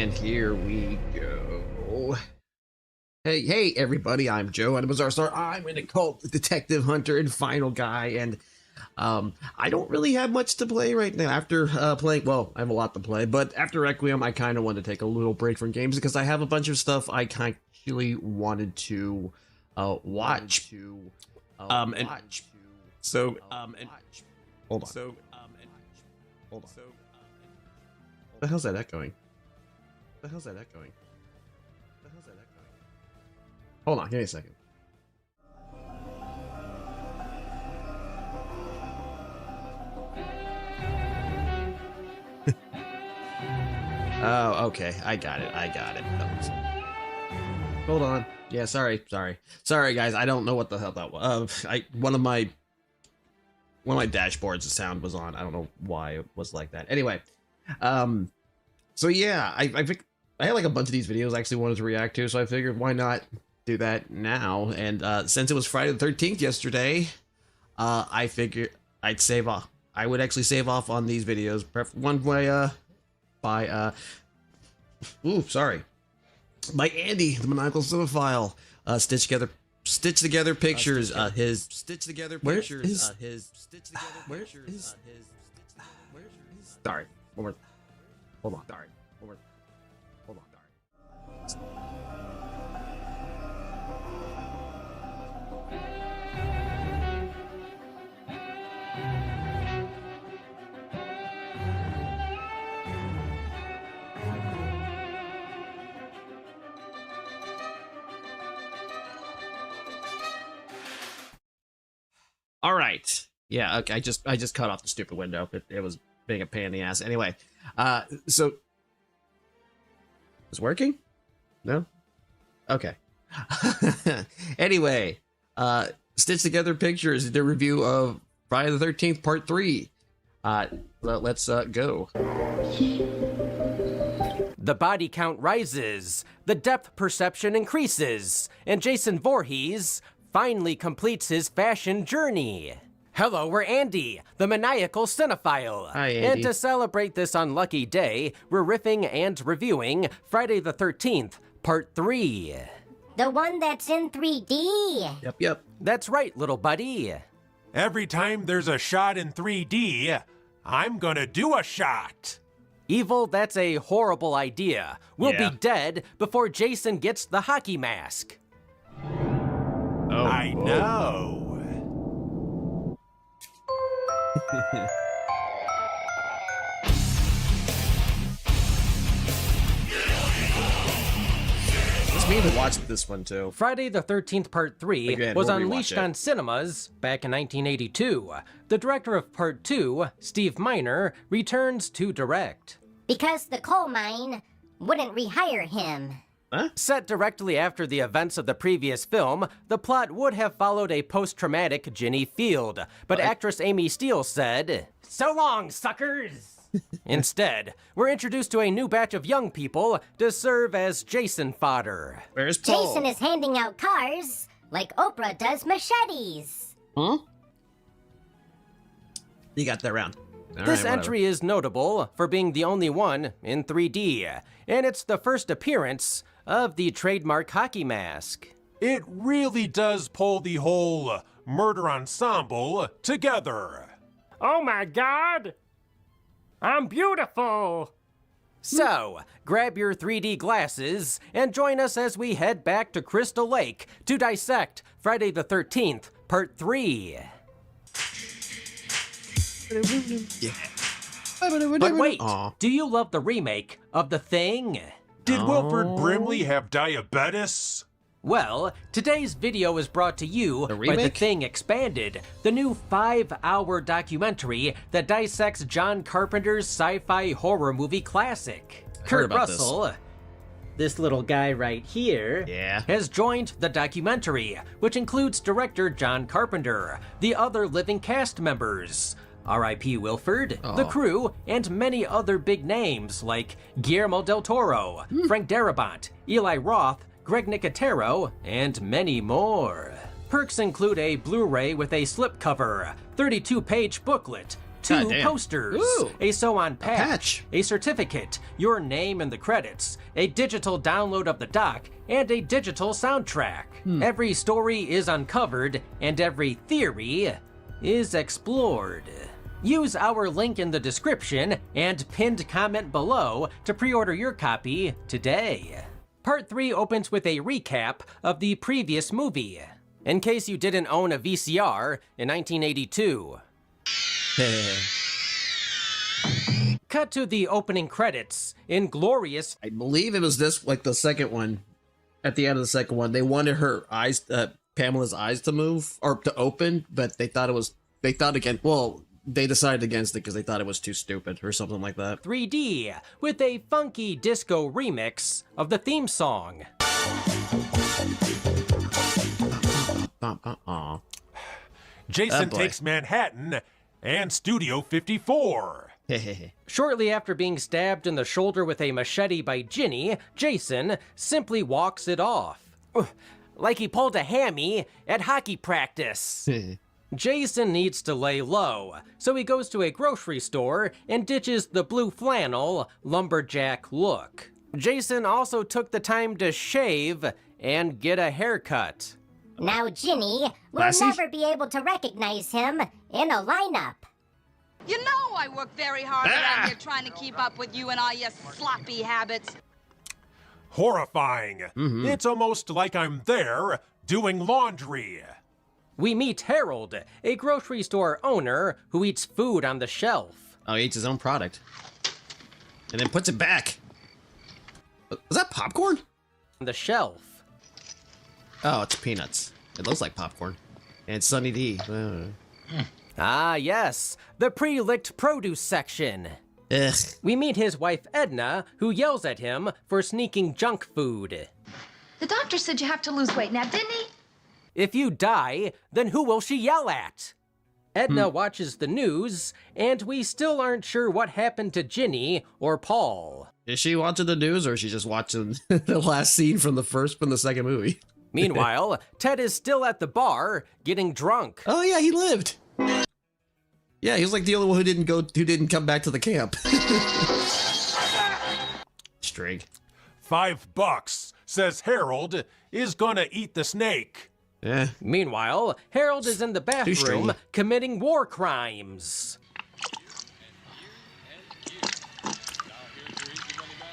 And here we go. Hey everybody, I'm Joe and BizarreStar. I'm an occult detective hunter and final guy, and I don't really have much to play right now. After playing, well, I have a lot to play, but after Requiem, I kind of wanted to take a little break from games because I have a bunch of stuff I actually wanted to watch. Hold on. The hell's that echoing? Hold on, give me a second. Oh, okay. I got it. Hold on. Yeah, sorry, guys. I don't know what the hell that was. One of my dashboards, the sound was on. I don't know why it was like that. Anyway, so yeah, I think I had like a bunch of these videos I actually wanted to react to, so I figured why not do that now. And since it was Friday the 13th yesterday, I figured I'd save off. I would actually save off on these videos. One way, by Andy, the maniacal cinephile. Stitch together pictures. Sorry. One more. Hold on. All right. Yeah. Okay. I just cut off the stupid window. It was being a pain in the ass. Anyway, so it's working? No. Okay. Anyway, Stitch Together Pictures, the review of Friday the 13th Part 3. Let's go. The body count rises, the depth perception increases, and Jason Voorhees finally completes his fashion journey. Hello, we're Andy, the maniacal cinephile. Hi, Andy. And to celebrate this unlucky day, we're riffing and reviewing Friday the 13th, Part 3. The one that's in 3D. Yep. That's right, little buddy. Every time there's a shot in 3D, I'm gonna do a shot. Evil, that's a horrible idea. We'll Yeah. be dead before Jason gets the hockey mask. Oh. I know. It's me to watch this one too. Friday the 13th Part 3 Again, was we'll rewatch unleashed it. on cinemas back in 1982. The director of Part 2, Steve Miner, returns to direct. Because the coal mine wouldn't rehire him. Huh? Set directly after the events of the previous film, the plot would have followed a post-traumatic Ginny Field, but actress Amy Steele said, "So long, suckers!" Instead, we're introduced to a new batch of young people to serve as Jason fodder. Where's Paul? Jason is handing out cars like Oprah does machetes. Huh? You got that round. All This right, entry is notable for being the only one in 3D, and it's the first appearance of the trademark hockey mask. It really does pull the whole murder ensemble together. Oh my God! I'm beautiful! So, grab your 3D glasses and join us as we head back to Crystal Lake to dissect Friday the 13th, Part 3. Yeah. But wait, Aw. do you love the remake of The Thing? Did Wilford Brimley have diabetes? Well, today's video is brought to you by The remake? Thing Expanded, the new 5-hour documentary that dissects John Carpenter's sci-fi horror movie classic. Kurt about this. Russell, this little guy right here, Yeah. has joined the documentary, which includes director John Carpenter, the other living cast members, R.I.P. Wilford, the crew, and many other big names like Guillermo del Toro, Frank Darabont, Eli Roth, Greg Nicotero, and many more. Perks include a Blu-ray with a slipcover, 32-page booklet, 2 damn. posters, Ooh, a sew-on patch. a certificate, your name in the credits, a digital download of the doc, and a digital soundtrack. Every story is uncovered, and every theory is explored. Use our link in the description and pinned comment below to pre-order your copy today. Part 3 opens with a recap of the previous movie, in case you didn't own a VCR in 1982. Cut to the opening credits in glorious... I believe it was this, like the second one. At the end of the second one, they wanted her eyes, Pamela's eyes to move or to open, but they decided against it because they thought it was too stupid or something like that. 3D with a funky disco remix of the theme song. Jason boy. takes Manhattan and Studio 54. Shortly after being stabbed in the shoulder with a machete by Ginny, Jason simply walks it off. Like he pulled a hammy at hockey practice. Jason needs to lay low, so he goes to a grocery store and ditches the blue flannel lumberjack look. Jason also took the time to shave and get a haircut. Now Ginny will Lassie? never be able to recognize him in a lineup. You know I work very hard around here trying to keep up with you and all your sloppy habits. Horrifying. It's almost like I'm there doing laundry. We meet Harold, a grocery store owner who eats food on the shelf. Oh, he eats his own product. And then puts it back. Was that popcorn? On the shelf. Oh, it's peanuts. It looks like popcorn. And it's Sunny D. Ah, yes, the pre-licked produce section. Ugh. We meet his wife Edna, who yells at him for sneaking junk food. The doctor said you have to lose weight now, didn't he? If you die, then who will she yell at? Edna watches the news, and we still aren't sure what happened to Ginny or Paul. Is she watching the news or is she just watching the last scene from the second movie? Meanwhile, Ted is still at the bar, getting drunk. Oh yeah, he lived. Yeah, he was like the only one who didn't come back to the camp. Strig. $5, says Harold, is gonna eat the snake. Yeah. Meanwhile, Harold is in the bathroom strange. committing war crimes.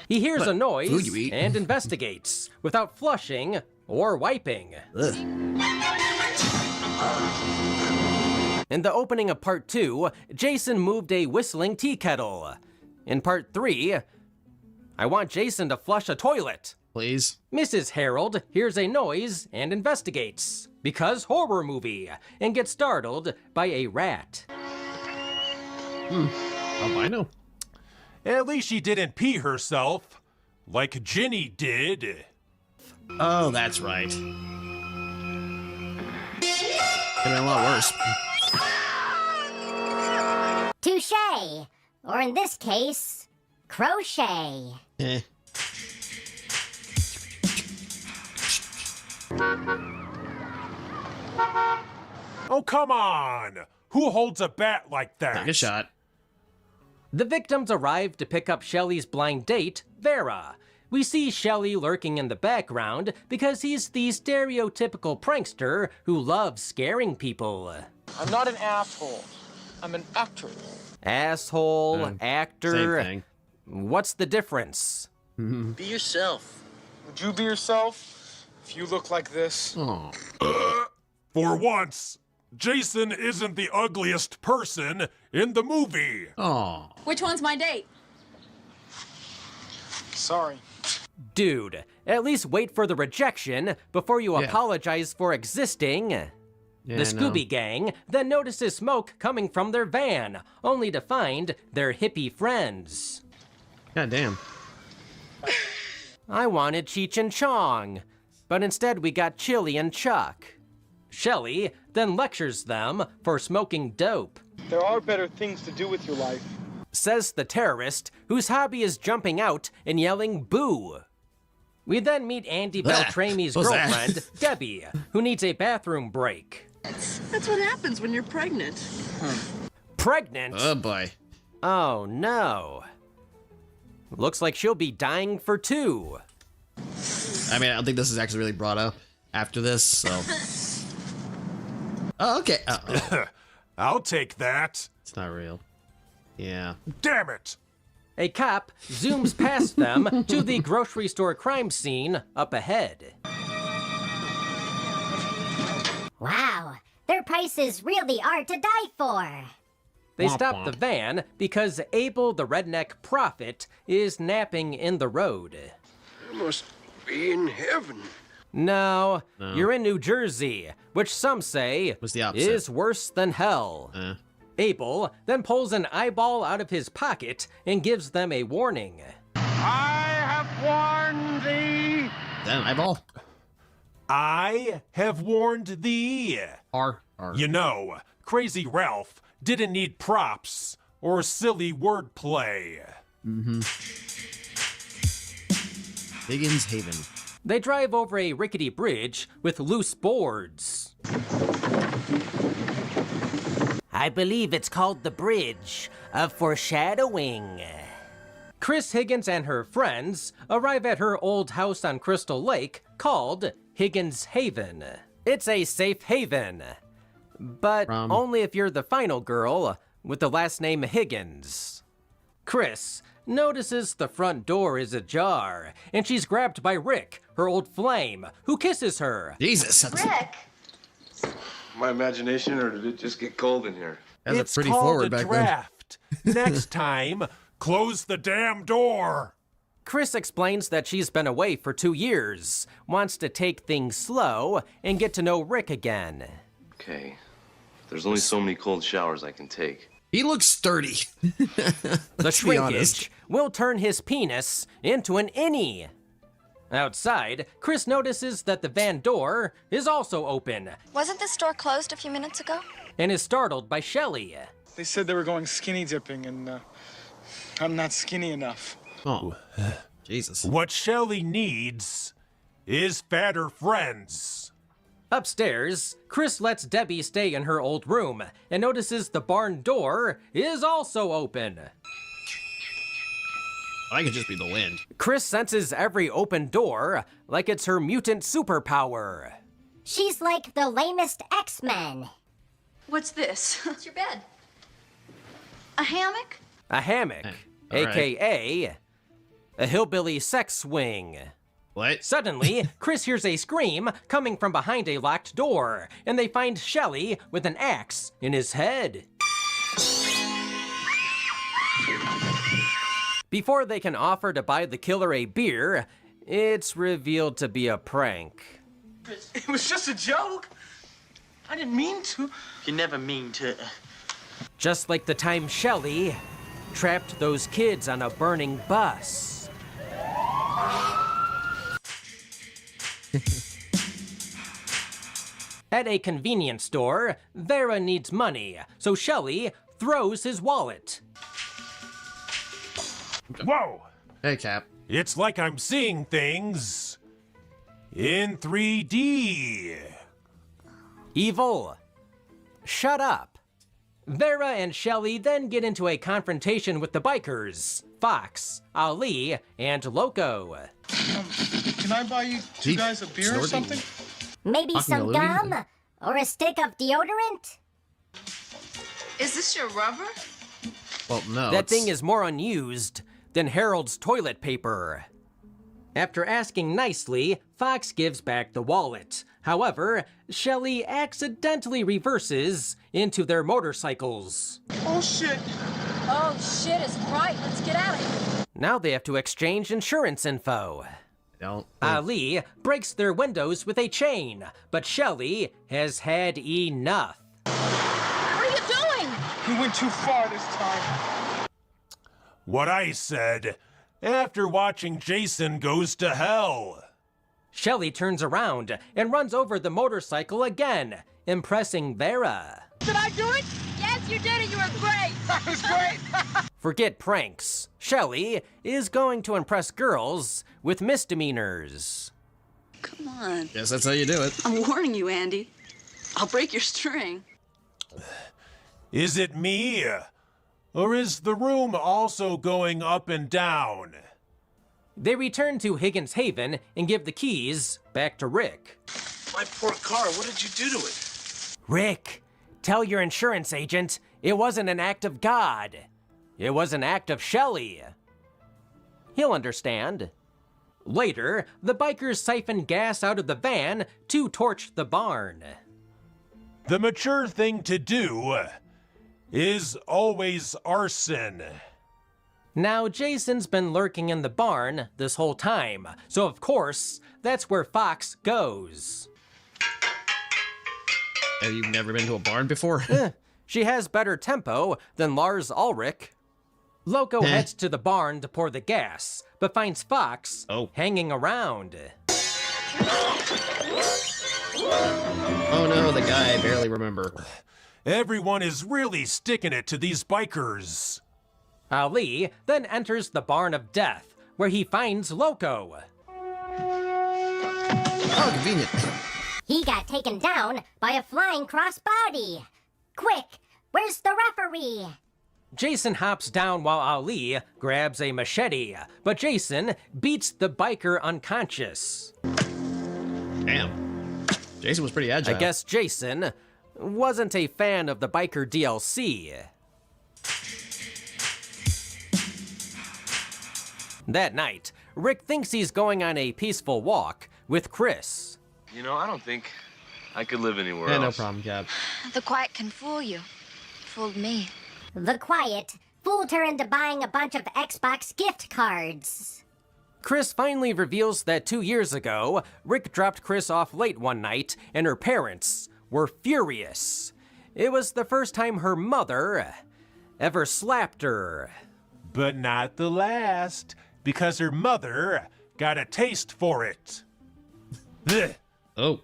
He hears a food noise you eat. and investigates without flushing or wiping. Ugh. In the opening of part 2, Jason moved a whistling tea kettle. In part 3, I want Jason to flush a toilet. Please. Mrs. Harold hears a noise and investigates, because horror movie, and gets startled by a rat. Albino. At least she didn't pee herself, like Ginny did. Oh, that's right. Could have been a lot worse. Touche! Or in this case, crochet. Eh. Oh, come on! Who holds a bat like that? Take a shot. The victims arrive to pick up Shelley's blind date, Vera. We see Shelley lurking in the background because he's the stereotypical prankster who loves scaring people. I'm not an asshole. I'm an actor. Asshole, actor. Same thing. What's the difference? Be yourself. Would you be yourself if you look like this? Oh. For once, Jason isn't the ugliest person in the movie. Oh. Which one's my date? Sorry. Dude, at least wait for the rejection before you apologize for existing. Yeah, The Scooby Gang then notices smoke coming from their van, only to find their hippie friends. God damn. I wanted Cheech and Chong, but instead we got Chili and Chuck. Shelley then lectures them for smoking dope. There are better things to do with your life. Says the terrorist, whose hobby is jumping out and yelling boo. We then meet Andy Beltrami's What's that? girlfriend, Debbie, who needs a bathroom break. That's what happens when you're pregnant. Pregnant? Oh boy. Oh no. Looks like she'll be dying for 2. I mean, I don't think this is actually really brought up after this, so. Oh, okay. Uh-oh. I'll take that. It's not real. Yeah. Damn it! A cop zooms past them to the grocery store crime scene up ahead. Wow, their prices really are to die for. They stop the van because Abel the redneck prophet is napping in the road. You must be in heaven. No, you're in New Jersey, which some say What's the opposite? is worse than hell. Abel then pulls an eyeball out of his pocket and gives them a warning. I have warned thee. Damn, eyeball. I have warned thee. R. You know, Crazy Ralph didn't need props or silly wordplay. Higgins Haven. They drive over a rickety bridge with loose boards. I believe it's called the Bridge of Foreshadowing. Chris Higgins and her friends arrive at her old house on Crystal Lake called Higgins Haven. It's a safe haven, but only if you're the final girl with the last name Higgins. Chris notices the front door is ajar, and she's grabbed by Rick, her old flame, who kisses her. Jesus. Rick! My imagination, or did it just get cold in here? That's It's pretty called forward a back draft. Next time, close the damn door. Chris explains that she's been away for 2 years, wants to take things slow, and get to know Rick again. Okay. There's only so many cold showers I can take. He looks sturdy. The Let's be honest. shrinkage will turn his penis into an innie. Outside, Chris notices that the van door is also open Wasn't this store closed a few minutes ago? and is startled by Shelley. They said they were going skinny dipping, and I'm not skinny enough. Oh, Jesus. What Shelley needs is fatter friends. Upstairs, Chris lets Debbie stay in her old room and notices the barn door is also open. I could just be the wind. Chris senses every open door like it's her mutant superpower. She's like the lamest X-Men. What's this? It's your bed. A hammock? A hammock, all right. aka a hillbilly sex swing. What? Suddenly, Chris hears a scream coming from behind a locked door, and they find Shelley with an axe in his head. Before they can offer to buy the killer a beer, it's revealed to be a prank. It was just a joke. I didn't mean to. You never mean to. Just like the time Shelley trapped those kids on a burning bus. At a convenience store, Vera needs money, so Shelley throws his wallet. Whoa! Hey, Cap. It's like I'm seeing things in 3D. Evil. Shut up. Vera and Shelley then get into a confrontation with the bikers, Fox, Ali, and Loco. Can I buy you two guys a beer or something? Maybe Talking some to Louie? gum? Or a stick of deodorant? Is this your rubber? Well, no. That thing is more unused than Harold's toilet paper. After asking nicely, Fox gives back the wallet. However, Shelley accidentally reverses into their motorcycles. Oh, shit. Oh, shit, it's bright. Let's get out of here. Now they have to exchange insurance info. Don't. Ali breaks their windows with a chain, but Shelley has had enough. What are you doing? He went too far this time. What I said after watching Jason Goes to Hell. Shelley turns around and runs over the motorcycle again, impressing Vera. Did I do it? Yes, you did it. You were great. That was great. Forget pranks. Shelley is going to impress girls with misdemeanors. Come on. Guess that's how you do it. I'm warning you, Andy. I'll break your string. Is it me? Or is the room also going up and down? They return to Higgins Haven and give the keys back to Rick. My poor car, what did you do to it? Rick, tell your insurance agent it wasn't an act of God. It was an act of Shelley. He'll understand. Later, the bikers siphon gas out of the van to torch the barn. The mature thing to do is always arson. Now, Jason's been lurking in the barn this whole time, so of course, that's where Fox goes. Have you never been to a barn before? She has better tempo than Lars Ulrich. Loco heads to the barn to pour the gas, but finds Fox hanging around. Oh no, the guy I barely remember. Everyone is really sticking it to these bikers. Ali then enters the barn of death, where he finds Loco. Oh, convenient. He got taken down by a flying crossbody. Quick, where's the referee? Jason hops down while Ali grabs a machete, but Jason beats the biker unconscious. Damn. Jason was pretty agile. I guess Jason wasn't a fan of the biker DLC. That night, Rick thinks he's going on a peaceful walk with Chris. You know, I don't think I could live anywhere Yeah, no else. problem, Cap. The quiet can fool you. Fooled me. The quiet fooled her into buying a bunch of Xbox gift cards. Chris finally reveals that 2 years ago, Rick dropped Chris off late one night, and her parents were furious. It was the first time her mother ever slapped her. But not the last, because her mother got a taste for it. Oh.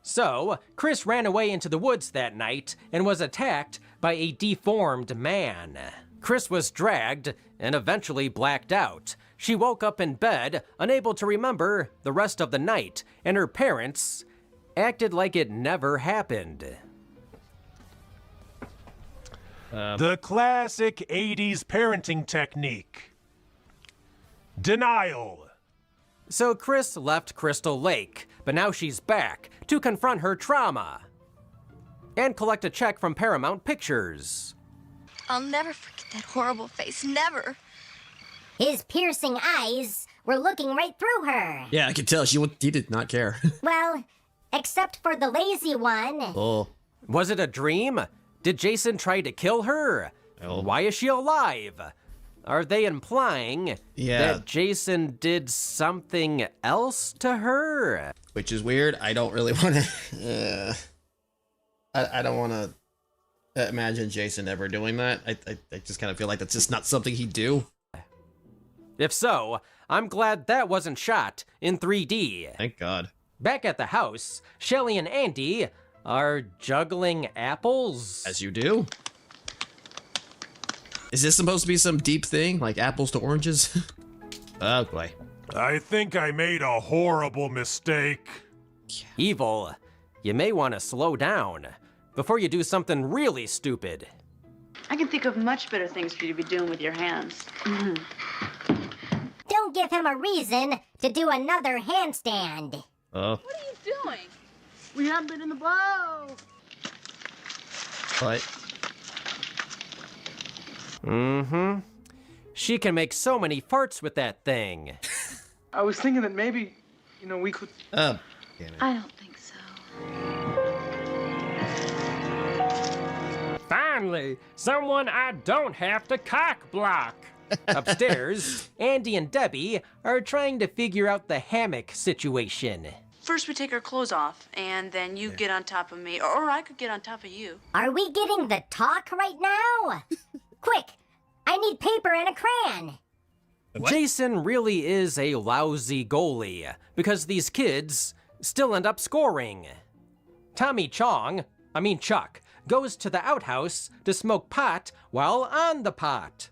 So, Chris ran away into the woods that night and was attacked by a deformed man. Chris was dragged and eventually blacked out. She woke up in bed, unable to remember the rest of the night, and her parents acted like it never happened. The classic 80s parenting technique. Denial. So Chris left Crystal Lake, but now she's back to confront her trauma and collect a check from Paramount Pictures. I'll never forget that horrible face, never. His piercing eyes were looking right through her. Yeah, I could tell he did not care. Well, except for the lazy one. Oh. Was it a dream? Did Jason try to kill her? Oh. Why is she alive? Are they implying that Jason did something else to her? Which is weird. I don't really want to... I don't want to imagine Jason ever doing that. I just kind of feel like that's just not something he'd do. If so, I'm glad that wasn't shot in 3D. Thank God. Back at the house, Shelly and Andy are juggling apples. As you do. Is this supposed to be some deep thing, like apples to oranges? Oh boy. I think I made a horrible mistake. Evil, you may want to slow down before you do something really stupid. I can think of much better things for you to be doing with your hands. Don't give him a reason to do another handstand. Oh. What are you doing? We haven't been in the bow. What? Mm-hmm. She can make so many farts with that thing. I was thinking that maybe, we could... Damn it. I don't think so. Finally, someone I don't have to cock block. Upstairs, Andy and Debbie are trying to figure out the hammock situation. First we take our clothes off, and then you get on top of me, or I could get on top of you. Are we getting the talk right now? Quick, I need paper and a crayon. What? Jason really is a lousy goalie because these kids still end up scoring. Tommy Chuck, goes to the outhouse to smoke pot while on the pot.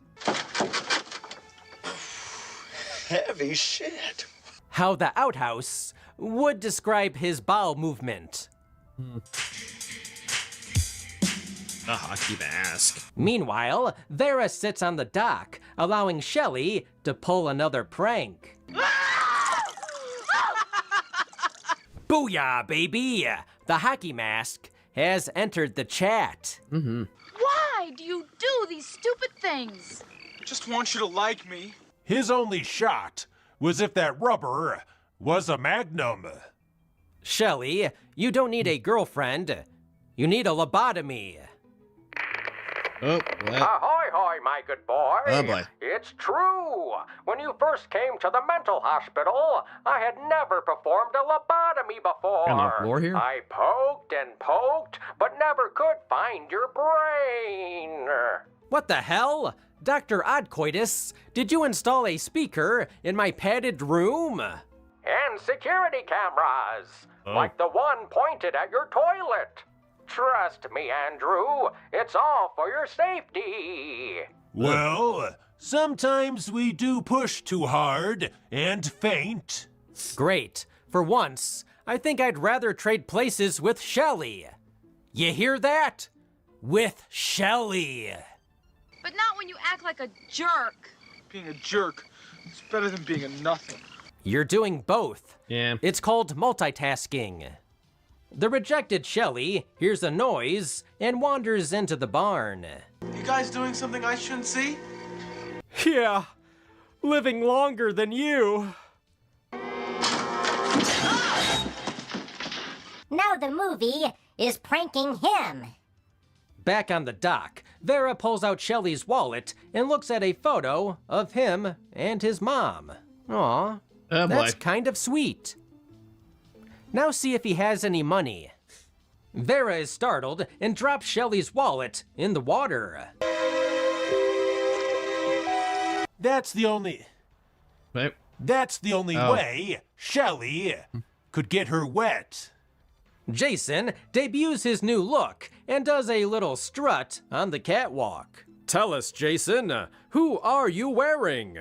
Heavy shit. How the outhouse would describe his bowel movement. The hockey mask. Meanwhile, Vera sits on the dock, allowing Shelly to pull another prank. Booyah, baby! The hockey mask has entered the chat. Why do you do these stupid things? Just want you to like me. His only shot was if that rubber was a magnum. Shelly, you don't need a girlfriend. You need a lobotomy. Oh, what? Ahoy, hoy, my good boy. Oh, boy. It's true. When you first came to the mental hospital, I had never performed a lobotomy before. On the floor here? I poked and poked, but never could find your brain. What the hell? Dr. Oddcoitus, did you install a speaker in my padded room? And security cameras, like the one pointed at your toilet. Trust me, Andrew, it's all for your safety. Well, sometimes we do push too hard and faint. Great. For once, I think I'd rather trade places with Shelly. You hear that? With Shelly. But not when you act like a jerk. Being a jerk, it's better than being a nothing. You're doing both. Yeah. It's called multitasking. The rejected Shelly hears a noise and wanders into the barn. You guys doing something I shouldn't see? Yeah, living longer than you. Now the movie is pranking him. Back on the dock, Vera pulls out Shelly's wallet and looks at a photo of him and his mom. Aw, Oh, boy. that's kind of sweet. Now see if he has any money. Vera is startled and drops Shelly's wallet in the water. That's the only Wait. way Shelly could get her wet. Jason debuts his new look and does a little strut on the catwalk. Tell us, Jason, who are you wearing?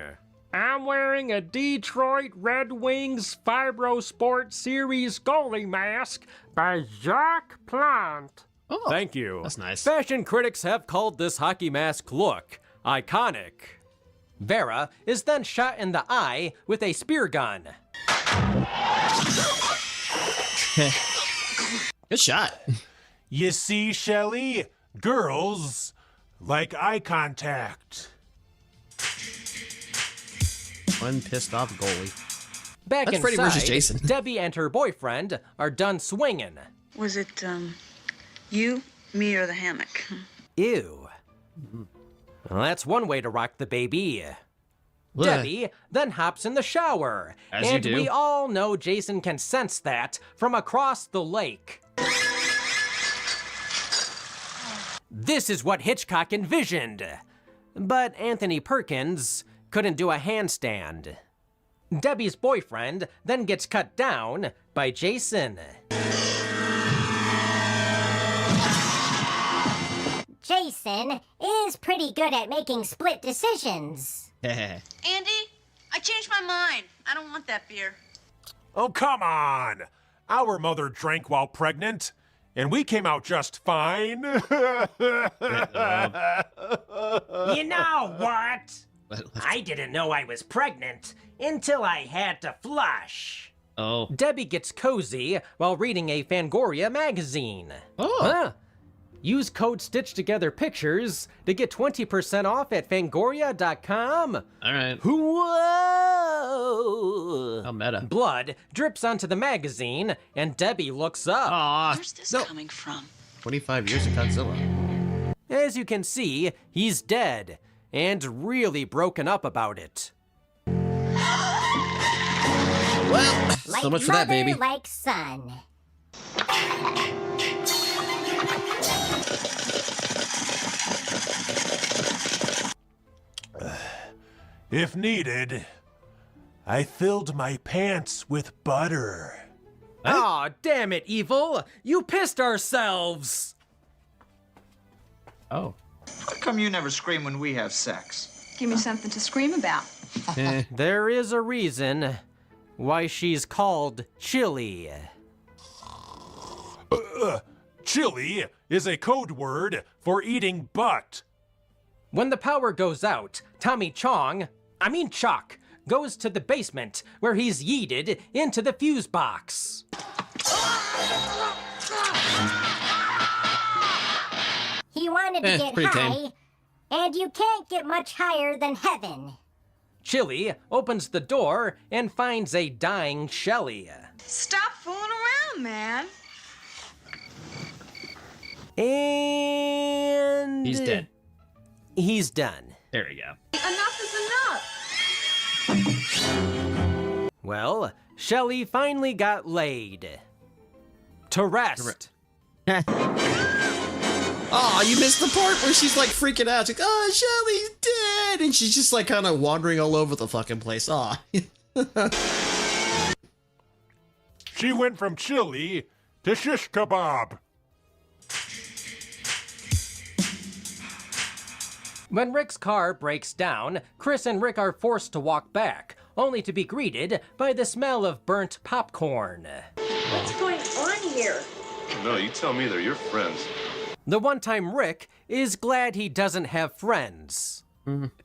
I'm wearing a Detroit Red Wings FibroSport Series goalie mask by Jacques Plante. Oh, Thank you. that's nice. Fashion critics have called this hockey mask look iconic. Vera is then shot in the eye with a spear gun. Good shot. You see, Shelly, girls like eye contact. One pissed off goalie. Back That's inside, Freddy versus Jason. Debbie and her boyfriend are done swinging. Was it, you, me, or the hammock? Ew. Well, that's one way to rock the baby. Blech. Debbie then hops in the shower. As you and do. we all know Jason can sense that from across the lake. This is what Hitchcock envisioned. But Anthony Perkins couldn't do a handstand. Debbie's boyfriend then gets cut down by Jason. Jason is pretty good at making split decisions. Andy, I changed my mind. I don't want that beer. Oh, come on. Our mother drank while pregnant, and we came out just fine. You know what? I didn't know I was pregnant until I had to flush. Oh. Debbie gets cozy while reading a Fangoria magazine. Oh. Huh. Use code Stitch Together Pictures to get 20% off at Fangoria.com. All right. Whoa! How meta. Blood drips onto the magazine, and Debbie looks up. Aw. Where's this No. coming from? 25 years of Godzilla. As you can see, he's dead, and really broken up about it. Well, Like so much for that, mother, baby. like son. If needed, I filled my pants with butter. Aw, damn it, Evil! You pissed ourselves! Oh. How come you never scream when we have sex? Give me something to scream about. There is a reason why she's called Chili. Chili is a code word for eating butt. When the power goes out, Tommy Chuck, goes to the basement where he's yeeted into the fuse box. He wanted to get pretty high, tame. and you can't get much higher than heaven. Chili opens the door and finds a dying Shelly. Stop fooling around, man. And... He's dead. He's done. There we go. Enough is enough. Well, Shelly finally got laid. To rest. Oh, you missed the part where she's like freaking out. She's like, oh, Shelly's dead. And she's just like kind of wandering all over the fucking place. Aw. She went from chili to shish kebab. When Rick's car breaks down, Chris and Rick are forced to walk back, only to be greeted by the smell of burnt popcorn. What's going on here? No, you tell me they're your friends. The one-time Rick is glad he doesn't have friends.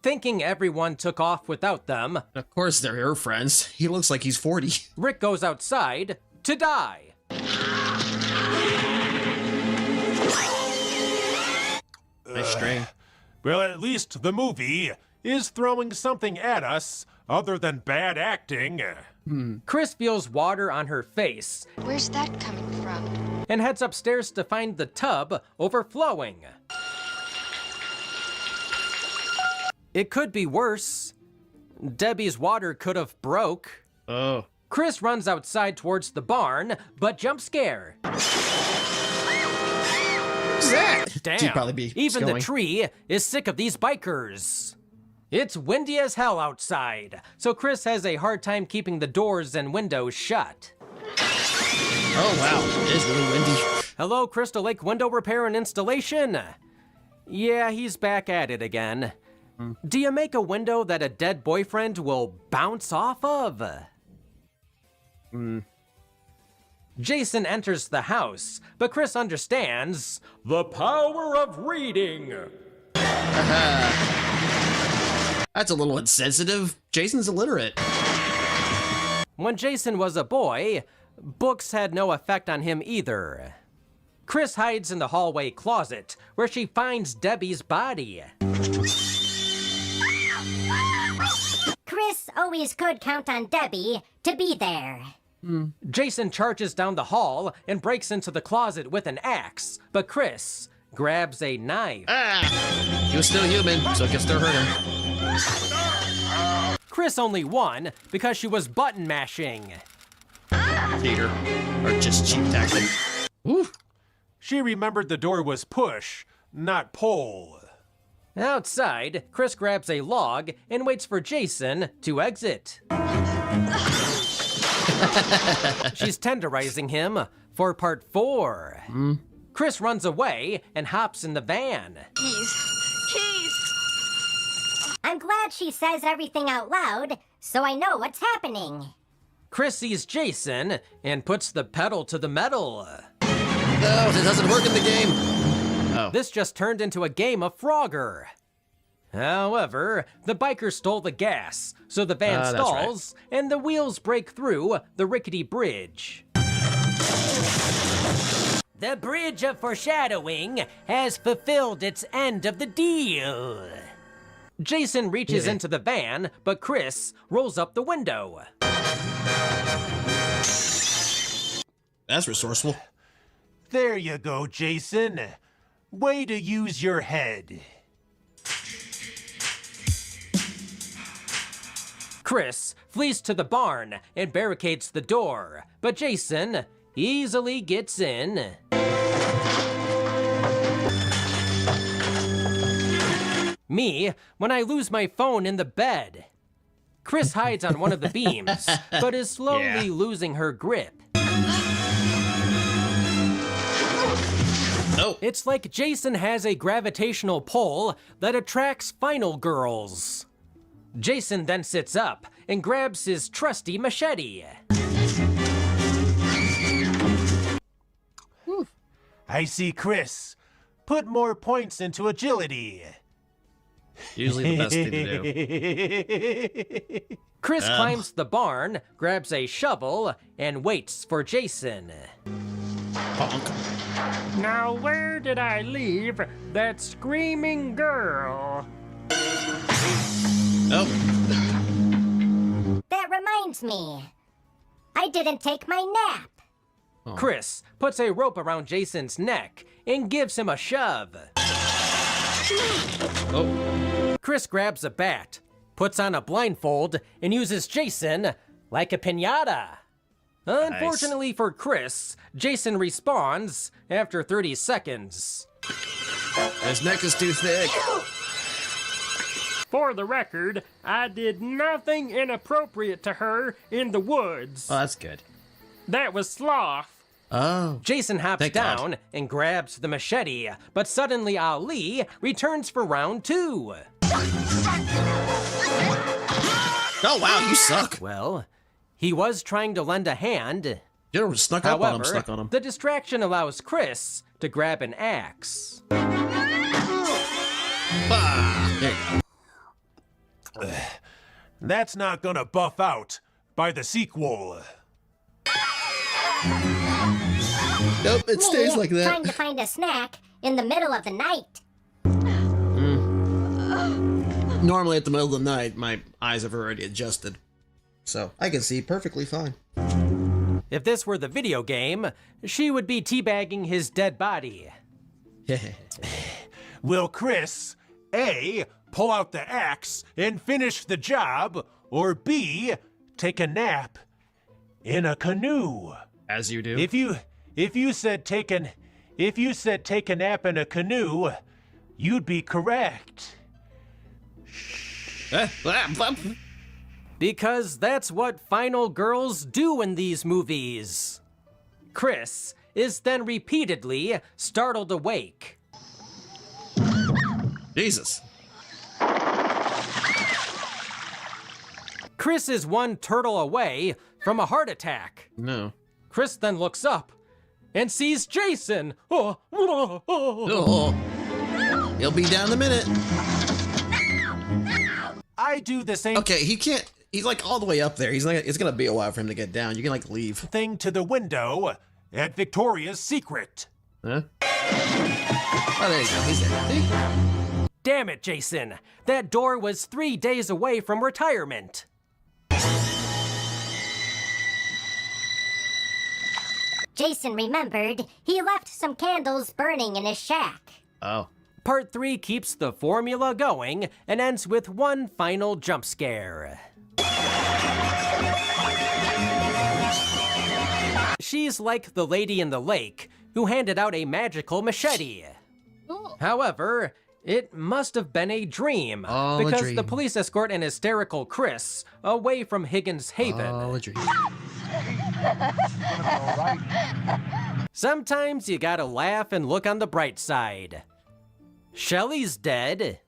Thinking everyone took off without them, Of course they're her friends. He looks like he's 40. Rick goes outside to die. Nice string. Well, at least the movie is throwing something at us other than bad acting. Chris feels water on her face Where's that coming from? and heads upstairs to find the tub overflowing. It could be worse. Debbie's water could have broke. Oh. Chris runs outside towards the barn, but jump scare. What's that? Damn, She'd probably be even the going. tree is sick of these bikers. It's windy as hell outside, so Chris has a hard time keeping the doors and windows shut. Oh, wow. It is really windy. Hello, Crystal Lake Window Repair and Installation. Yeah, he's back at it again. Do you make a window that a dead boyfriend will bounce off of? Jason enters the house, but Chris understands the power of reading. That's a little insensitive. Jason's illiterate. When Jason was a boy, books had no effect on him either. Chris hides in the hallway closet, where she finds Debbie's body. Chris always could count on Debbie to be there. Jason charges down the hall and breaks into the closet with an axe, but Chris grabs a knife. He was still human, so it can still hurt him. Chris only won because she was button mashing. Theater. Or just cheap tactic. Ooh. She remembered the door was push, not pull. Outside, Chris grabs a log and waits for Jason to exit. She's tenderizing him for part 4. Chris runs away and hops in the van. Keys. I'm glad she says everything out loud, so I know what's happening. Chris sees Jason and puts the pedal to the metal. No, it doesn't work in the game. Oh. This just turned into a game of Frogger. However, the biker stole the gas, so the van That's stalls and the wheels break through the rickety bridge. The bridge of foreshadowing has fulfilled its end of the deal. Jason reaches into the van, but Chris rolls up the window. That's resourceful. There you go, Jason. Way to use your head. Chris flees to the barn and barricades the door, but Jason easily gets in. Me, when I lose my phone in the bed. Chris hides on one of the beams, but is slowly losing her grip. Oh. It's like Jason has a gravitational pull that attracts final girls. Jason then sits up and grabs his trusty machete. I see, Chris. Put more points into agility. Usually the best thing to do. Chris climbs the barn, grabs a shovel, and waits for Jason. Bonk. Now where did I leave that screaming girl? Oh. That reminds me. I didn't take my nap. Oh. Chris puts a rope around Jason's neck and gives him a shove. Oh. Chris grabs a bat, puts on a blindfold, and uses Jason like a piñata. Unfortunately for Chris, Jason respawns after 30 seconds. His neck is too thick. For the record, I did nothing inappropriate to her in the woods. Oh, that's good. That was sloth. Oh. Jason hops Thank down God. and grabs the machete, but suddenly Ali returns for round 2. Oh, wow, you suck. Well, he was trying to lend a hand. You snuck up on him, However, stuck on him. the distraction allows Chris to grab an axe. Ah, there you go. That's not gonna buff out by the sequel. Nope, it stays like that. Trying to find a snack in the middle of the night. Normally at the middle of the night, my eyes have already adjusted. So I can see perfectly fine. If this were the video game, she would be teabagging his dead body. Will Chris, A, pull out the axe and finish the job, or B, take a nap in a canoe? As you do. If you said take a nap in a canoe, you'd be correct. Because that's what final girls do in these movies. Chris is then repeatedly startled awake. Jesus. Chris is one turtle away from a heart attack. No. Chris then looks up and sees Jason. Oh. He'll be down in a minute. I do the same. Okay, he can't. He's like all the way up there. He's like, it's gonna be a while for him to get down. You can like leave. Thing to the window at Victoria's Secret. Huh? Oh, there you go. He's there. See? Damn it, Jason. That door was 3 days away from retirement. Jason remembered he left some candles burning in his shack. Oh. Part 3 keeps the formula going and ends with one final jump scare. She's like the lady in the lake who handed out a magical machete. However, it must have been a dream because the police escort an hysterical Chris away from Higgins Haven. All a dream. Sometimes you gotta laugh and look on the bright side. Shelly's dead.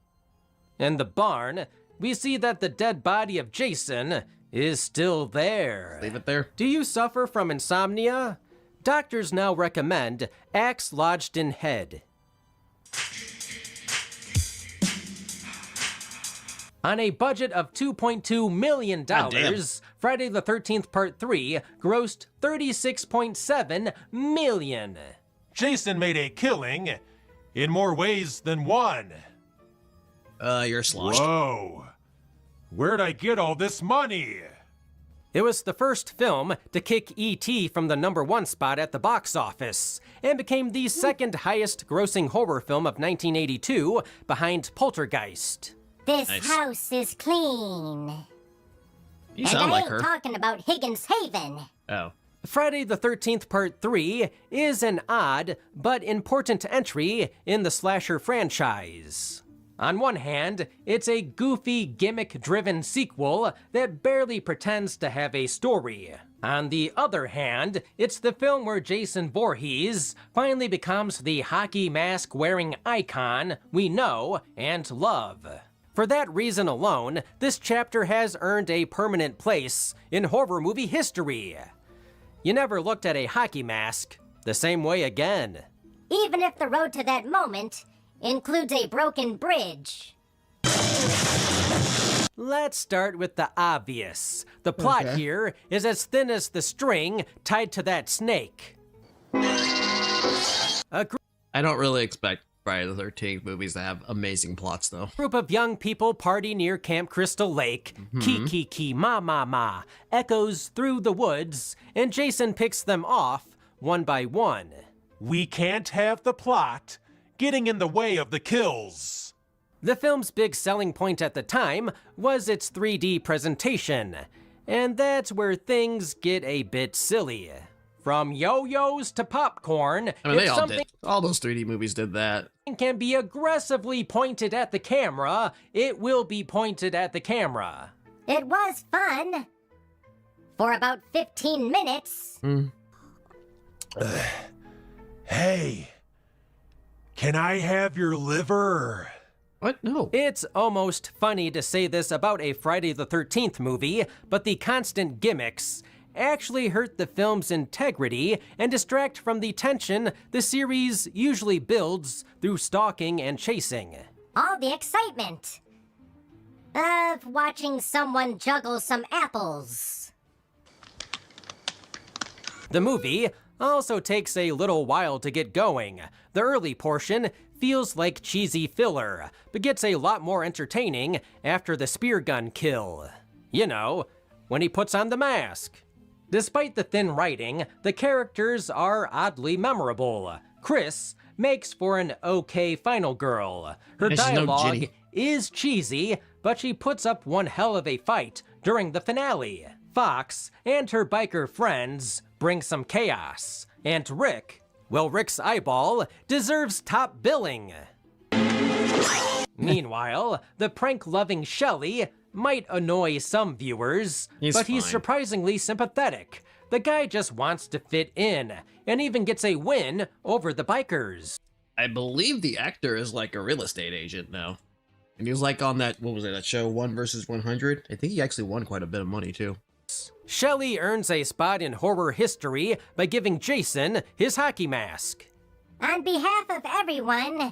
In the barn, we see that the dead body of Jason is still there. Leave it there. Do you suffer from insomnia? Doctors now recommend axe lodged in head. On a budget of $2.2 million, Friday the 13th Part 3 grossed $36.7 million. Jason made a killing in more ways than one. You're sloshed. Whoa. Where'd I get all this money? It was the first film to kick E.T. from the #1 spot at the box office and became the second highest grossing horror film of 1982 behind Poltergeist. This house is clean. You sound like her. And I ain't talking about Higgins Haven. Oh. Friday the 13th Part 3 is an odd but important entry in the slasher franchise. On one hand, it's a goofy, gimmick-driven sequel that barely pretends to have a story. On the other hand, it's the film where Jason Voorhees finally becomes the hockey mask-wearing icon we know and love. For that reason alone, this chapter has earned a permanent place in horror movie history. You never looked at a hockey mask the same way again. even if the road to that moment includes a broken bridge. Let's start with the obvious. The plot here is as thin as the string tied to that snake. I don't really expect Friday the 13th movies to have amazing plots, though. Group of young people party near Camp Crystal Lake. Ki, ma, echoes through the woods, and Jason picks them off one by one. We can't have the plot getting in the way of the kills. The film's big selling point at the time was its 3D presentation, and that's where things get a bit silly. From yo-yos to popcorn, I mean, they all did. All those 3D movies did that. Can be aggressively pointed at the camera, it will be pointed at the camera. It was fun. For about 15 minutes. Hey, can I have your liver? What? No. It's almost funny to say this about a Friday the 13th movie, but the constant gimmicks actually hurt the film's integrity and distract from the tension the series usually builds through stalking and chasing. All the excitement of watching someone juggle some apples. The movie also takes a little while to get going. The early portion feels like cheesy filler, but gets a lot more entertaining after the spear gun kill. You know, when he puts on the mask. Despite the thin writing, the characters are oddly memorable. Chris makes for an okay final girl. Her dialogue is cheesy, but she puts up one hell of a fight during the finale. Fox and her biker friends bring some chaos. And Rick, well, Rick's eyeball deserves top billing. Meanwhile, the prank-loving Shelley might annoy some viewers, but he's surprisingly sympathetic. The guy just wants to fit in, and even gets a win over the bikers. I believe the actor is like a real estate agent now. And he was like on that, what was it, that show 1 vs. 100? I think he actually won quite a bit of money too. Shelley earns a spot in horror history by giving Jason his hockey mask. On behalf of everyone,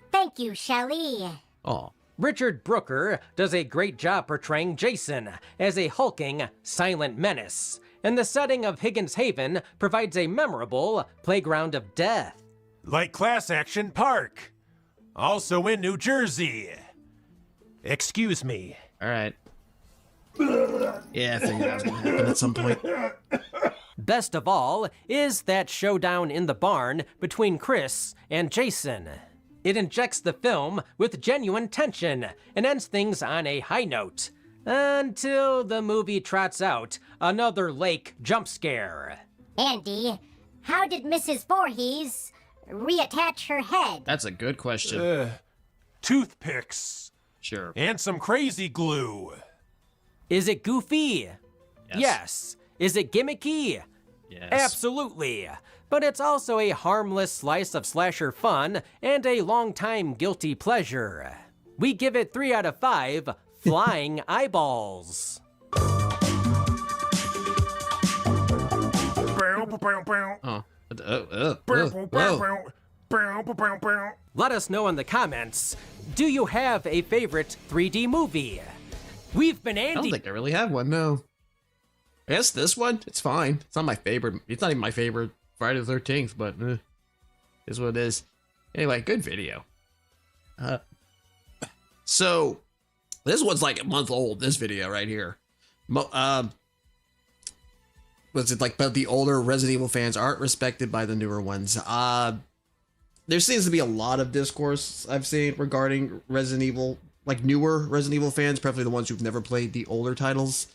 thank you, Shelley. Oh. Richard Brooker does a great job portraying Jason as a hulking, silent menace, and the setting of Higgins Haven provides a memorable playground of death. Like Class Action Park, also in New Jersey. Excuse me. All right. Yeah, I figured that was going to happen at some point. Best of all is that showdown in the barn between Chris and Jason. It injects the film with genuine tension and ends things on a high note, until the movie trots out another lake jump scare. Andy, how did Mrs. Voorhees reattach her head? That's a good question. Toothpicks. Sure. And some crazy glue. Is it goofy? Yes. Is it gimmicky? Yes. Absolutely. But it's also a harmless slice of slasher fun and a long-time guilty pleasure. We give it 3 out of 5 flying eyeballs. Let us know in the comments, do you have a favorite 3D movie? We've been Andy. I don't think I really have one, no. I guess this one, it's fine. It's not my favorite. It's not even my favorite Friday the 13th, but is what it is. Anyway, good video. So, this one's like a month old, this video right here. Was it like, but the older Resident Evil fans aren't respected by the newer ones. There seems to be a lot of discourse I've seen regarding Resident Evil, like newer Resident Evil fans, preferably the ones who've never played the older titles.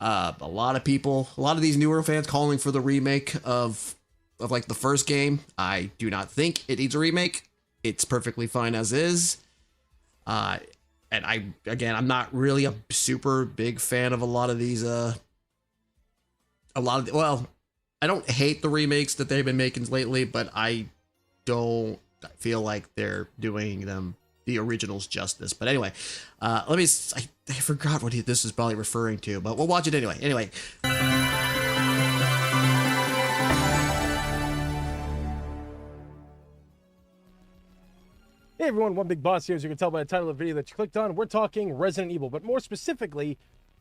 A lot of people, a lot of these newer fans calling for the remake of like the first game. I do not think it needs a remake. It's perfectly fine as is. And I'm not really a super big fan of a lot of these, well, I don't hate the remakes that they've been making lately, but I don't feel like they're doing the originals justice. But anyway, I forgot what this is probably referring to, but we'll watch it anyway. Anyway. Hey everyone, One Big Boss here. As you can tell by the title of the video that you clicked on, we're talking Resident Evil, but more specifically,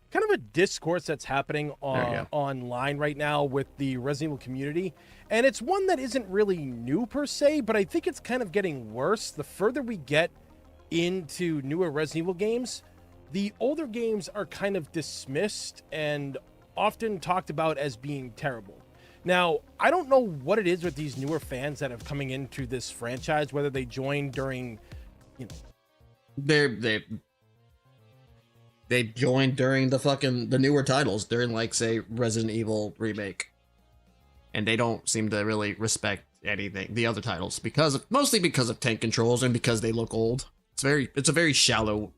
kind of a discourse that's happening online right now with the Resident Evil community. And it's one that isn't really new per se, but I think it's kind of getting worse. The further we get into newer Resident Evil games, the older games are kind of dismissed and often talked about as being terrible. Now, I don't know what it is with these newer fans that have coming into this franchise, whether they joined during, you know, they joined during the newer titles, during like say Resident Evil remake, and they don't seem to really respect the other titles mostly because of tank controls and because they look old. It's a very shallow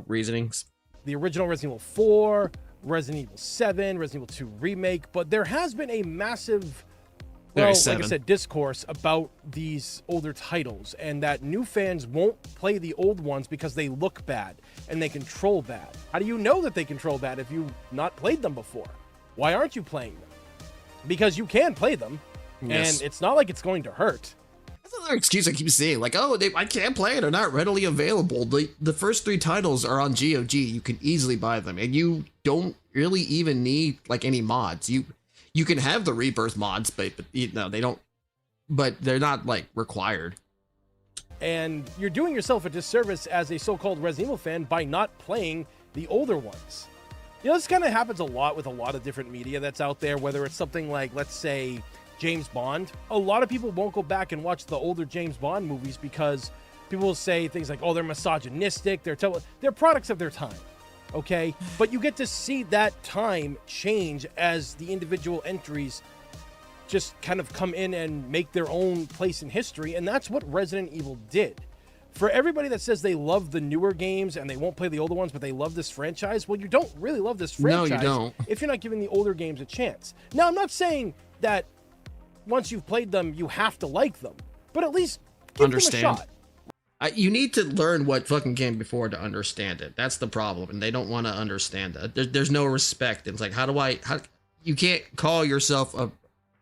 reasonings. The original Resident Evil 4, Resident Evil 7, Resident Evil 2 remake, but there has been a massive, like I said, discourse about these older titles, and that new fans won't play the old ones because they look bad and they control bad. How do you know that they control bad if you've not played them before? Why aren't you playing them? Because you can play them, and it's not like it's going to hurt. That's another excuse I keep seeing, like, I can't play it, they're not readily available. The first 3 titles are on GOG, you can easily buy them, and you don't really even need, like, any mods. You can have the Rebirth mods, but you know, they're not, like, required. And you're doing yourself a disservice as a so-called Resident Evil fan by not playing the older ones. You know, this kind of happens a lot with a lot of different media that's out there, whether it's something like, let's say, James Bond. A lot of people won't go back and watch the older James Bond movies because people will say things like, oh, they're misogynistic, they're products of their time, okay? But you get to see that time change as the individual entries just kind of come in and make their own place in history, and that's what Resident Evil did. For everybody that says they love the newer games and they won't play the older ones, but they love this franchise, well, you don't really love this franchise. No, you don't. If you're not giving the older games a chance. Now, I'm not saying that once you've played them, you have to like them, but at least give them a shot. You need to learn what fucking came before to understand it. That's the problem, and they don't want to understand that. There's no respect. It's like, how you can't call yourself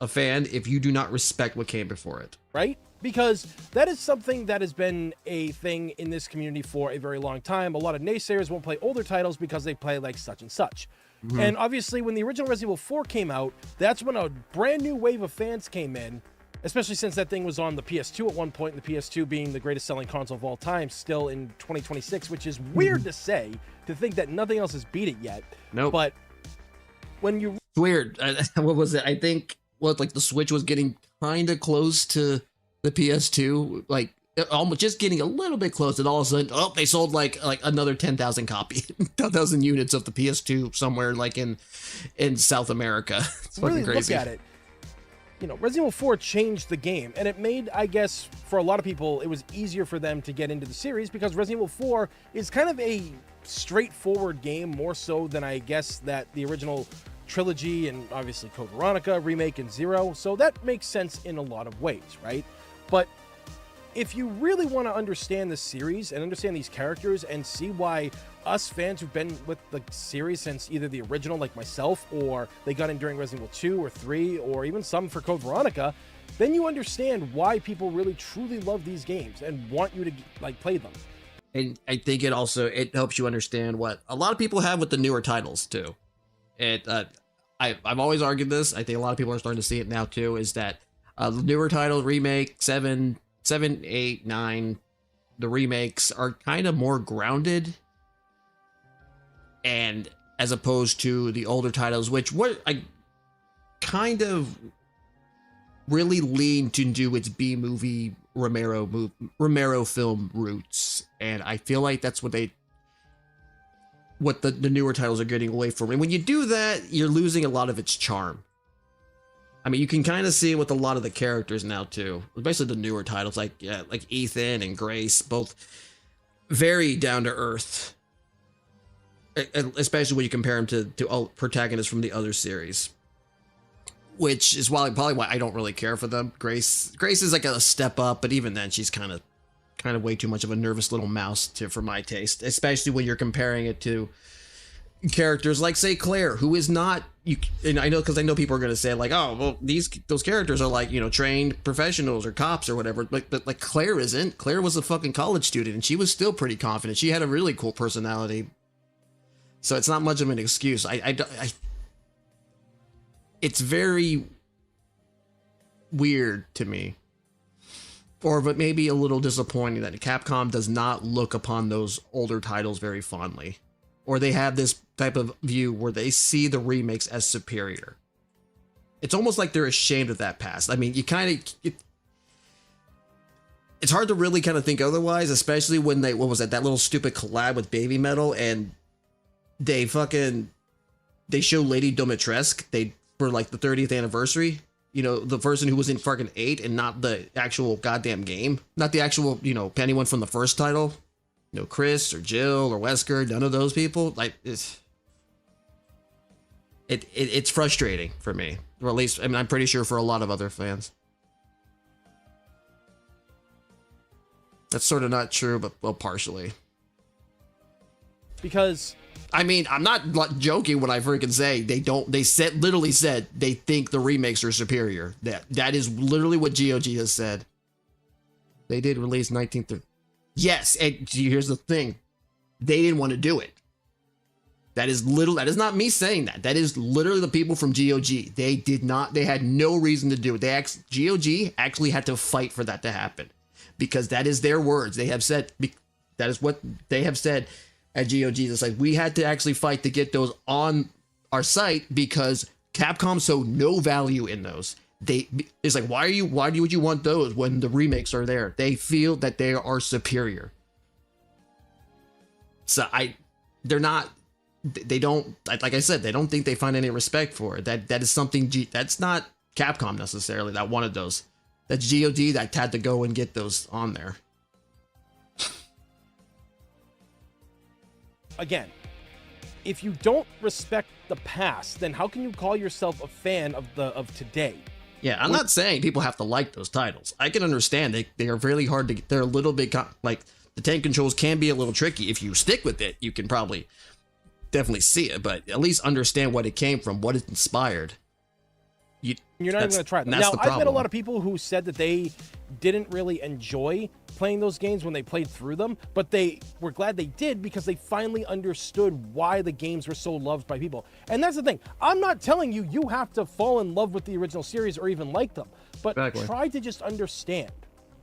a fan if you do not respect what came before it. Right? Because that is something that has been a thing in this community for a very long time. A lot of naysayers won't play older titles because they play like such and such. Mm-hmm. And obviously, when the original Resident Evil 4 came out, that's when a brand new wave of fans came in, especially since that thing was on the PS2 at one point, and the PS2 being the greatest selling console of all time, still in 2026, which is weird to say, to think that nothing else has beat it yet. Nope. But when you... It's weird. What was it? I think, like the Switch was getting kind of close to the PS2, like almost just getting a little bit close, and all of a sudden, they sold like another 10,000 copies, 10,000 units of the PS2 somewhere like in South America. It's fucking crazy. Look at it. You know, Resident Evil 4 changed the game, and it made, I guess, for a lot of people, it was easier for them to get into the series because Resident Evil 4 is kind of a straightforward game, more so than I guess that the original trilogy and obviously Code Veronica remake and Zero. So that makes sense in a lot of ways, right? But if you really want to understand the series and understand these characters and see why us fans who've been with the series since either the original, like myself, or they got in during Resident Evil 2 or 3, or even some for Code Veronica, then you understand why people really truly love these games and want you to like play them. And I think it helps you understand what a lot of people have with the newer titles too. I've always argued this. I think a lot of people are starting to see it now too, is that the newer title, remake, 7, 8, 9, the remakes are kind of more grounded, and as opposed to the older titles, which I kind of really lean to do its B-movie Romero film roots, and I feel like that's what the newer titles are getting away from. And when you do that, you're losing a lot of its charm. I mean, you can kind of see it with a lot of the characters now too, especially the newer titles like Ethan and Grace, both very down to earth, especially when you compare them to protagonists from the other series, which is probably why I don't really care for them. Grace is like a step up, but even then she's kind of way too much of a nervous little mouse for my taste, especially when you're comparing it to characters like, say, Claire, who is not, you, and I know, because I know people are going to say like, oh, well, those characters are like, you know, trained professionals or cops or whatever, but like Claire isn't. Claire was a fucking college student and she was still pretty confident. She had a really cool personality. So it's not much of an excuse. It's very weird to me. But maybe a little disappointing that Capcom does not look upon those older titles very fondly. Or they have this type of view where they see the remakes as superior. It's almost like they're ashamed of that past. I mean, you kind of... It's hard to really kind of think otherwise, especially when they... What was that little stupid collab with Baby Metal, and they show Lady Dimitrescu, for like the 30th anniversary. You know, the person who was in fucking 8 and not the actual goddamn game. Not the actual, you know, anyone from the first title. You know, Chris or Jill or Wesker, none of those people. Like, it's frustrating for me. Or at least, I mean, I'm pretty sure for a lot of other fans. That's sort of not true, but, well, partially. Because... I mean, I'm not joking when I freaking say literally said they think the remakes are superior. That is literally what GOG has said. They did release 1930. Yes, and here's the thing. They didn't want to do it. That is not me saying that. That is literally the people from GOG. They had no reason to do it. GOG actually had to fight for that to happen. Because that is their words. They have said, that is what they have said at GOG. It's like, we had to actually fight to get those on our site because Capcom saw no value in those. It's like, why would you want those when the remakes are there? They feel that they are superior. So they don't, like I said, they don't think they find any respect for it. That is something, that's not Capcom necessarily that wanted those. That's GOG that had to go and get those on there. Again, if you don't respect the past, then how can you call yourself a fan of today? Yeah, I'm not saying people have to like those titles. I can understand they are really hard to get. They're a little bit like the tank controls can be a little tricky. If you stick with it, you can probably definitely see it, but at least understand what it came from, what it inspired. You're not even going to try that. Now, I've met a lot of people who said that they didn't really enjoy playing those games when they played through them, but they were glad they did because they finally understood why the games were so loved by people. And that's the thing. I'm not telling you you have to fall in love with the original series or even like them, but try to just understand.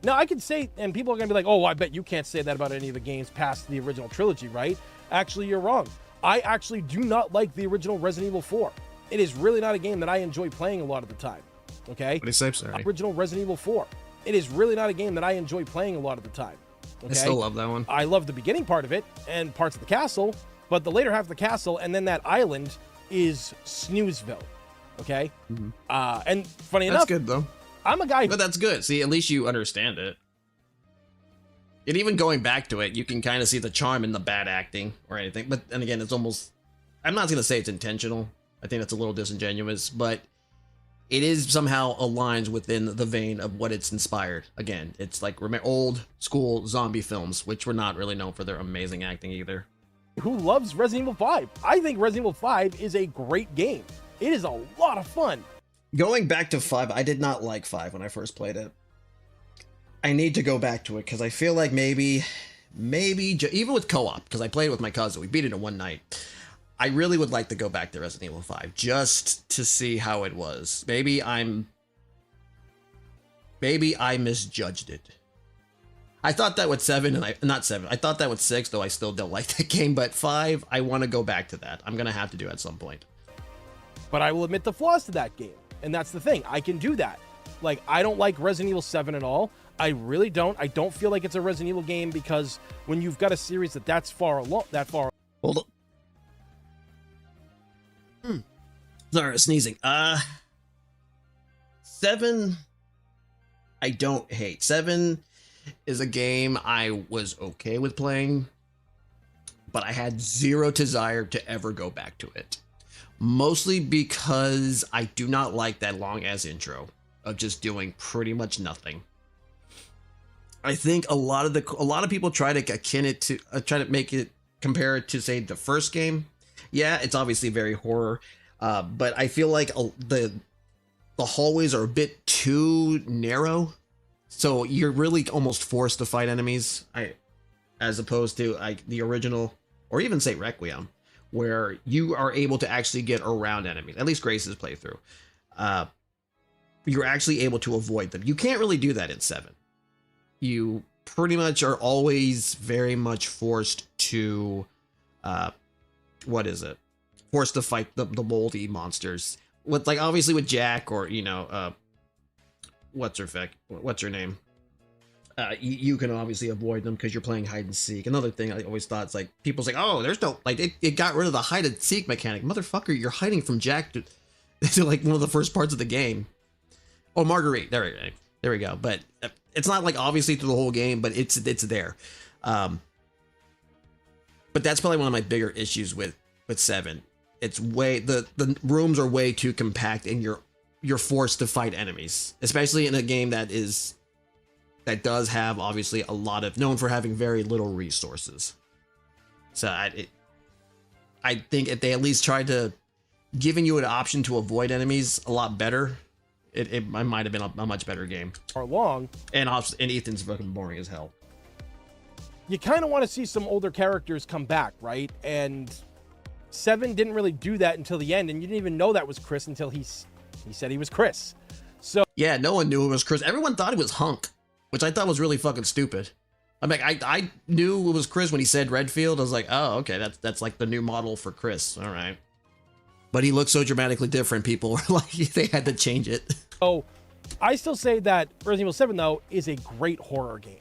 Now, I could say, and people are going to be like, oh, I bet you can't say that about any of the games past the original trilogy, right? Actually, you're wrong. I actually do not like the original Resident Evil 4. It is really not a game that I enjoy playing a lot of the time. Okay? What do you say, sorry? Original Resident Evil 4. It is really not a game that I enjoy playing a lot of the time. Okay? I still love that one. I love the beginning part of it and parts of the castle, but the later half of the castle and then that island is Snoozeville. Okay? Mm-hmm. And funny enough, that's good though. I'm a guy. But that's good. See, at least you understand it. And even going back to it, you can kind of see the charm in the bad acting or anything. But then again, it's almost, I'm not going to say it's intentional. I think that's a little disingenuous, but it is somehow aligns within the vein of what it's inspired. Again, it's like old school zombie films, which were not really known for their amazing acting either. Who loves Resident Evil 5? I think Resident Evil 5 is a great game. It is a lot of fun. Going back to 5, I did not like 5 when I first played it. I need to go back to it because I feel like maybe even with co-op, because I played it with my cousin, we beat it in one night. I really would like to go back to Resident Evil 5 just to see how it was. Maybe I misjudged it. I thought that with 7 and not 7. I thought that with 6, though I still don't like that game, but 5, I want to go back to that. I'm going to have to do at some point. But I will admit the flaws to that game. And that's the thing. I can do that. Like, I don't like Resident Evil 7 at all. I really don't. I don't feel like it's a Resident Evil game because when you've got a series that's far along, Hold on. Sorry, sneezing. 7, I don't hate. 7 is a game I was okay with playing, but I had zero desire to ever go back to it. Mostly because I do not like that long-ass intro of just doing pretty much nothing. I think a lot of people try to compare it to, say, the first game. Yeah, it's obviously very horror, but I feel like the hallways are a bit too narrow, so you're really almost forced to fight enemies. As opposed to like the original, or even say Requiem, where you are able to actually get around enemies. At least Grace's playthrough, you're actually able to avoid them. You can't really do that in 7. You pretty much are always very much forced to, forced to fight the moldy monsters. With like obviously with Jack or what's her name? You can obviously avoid them because you're playing hide and seek. Another thing I always thought is like people's like, oh, there's no like it got rid of the hide and seek mechanic. Motherfucker, you're hiding from Jack to like one of the first parts of the game. Oh, Marguerite, there we go. But it's not like obviously through the whole game, but it's there. But that's probably one of my bigger issues with 7. It's the rooms are way too compact, and you're forced to fight enemies, especially in a game that does have obviously a lot of known for having very little resources. So I think if they at least tried to giving you an option to avoid enemies a lot better, it might have been a much better game. Are long, and Ethan's fucking boring as hell. You kind of want to see some older characters come back, right? And 7 didn't really do that until the end, and you didn't even know that was Chris until he said he was Chris. So yeah, no one knew it was Chris. Everyone thought it was Hunk, which I thought was really fucking stupid. I mean, I knew it was Chris when he said Redfield. I was like, oh, okay, that's like the new model for Chris. All right. But he looked so dramatically different, people were like, they had to change it. So I still say that Resident Evil 7, though, is a great horror game.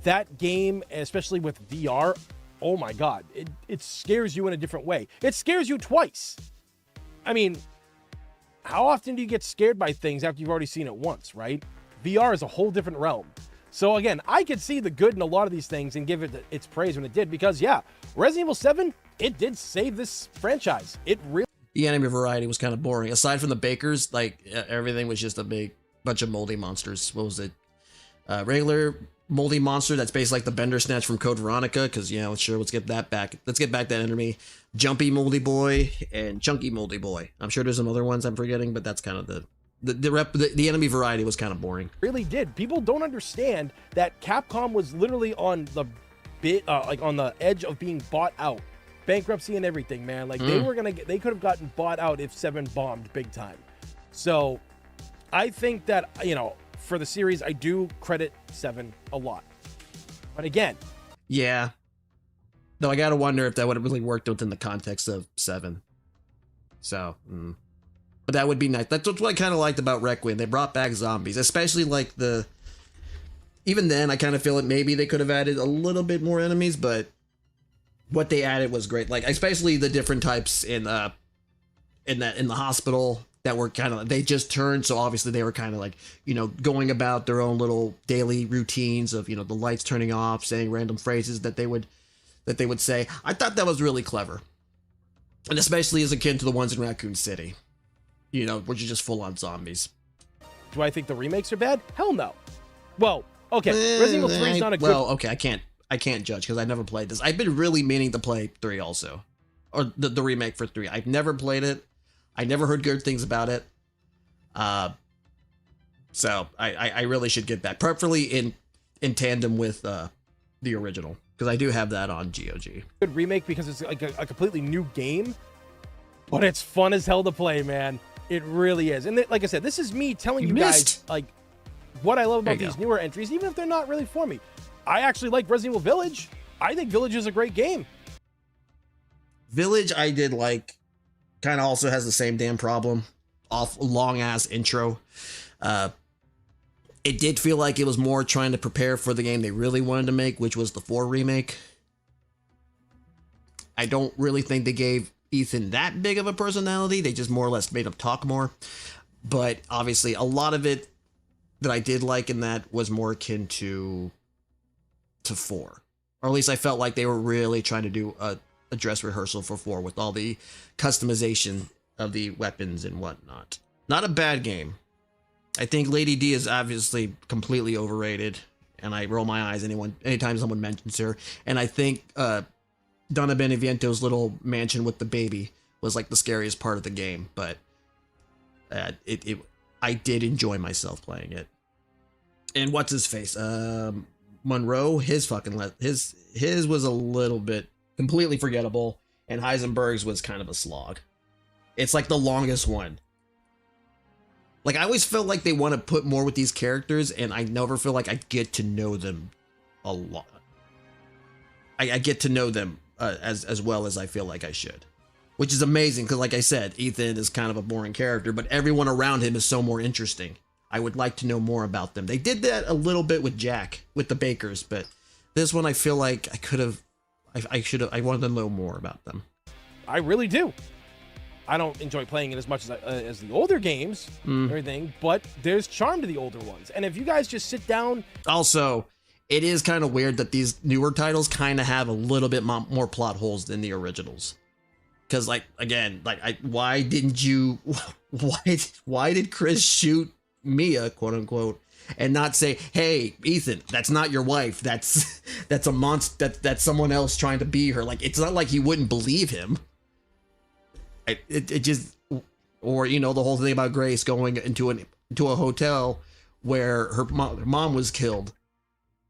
That game, especially with VR, oh my God, it scares you in a different way. It scares you twice. I mean, how often do you get scared by things after you've already seen it once, right? VR is a whole different realm. So again, I could see the good in a lot of these things and give it its praise when it did, because yeah, Resident Evil 7, it did save this franchise. It really... The enemy variety was kind of boring. Aside from the bakers, like everything was just a big bunch of moldy monsters. What was it? Regular moldy monster that's based like the Bender Snatch from Code Veronica, because sure, let's get that back. Let's get back that enemy. Jumpy moldy boy and chunky moldy boy. I'm sure there's some other ones I'm forgetting, but that's kind of the enemy variety was kind of boring. Really did. People don't understand that Capcom was literally on the on the edge of being bought out. Bankruptcy and everything, man. Like they could have gotten bought out if 7 bombed big time. So I think that, for the series, I do credit 7 a lot. But again, yeah. Though I gotta wonder if that would have really worked within the context of 7. So, but that would be nice. That's what I kind of liked about Requiem. They brought back zombies, especially like even then, I kind of feel like maybe they could have added a little bit more enemies, but what they added was great. Like, especially the different types in the hospital that were kind of, they just turned. So obviously they were kind of like, going about their own little daily routines of, the lights turning off, saying random phrases that they would say. I thought that was really clever. And especially as akin to the ones in Raccoon City, which are just full on zombies. Do I think the remakes are bad? Hell no. Well, okay. Resident Evil 3 is not a good... Well, okay, I can't judge because I never played this. I've been really meaning to play 3 also. Or the remake for 3. I've never played it. I never heard good things about it. So I really should get that. Preferably in tandem with the original. Because I do have that on GOG. Good remake because it's like a completely new game. But it's fun as hell to play, man. It really is. And like I said, this is me telling you guys like what I love about these newer entries, even if they're not really for me. I actually like Resident Evil Village. I think Village is a great game. Village I did like. Kind of also has the same damn problem. Long ass intro. It did feel like it was more trying to prepare for the game they really wanted to make, which was the 4 remake. I don't really think they gave Ethan that big of a personality. They just more or less made him talk more. But obviously a lot of it that I did like in that was more akin to 4. Or at least I felt like they were really trying to do a dress rehearsal for 4 with all the customization of the weapons and whatnot. Not a bad game. I think Lady D is obviously completely overrated, and I roll my eyes anytime someone mentions her. And I think Donna Beneviento's little mansion with the baby was like the scariest part of the game, but I did enjoy myself playing it. And what's his face? Monroe, his was a little bit completely forgettable, and Heisenberg's was kind of a slog. It's like the longest one. Like, I always felt like they want to put more with these characters, and I never feel like I get to know them a lot. I get to know them as well as I feel like I should, which is amazing because, like I said, Ethan is kind of a boring character, but everyone around him is so more interesting. I would like to know more about them. They did that a little bit with Jack, with the Bakers, but this one I feel like I wanted to know more about them. I really do. I don't enjoy playing it as much as the older games and everything, but there's charm to the older ones. And if you guys just sit down... Also, it is kind of weird that these newer titles kind of have a little bit more plot holes than the originals. Because, like, again, like, why did Chris shoot Mia, quote unquote, and not say, hey, Ethan, that's not your wife. That's a monster. That's someone else trying to be her. Like, it's not like he wouldn't believe him. It just, or, you know, the whole thing about Grace going into a hotel where her mom was killed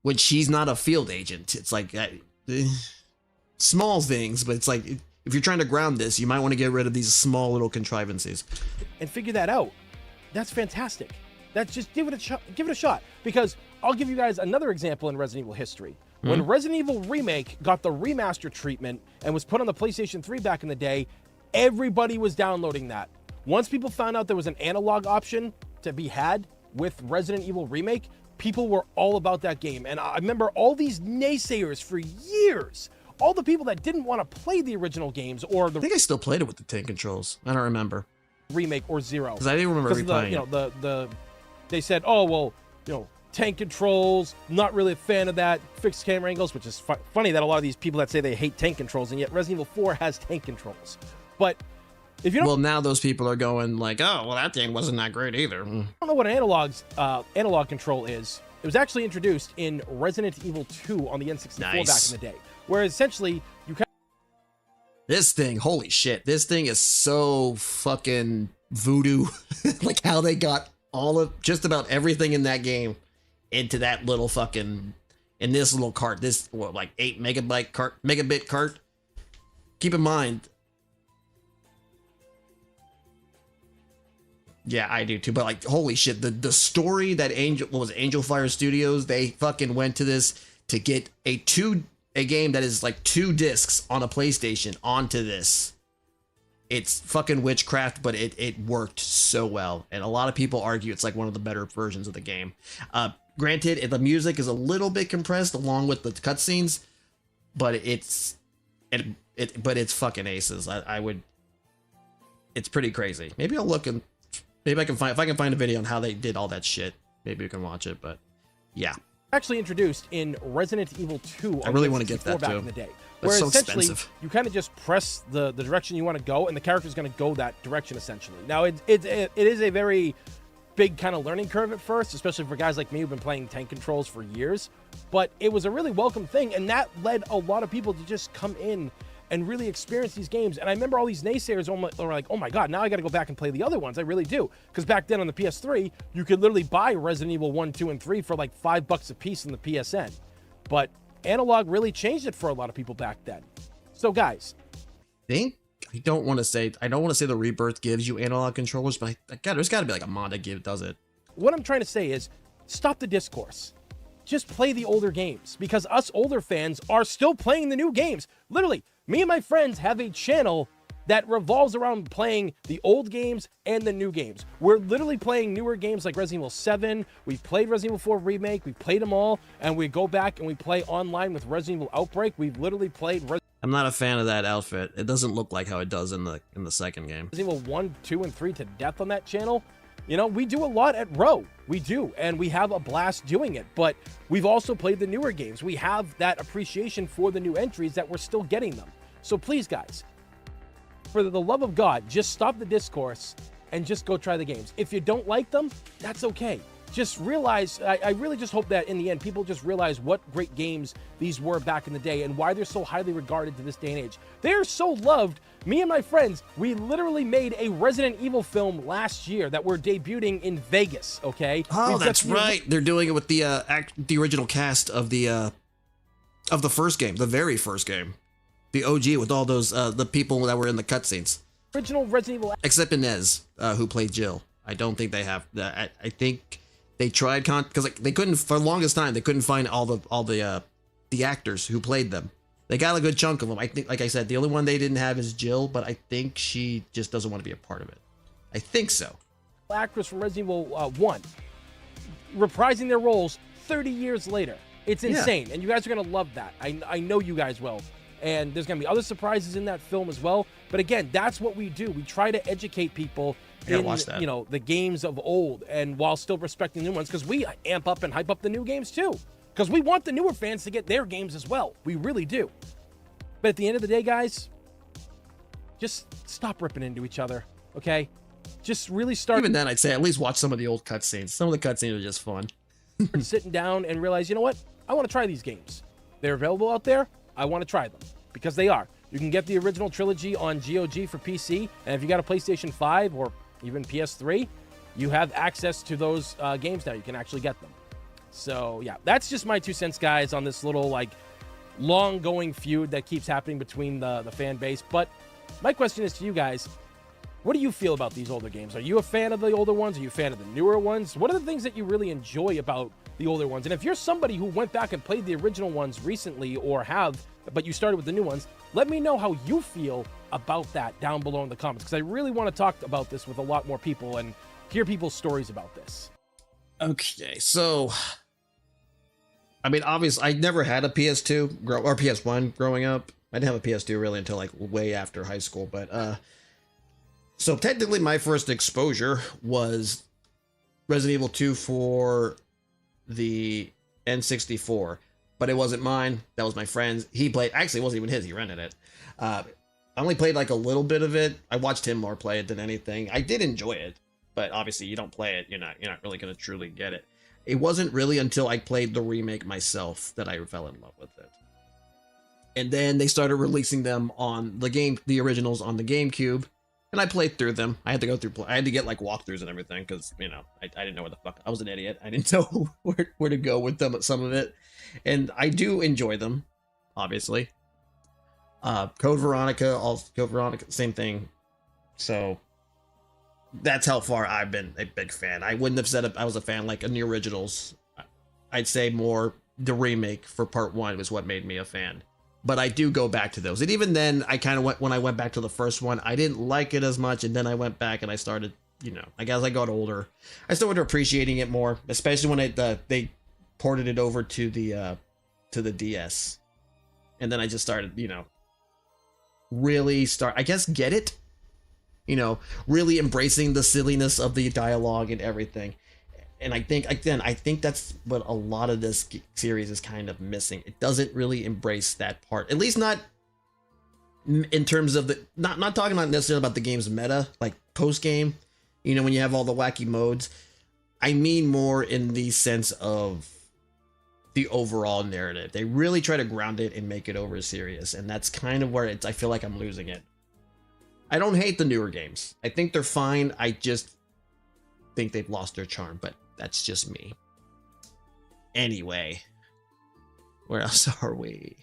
when she's not a field agent. It's like small things, but it's like, if you're trying to ground this, you might want to get rid of these small little contrivances and figure that out. That's fantastic. That's just give it a shot. Because I'll give you guys another example in Resident Evil history. When Resident Evil Remake got the remaster treatment and was put on the PlayStation 3 back in the day, everybody was downloading that. Once people found out there was an analog option to be had with Resident Evil Remake, people were all about that game. And I remember all these naysayers for years, all the people that didn't want to play the original games or the... I think I still played it with the tank controls. I don't remember. Remake or Zero. Because I didn't remember replaying it. They said, oh, well, you know, tank controls, not really a fan of that, fixed camera angles, which is funny that a lot of these people that say they hate tank controls, and yet Resident Evil 4 has tank controls. But if you don't... Well, now those people are going like, oh, well, that thing wasn't that great either. I don't know what an analog control is. It was actually introduced in Resident Evil 2 on the N64 back in the day, where essentially you kind of... This thing, holy shit, this thing is so fucking voodoo. Like how they got all of just about everything in that game into that little fucking, in this little cart, this, what, like 8 megabit cart. Keep in mind, yeah, I do too, but like, holy shit, the story that Angel Fire Studios, they fucking went to this to get a game that is like 2 discs on a PlayStation onto this. It's fucking witchcraft, but it worked so well. And a lot of people argue it's like one of the better versions of the game. Granted, the music is a little bit compressed along with the cutscenes, but it's fucking aces. It's pretty crazy. Maybe I'll look and maybe I can find, if I can find a video on how they did all that shit, maybe we can watch it, but yeah. Actually introduced in Resident Evil 2 I really want to get that back too. In the day. That's where so essentially expensive. You kind of just press the direction you want to go, and the character's going to go that direction essentially. Now it is a very big kind of learning curve at first, especially for guys like me who've been playing tank controls for years. But it was a really welcome thing, and that led a lot of people to just come in and really experience these games. And I remember all these naysayers were like, oh my god, now I got to go back and play the other ones. I really do. Because back then on the PS3, you could literally buy Resident Evil 1, 2, and 3 for like $5 a piece in the PSN. But analog really changed it for a lot of people back then. So guys, I don't want to say the Rebirth gives you analog controllers, but there's got to be like a mod that does it. What I'm trying to say is, stop the discourse. Just play the older games, because us older fans are still playing the new games. Literally, me and my friends have a channel that revolves around playing the old games and the new games. We're literally playing newer games like Resident Evil 7. We played Resident Evil 4 Remake. We played them all, and we go back and we play online with Resident Evil Outbreak. We've literally played I'm not a fan of that outfit. It doesn't look like how it does in the second game. Resident Evil 1, 2, and 3 to death on that channel. You know, we do a lot at Row. We do, and we have a blast doing it. But we've also played the newer games. We have that appreciation for the new entries that we're still getting them. So please, guys, for the love of God, just stop the discourse and just go try the games. If you don't like them, that's okay. just realize, I really just hope that in the end, people just realize what great games these were back in the day and why they're so highly regarded to this day and age. They are so loved. Me and my friends, we literally made a Resident Evil film last year that we're debuting in Vegas, okay? Oh, that's right. They're doing it with the original cast of the first game, the very first game. The OG with all those, the people that were in the cutscenes. Original Resident Evil. Except Inez, who played Jill. I don't think they have, I think they tried, because like, they couldn't, for the longest time, they couldn't find all the actors who played them. They got a good chunk of them. I think, like I said, the only one they didn't have is Jill, but I think she just doesn't want to be a part of it. I think so. Actress from Resident Evil 1, reprising their roles 30 years later. It's insane, and you guys are going to love that. I know you guys will. And there's going to be other surprises in that film as well. But again, that's what we do. We try to educate people in, you know, the games of old, and while still respecting new ones, because we amp up and hype up the new games too. Because we want the newer fans to get their games as well. We really do. But at the end of the day, guys, just stop ripping into each other, okay? Just really start... Even then, I'd say at least watch some of the old cutscenes. Some of the cutscenes are just fun. Sitting down and realize, you know what? I want to try these games. They're available out there. I want to try them. Because they are. You can get the original trilogy on GOG for PC. And if you got a PlayStation 5 or even PS3, you have access to those games now. You can actually get them. So, yeah, that's just my 2 cents, guys, on this little, like, long-going feud that keeps happening between the fan base. But my question is to you guys, what do you feel about these older games? Are you a fan of the older ones? Are you a fan of the newer ones? What are the things that you really enjoy about the older ones? And if you're somebody who went back and played the original ones recently or have, but you started with the new ones, let me know how you feel about that down below in the comments, because I really want to talk about this with a lot more people and hear people's stories about this. Okay, so... I mean, obviously, I never had a PS2 or PS1 growing up. I didn't have a PS2 really until like way after high school, but so technically my first exposure was Resident Evil 2 for the N64, but it wasn't mine. That was my friend's. He played, actually it wasn't even his, he rented it. I only played like a little bit of it. I watched him more play it than anything. I did enjoy it, but obviously you don't play it, you're not really going to truly get it. It wasn't really until I played the remake myself that I fell in love with it. And then they started releasing them on the originals on the GameCube, and I played through them. I had to get like walkthroughs and everything, because, you know, I didn't know where the fuck, I was an idiot. I didn't know where to go with them, some of it. And I do enjoy them, obviously. Code Veronica, same thing. So that's how far I've been a big fan. I wouldn't have said I was a fan like in the originals. I'd say more the remake for part 1 was what made me a fan. But I do go back to those. And even then, I kind of when I went back to the first one, I didn't like it as much. And then I went back and I started, you know, I guess I got older, I started appreciating it more, especially when they ported it over to the DS. And then I just started, you know, get it. You know, really embracing the silliness of the dialogue and everything. And I think that's what a lot of this series is kind of missing. It doesn't really embrace that part, at least not in terms of not talking about necessarily about the game's meta, like post game, you know, when you have all the wacky modes. I mean more in the sense of the overall narrative. They really try to ground it and make it over serious, and that's kind of where I feel like I'm losing it. I don't hate the newer games. I think they're fine. I just think they've lost their charm, but that's just me. Anyway, where else are we?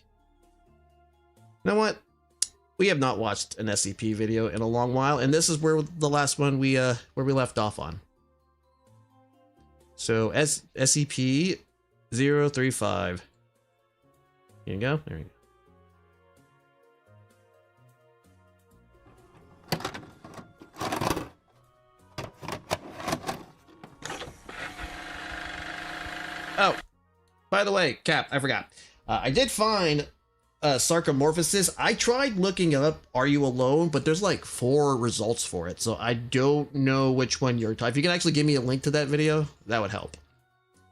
You know what? We have not watched an SCP video in a long while, and this is where the last one where we left off on. So SCP-035. Here you go. There you go. Oh, by the way, Cap, I forgot. I did find Sarcomorphosis. I tried looking up Are You Alone, but there's like 4 results for it, so I don't know which one you're talking. If you can actually give me a link to that video, that would help.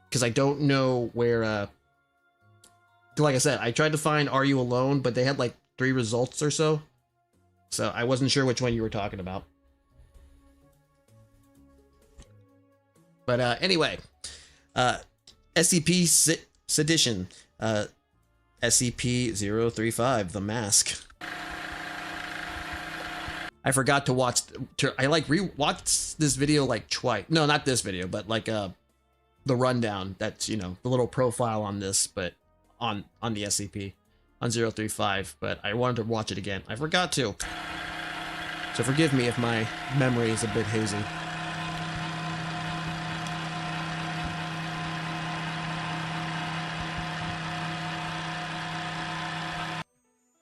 Because I don't know where... like I said, I tried to find Are You Alone, but they had like 3 results or so. So I wasn't sure which one you were talking about. But anyway, SCP Sedition, SCP-035, The Mask. I forgot to watch. I like rewatched this video like twice. No, not this video, but like the rundown. That's, you know, the little profile on this, but on the SCP on 035. But I wanted to watch it again. I forgot to. So forgive me if my memory is a bit hazy.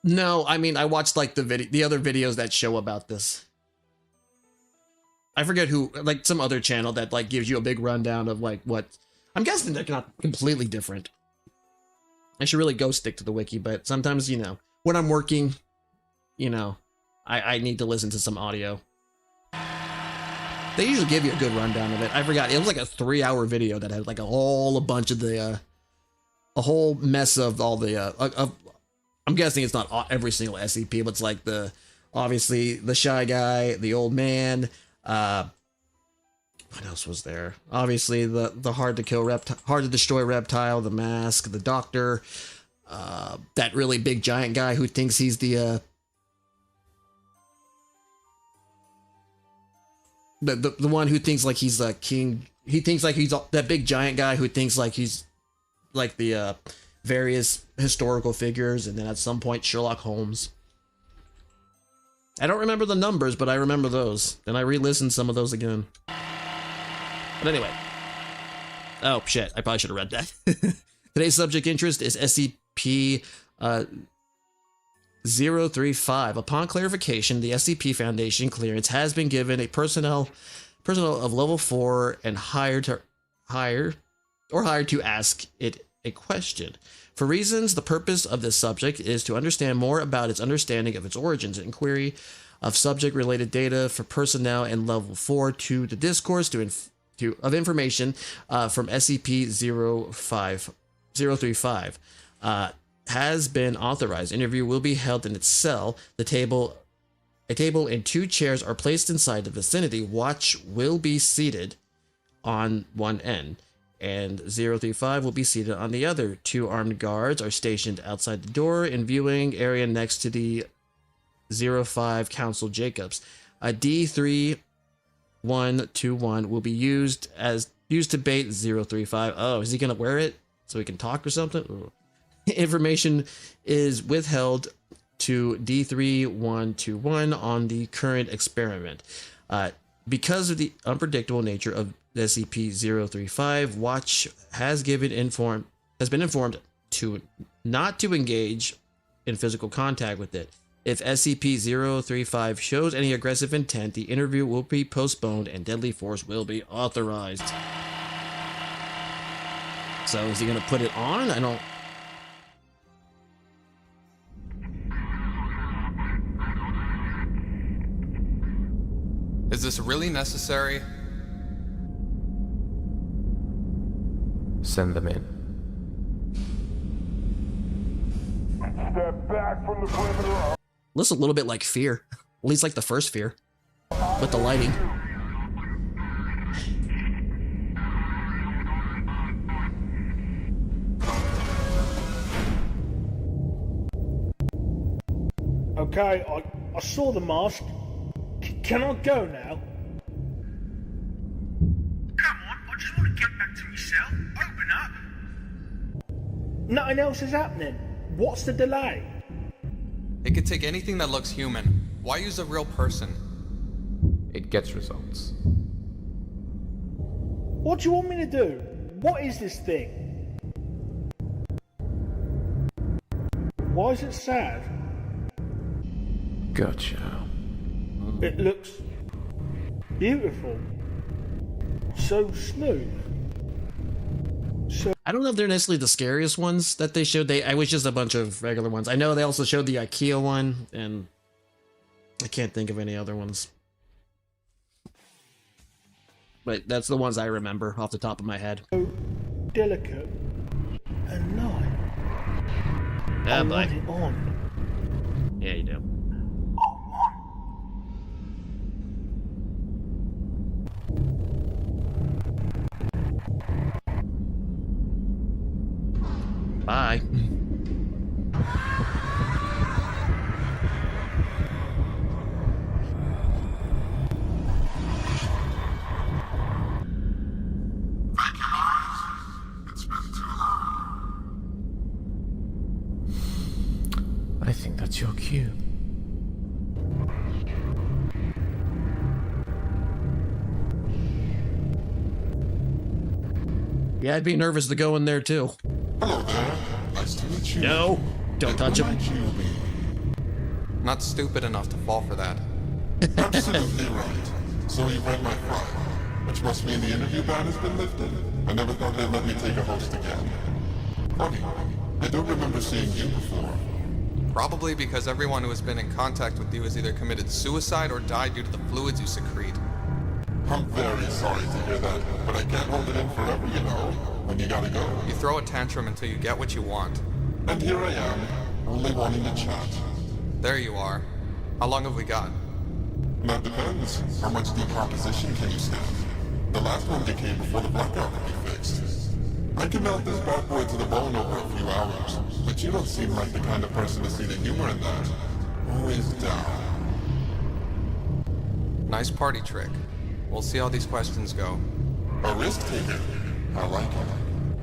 No, I mean, I watched like the other videos that show about this. I forget who, like some other channel that like gives you a big rundown of like what. I'm guessing they're not completely different. I should really go stick to the wiki, but sometimes, you know, when I'm working, you know, I need to listen to some audio. They usually give you a good rundown of it. I forgot, it was like a 3-hour video that had like a whole bunch of the a whole mess of all the I'm guessing it's not every single SCP, but it's like obviously the shy guy, the old man, what else was there? Obviously the hard to destroy reptile, the mask, the doctor, that really big giant guy who thinks he's the one who thinks like he's a king. He thinks like he's that big giant guy who thinks like he's like the various historical figures, and then at some point Sherlock Holmes. I don't remember the numbers, but I remember those. And I re-listened some of those again. But anyway. Oh shit, I probably should have read that. Today's subject interest is SCP 035. Upon clarification, the SCP Foundation clearance has been given a personnel of level 4 and hired to ask it a question. For reasons, the purpose of this subject is to understand more about its understanding of its origins. Inquiry of subject-related data for personnel and level 4 to the discourse of information from SCP-035 has been authorized. Interview will be held in its cell. A table and 2 chairs are placed inside the vicinity. Watch will be seated on one end, and 035 will be seated on the other. 2 armed guards are stationed outside the door in viewing area next to the 05 Council Jacobs. A D3121 will be used to bait 035. Oh, is he gonna wear it so he can talk or something? Ooh. Information is withheld to D3121 on the current experiment. Because of the unpredictable nature of SCP-035, Watch has been informed to not to engage in physical contact with it. If SCP-035 shows any aggressive intent, the interview will be postponed and deadly force will be authorized. So is he going to put it on? I don't... Is this really necessary? Send them in. Step back from the perimeter. Looks a little bit like Fear. At least like the first Fear. With the lighting. Okay, I saw the mask. Can I go now? Come on, I just want to get back to my cell. Open up. Nothing else is happening. What's the delay? It could take anything that looks human. Why use a real person? It gets results. What do you want me to do? What is this thing? Why is it sad? Gotcha. It looks beautiful. So smooth. I don't know if they're necessarily the scariest ones that they showed. I wish just a bunch of regular ones. I know they also showed the IKEA one, and I can't think of any other ones. But that's the ones I remember off the top of my head. So delicate and light. Yeah, I want it on. Yeah, you do. Bye. I think that's your cue. Yeah, I'd be nervous to go in there too. Hello there. Nice to meet you. No, don't touch him. Not stupid enough to fall for that. Absolutely right. So you read my file, which must mean the interview ban has been lifted. I never thought they'd let me take a host again. Funny, I don't remember seeing you before. Probably because everyone who has been in contact with you has either committed suicide or died due to the fluids you secrete. I'm very sorry to hear that, but I can't hold it in forever, you know. When you gotta go. You throw a tantrum until you get what you want. And here I am, only wanting to chat. There you are. How long have we got? That depends. How much decomposition can you stand? The last one decayed before the blackout could be fixed. I can melt this bad boy to the bone over a few hours, but you don't seem like the kind of person to see the humor in that. Always down. Nice party trick. We'll see how these questions go. A risk taker. I like it.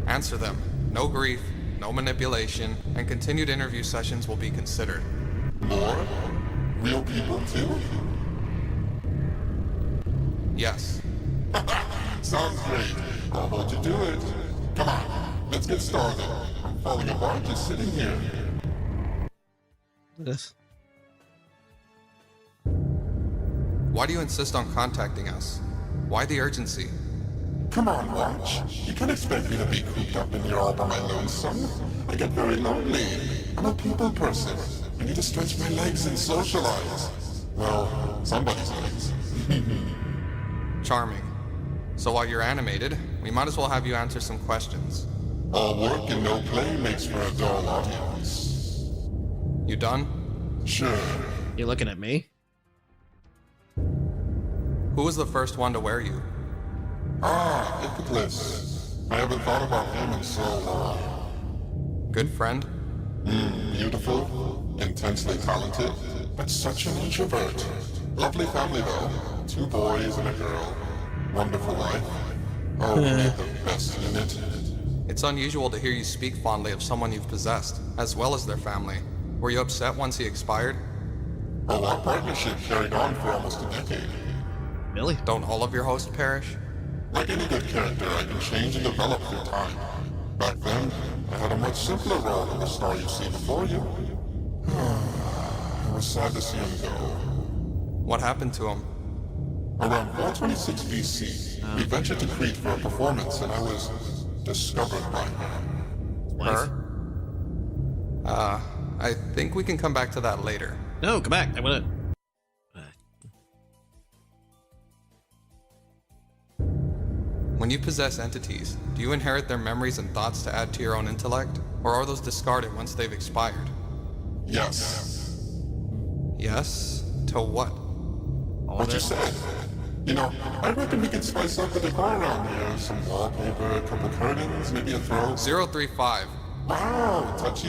Answer them. No grief, no manipulation, and continued interview sessions will be considered. More? Real people too? Yes. Sounds great. I'll hold you to it. Come on, let's get started. I'm falling apart just sitting here. This. Why do you insist on contacting us? Why the urgency? Come on, Watch. You can't expect me to be cooped up in here all by my lonesome. I get very lonely. I'm a people person. I need to stretch my legs and socialize. Well, somebody's legs. Charming. So while you're animated, we might as well have you answer some questions. All work and no play makes for a dull audience. You done? Sure. You looking at me? Who was the first one to wear you? Ah, Ipiclus. I haven't thought about him in so long. Good friend? Beautiful, intensely talented, but such an introvert. Lovely family though. 2 boys and a girl. Wonderful life. Oh, we need the best in it. It's unusual to hear you speak fondly of someone you've possessed, as well as their family. Were you upset once he expired? Oh, our partnership carried on for almost a decade. Really? Don't all of your hosts perish? Like any good character, I can change and develop through time. Back then, I had a much simpler role than the star you see before you. I was sad to see him go. What happened to him? Around 426 BC, we ventured to Crete for a performance, and I was discovered by her. Her? I think we can come back to that later. No, come back. I wanna... When you possess entities, do you inherit their memories and thoughts to add to your own intellect? Or are those discarded once they've expired? Yes. Yes? To what? What you said. You know, I reckon we can spice up the decor around here. Some wallpaper, a couple curtains, maybe a throw. 035. Wow, touchy.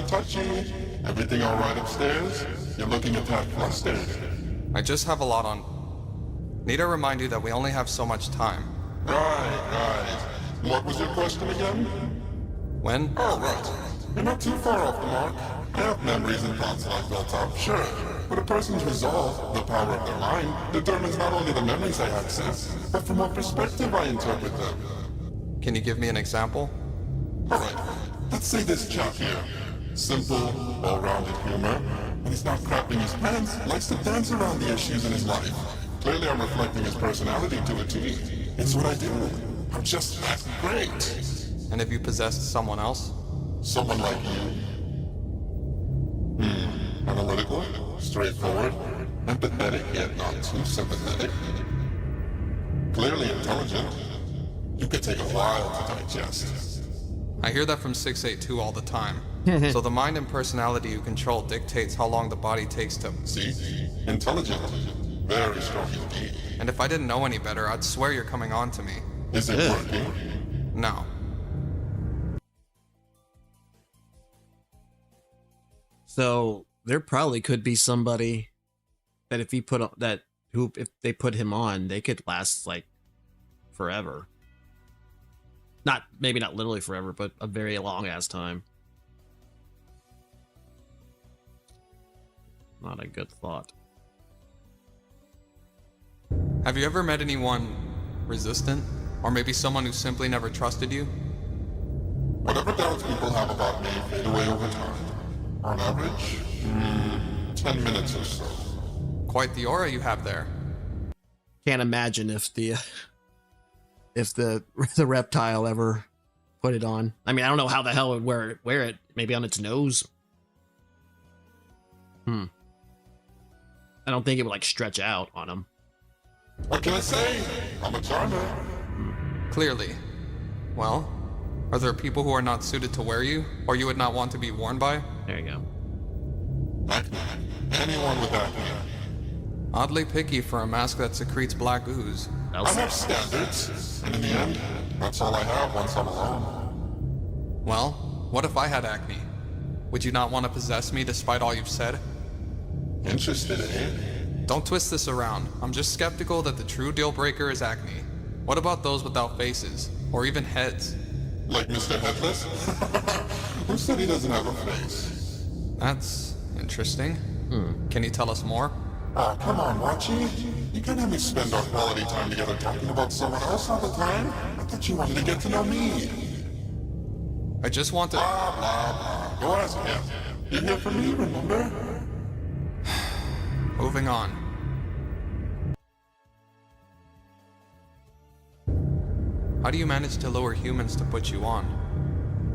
Everything all right upstairs? You're looking a tad flustered. I just have a lot on. Need to remind you that we only have so much time. Right. What was your question again? When? Oh, right. You're not too far off the mark. I have memories and thoughts that I've built up, sure. But a person's resolve, the power of their mind, determines not only the memories I access, but from what perspective I interpret them. Can you give me an example? Alright, let's say this chap here. Simple, well-rounded humor. When he's not crapping his pants, likes to dance around the issues in his life. Clearly I'm reflecting his personality to a T. It's what I do. I'm just that great. And if you possessed someone else? Someone like you. Analytical, straightforward, empathetic yet not too sympathetic. Clearly intelligent. You could take a while to digest. I hear that from 682 all the time. So the mind and personality you control dictates how long the body takes to... See? Intelligent. Very strong indeed. And if I didn't know any better, I'd swear you're coming on to me. Is it working? No. So there probably could be somebody that if if they put him on, they could last like forever. Maybe not literally forever, but a very long ass time. Not a good thought. Have you ever met anyone resistant? Or maybe someone who simply never trusted you? Whatever doubts people have about me fade away over time. On average, 10 minutes or so. Quite the aura you have there. Can't imagine if the reptile ever put it on. I mean, I don't know how the hell it would wear it. Maybe on its nose. I don't think it would like stretch out on him. What can I say? I'm a charmer. Clearly. Well, are there people who are not suited to wear you, or you would not want to be worn by? There you go. Acne. Anyone with acne. Oddly picky for a mask that secretes black ooze. I have standards, and in the end, that's all I have once I'm alone. Well, what if I had acne? Would you not want to possess me despite all you've said? Interested, eh? Don't twist this around. I'm just skeptical that the true deal breaker is acne. What about those without faces, or even heads? Like Mr. Headless? Who said he doesn't have a face? That's interesting. Can you tell us more? Oh, come on, Watchy. You can't have me spend our quality time together talking about someone else all the time. I thought you wanted to get to know me. I just want to... Blah, blah, blah. Go ask him. You're here for me, remember? Moving on. How do you manage to lure humans to put you on?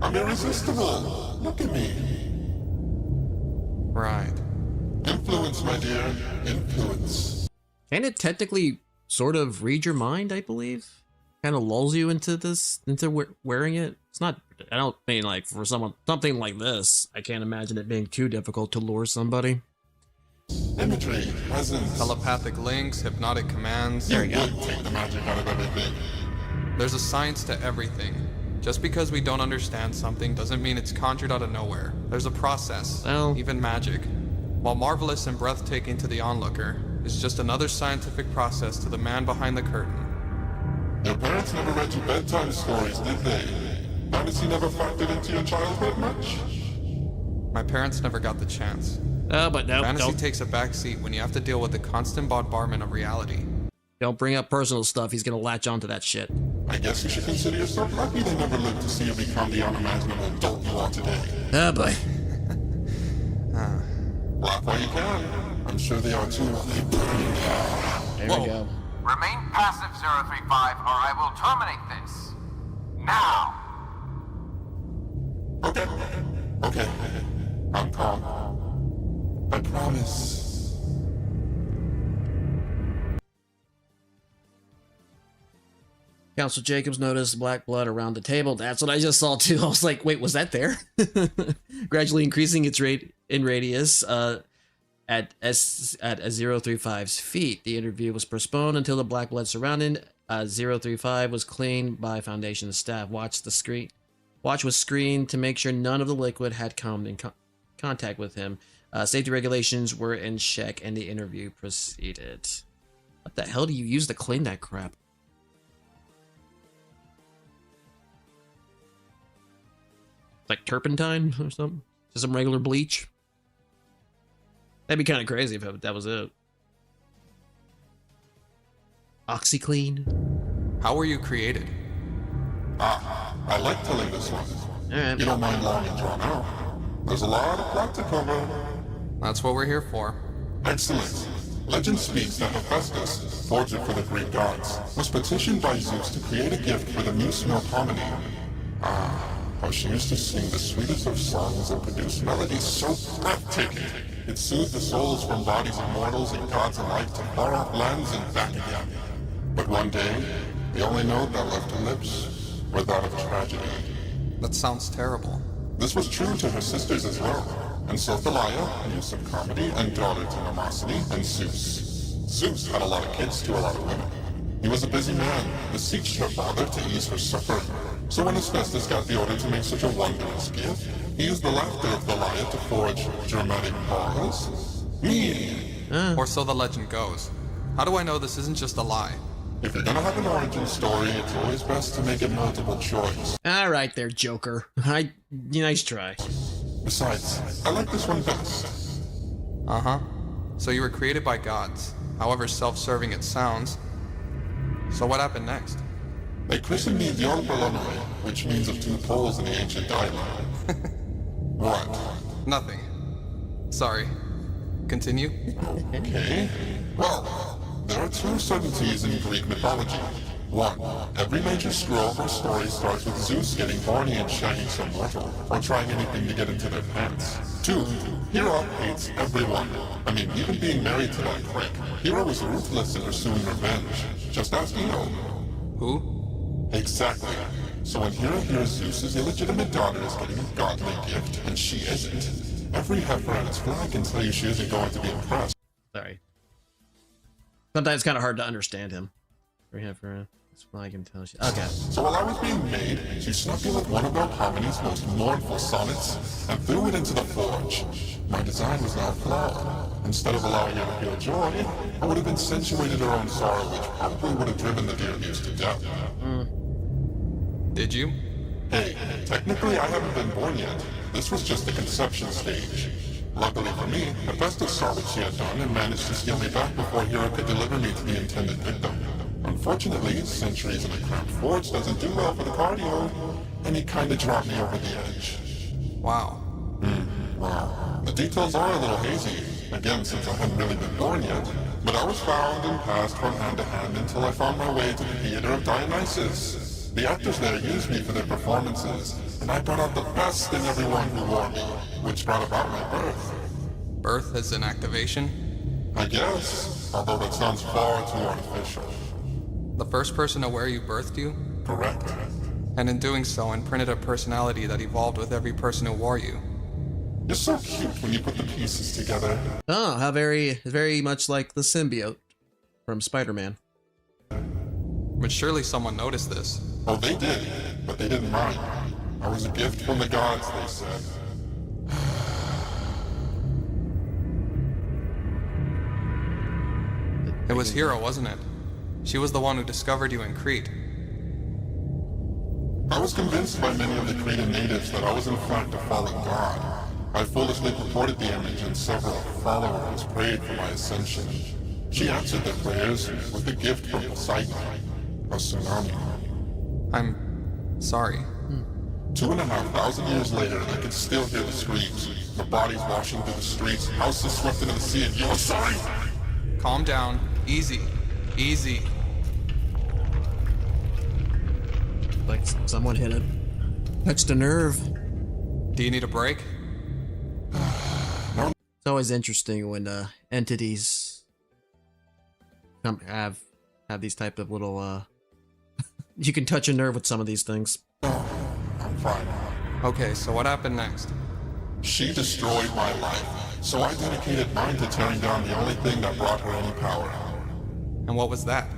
I'm irresistible. Look at me. Right. Influence, my dear. Influence. Can it technically sort of read your mind, I believe? Kind of lulls you into wearing it? It's not, I don't mean like for something like this, I can't imagine it being too difficult to lure somebody. Imagery, presence. Telepathic links, hypnotic commands. There you go. Take the magic out of everything. There's a science to everything. Just because we don't understand something doesn't mean it's conjured out of nowhere. There's a process, even magic. While marvelous and breathtaking to the onlooker, is just another scientific process to the man behind the curtain. Your parents never read you bedtime stories, did they? Fantasy never factored into your childhood much? My parents never got the chance. But no, Fantasy takes a backseat when you have to deal with the constant bombardment of reality. Don't bring up personal stuff, he's gonna latch onto that shit. I guess you should consider yourself lucky they never lived to see you become the unimaginable adult you are today. Oh boy. Laugh while you can. I'm sure they are too. There we go. Remain passive, 035, or I will terminate this. Now! Okay. I'm calm. I promise. Council Jacobs noticed black blood around the table. That's what I just saw too. I was like, wait, was that there? Gradually increasing its rate in radius at 035's feet. The interview was postponed until the black blood surrounding 035 was cleaned by Foundation staff. Watch was screened to make sure none of the liquid had come in contact with him. Safety regulations were in check and the interview proceeded. What the hell do you use to clean that crap? Like turpentine or something? Just some regular bleach? That'd be kind of crazy if that was it. OxyClean? How were you created? I like telling this one. Alright. You don't mind long and drawn out. There's a lot of plot to cover. That's what we're here for. Excellent. Legend speaks that Hephaestus, forger for the Greek gods, was petitioned by Zeus to create a gift for the muse Melpomene. How she used to sing the sweetest of songs and produce melodies so breathtaking. It soothed the souls from bodies of mortals and gods alike to far-off lands and back again. But one day, the only note that left her lips was that of tragedy. That sounds terrible. This was true to her sisters as well, and so Thalia, muse of comedy and daughter to Mnemosyne and Zeus. Zeus had a lot of kids to a lot of women. He was a busy man, beseeched her father to ease her suffering. So when Hephaestus got the order to make such a wondrous gift, He used the laughter of Goliath to forge dramatic pause. Me. Or so the legend goes. How do I know this isn't just a lie? If you're gonna have an origin story, it's always best to make it multiple choice. All right there, Joker. Nice try. Besides, I like this one best. Uh-huh. So you were created by gods, however self-serving it sounds. So what happened next? They christened me Dion Polonoi, which means of two poles in the ancient dialogue. What? Nothing. Sorry. Continue. Okay. Well, there are two certainties in Greek mythology. One, every major scroll or story starts with Zeus getting horny and shagging some mortal, or trying anything to get into their pants. Two, Hero hates everyone. I mean, even being married to that prick. Hero is ruthless in pursuing revenge. Just ask Eno. Who? Exactly. So when Hero hears Zeus's illegitimate daughter is getting a godly gift, and she isn't, every heifer on its flag can tell you she isn't going to be impressed. Sorry. Sometimes it's kind of hard to understand him. Every heifer. I can tell she. Okay. So while I was being made, she snuck in with one of Melpomene's most mournful sonnets and threw it into the forge. My design was now flawed. Instead of allowing her to feel joy, I would have accentuated her own sorrow, which probably would have driven the dear muse to death. Did you? Hey, technically I haven't been born yet. This was just the conception stage. Luckily for me, Hephaestus saw what she had done and managed to steal me back before Hero could deliver me to the intended victim. Unfortunately, centuries in a cramped forge doesn't do well for the cardio, and he kinda dropped me over the edge. Wow. Wow. The details are a little hazy, again since I hadn't really been born yet, but I was found and passed from hand to hand until I found my way to the theater of Dionysus. The actors there used me for their performances, and I brought out the best in everyone who wore me, which brought about my birth. Birth as an activation? I guess, although that sounds far too artificial. The first person to wear you birthed you? Correct. And in doing so, imprinted a personality that evolved with every person who wore you. You're so cute when you put the pieces together. Oh, how very much like the symbiote from Spider-Man. But surely someone noticed this. Oh, they did, but they didn't mind. I was a gift from the gods, they said. It was Hero, wasn't it? She was the one who discovered you in Crete. I was convinced by many of the Cretan natives that I was in fact a fallen god. I foolishly purported the image and several followers prayed for my ascension. She answered their prayers with a gift from Poseidon, a tsunami. I'm sorry. 2,500 years later, I could still hear the screams. The bodies washing through the streets, houses swept into the sea, and you're sorry! Calm down. Easy. Easy. Like someone hit it. Touched a nerve. Do you need a break? It's always interesting when entities have these type of little you can touch a nerve with some of these things. I'm fine. Okay, so what happened next? She destroyed my life, so I dedicated mine to tearing down the only thing that brought her any power. And what was that?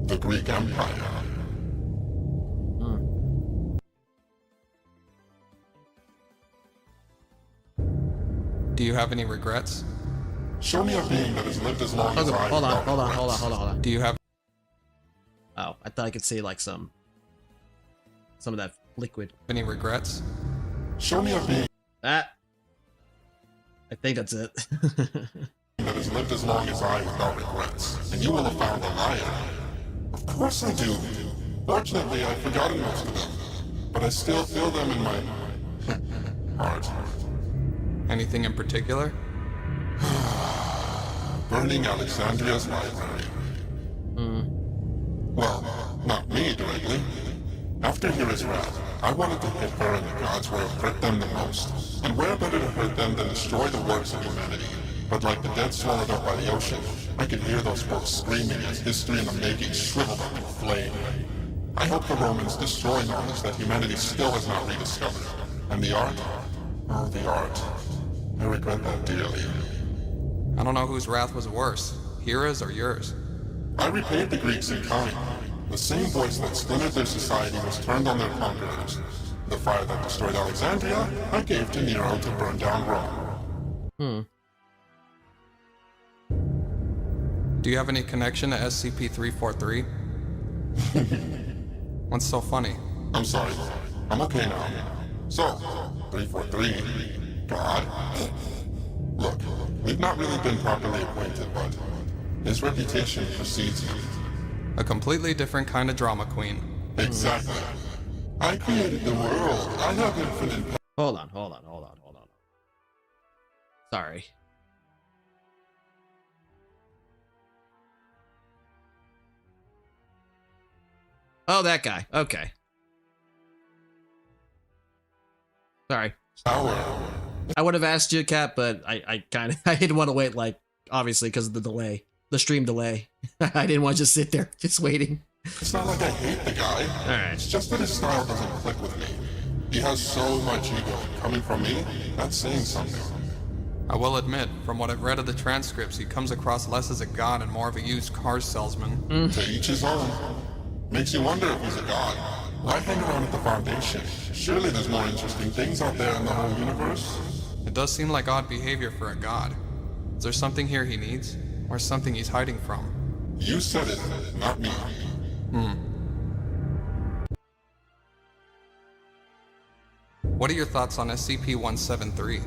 The Greek Empire. Do you have any regrets? Show me a being that has lived as long as I. Hold on. Do you have... Oh, I thought I could see like some of that liquid. Any regrets? Show me a being. I think that's it. That has lived as long as I without regrets, and you will have found a liar. Of course I do. Fortunately, I've forgotten most of them, but I still feel them in my heart. Anything in particular? Burning Alexandria's library. Well, not me directly. After Hera's wrath, I wanted to hit her and the gods where it hurt them the most. And where better to hurt them than destroy the works of humanity? But like the dead swallowed up by the ocean, I could hear those books screaming as history in the making shriveled up in flame. I hope the Romans destroy knowledge that humanity still has not rediscovered. And the art? Oh, the art. I regret that dearly. I don't know whose wrath was worse, Hera's or yours. I repaid the Greeks in kind. The same voice that splintered their society was turned on their conquerors. The fire that destroyed Alexandria, I gave to Nero to burn down Rome. Do you have any connection to SCP-343? What's so funny? I'm sorry. I'm okay now. So, 343, God. Look, we've not really been properly acquainted, but his reputation precedes him. A completely different kind of drama queen. Exactly. I created the world. I have infinite power. Hold on. Sorry. Oh, that guy. Okay. Sorry. I would have asked you, Cap, but I didn't want to wait, like, obviously, because of the delay. The stream delay. I didn't want to just sit there, just waiting. It's not like I hate the guy. Alright. It's just that his style doesn't click with me. He has so much ego. Coming from me, that's saying something. I will admit, from what I've read of the transcripts, he comes across less as a god and more of a used car salesman. To each his own. Makes you wonder if he's a god. Why hang around at the Foundation? Surely there's more interesting things out there in the whole universe. It does seem like odd behavior for a god. Is there something here he needs? Or something he's hiding from? You said it, not me. What are your thoughts on SCP-173?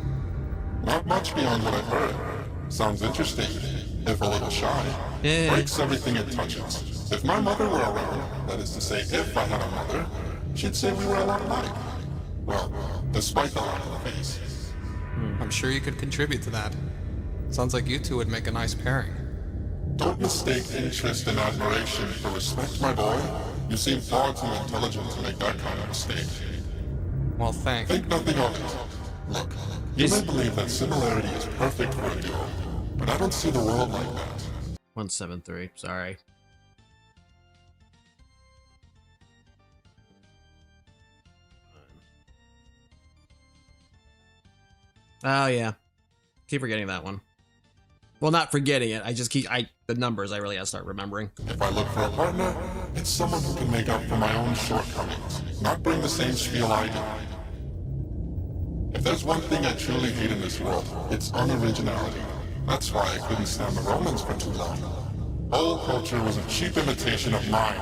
Not much beyond what I've heard. Sounds interesting, if a little shy. Breaks everything it touches. If my mother were around, that is to say, if I had a mother, she'd say we were a lot alike. Well, despite the lack of the face. I'm sure you could contribute to that. Sounds like you two would make a nice pairing. Don't mistake interest and admiration for respect, my boy. You seem far too intelligent to make that kind of mistake. Well, thanks. Think nothing of it. Look, you may believe that similarity is perfect for a duo, but I don't see the world like that. 173, sorry. Oh, yeah. Keep forgetting that one. Well, not forgetting it. I just keep... the numbers I really gotta start remembering. If I look for a partner, it's someone who can make up for my own shortcomings, not bring the same spiel I do. If there's one thing I truly hate in this world, it's unoriginality. That's why I couldn't stand the Romans for too long. Whole culture was a cheap imitation of mine.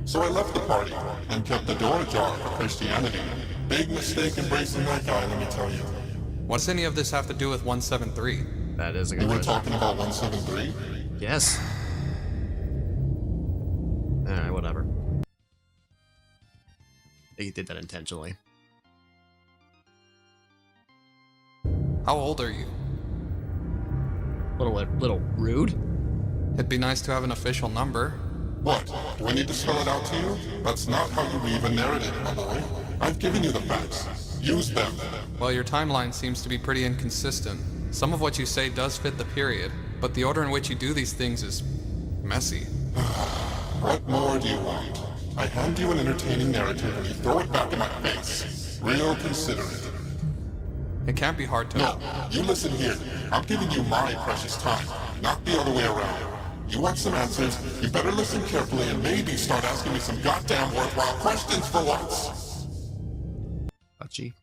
So I left the party and kept the door ajar for Christianity. Big mistake embracing that guy, let me tell you. What's any of this have to do with 173? That is a good You were question. talking about 173? Yes. Alright, whatever. He did that intentionally. How old are you? Little rude. It'd be nice to have an official number. What? Do I need to spell it out to you? That's not how you weave a narrative, my boy. I've given you the facts. Use them. Well, your timeline seems to be pretty inconsistent. Some of what you say does fit the period, but the order in which you do these things is messy. What more do you want? I hand you an entertaining narrative and you throw it back in my face. Real considerate. It can't be hard to... No, you listen here. I'm giving you my precious time, not the other way around. You want some answers, you better listen carefully and maybe start asking me some goddamn worthwhile questions for once. Touchy.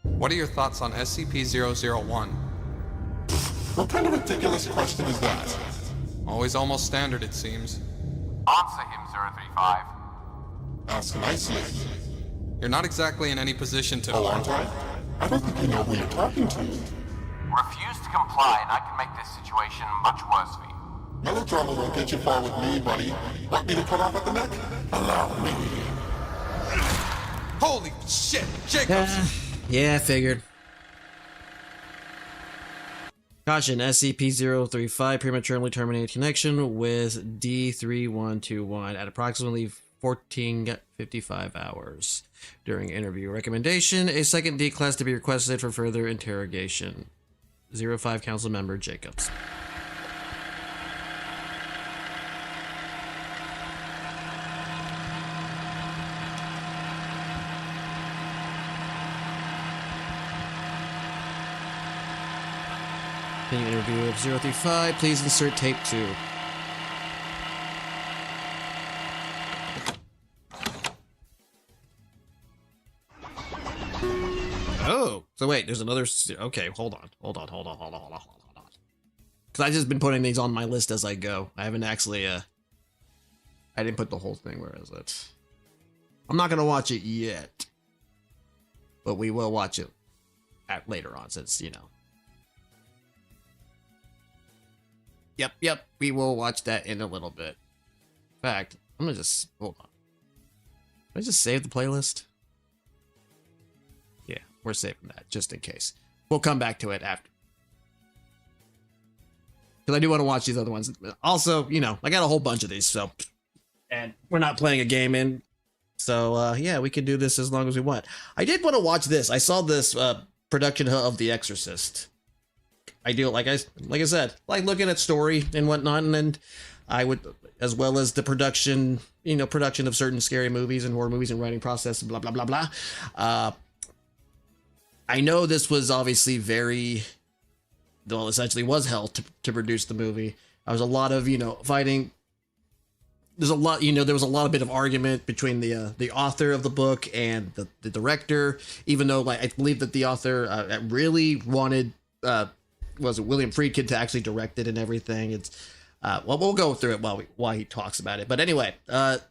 What are your thoughts on SCP-001? What kind of ridiculous question is that? Always almost standard, it seems. Answer him, 035. Ask nicely. You're not exactly in any position to... Oh, aren't I? I don't think you know who you're talking to. Refuse to comply and I can make this situation much worse for you. Melodrama won't get you far with me, buddy. Want me to cut off at the neck? Allow me. Holy shit, Jacobs! Yeah, I figured. Caution, SCP-035 prematurely terminated connection with D3121 at approximately 14:55 hours. During interview recommendation, a second D class to be requested for further interrogation. 05 Council Member Jacobs. Continuing interview of 035, please insert tape 2. So wait, there's another. Okay, hold on. Because I've just been putting these on my list as I go. I haven't actually. I didn't put the whole thing. Where is it? I'm not gonna watch it yet, but we will watch it later on, since you know. Yep, we will watch that in a little bit. In fact, I'm gonna just hold on. Can I just save the playlist? Yeah, we're saving that just in case. We'll come back to it after. Because I do want to watch these other ones. Also, you know, I got a whole bunch of these, so. And we're not playing a game in. So, yeah, we can do this as long as we want. I did want to watch this. I saw this production of The Exorcist. I do, like I said, like looking at story and whatnot, and then I would, as well as the production, you know, production of certain scary movies and horror movies and writing process, blah, blah, blah, blah. I know this was obviously very, well, essentially was hell to produce the movie. There was a lot of, you know, fighting. There's a lot, you know, there was a lot of bit of argument between the author of the book and the director, even though, like, I believe that the author really wanted, was it William Friedkin to actually direct it and everything. It's, well, we'll go through it while he talks about it. But anyway, and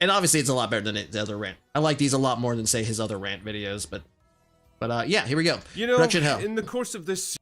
obviously it's a lot better than the other rant. I like these a lot more than, say, his other rant videos, but yeah, here we go. You know, Production Hell. In the course of this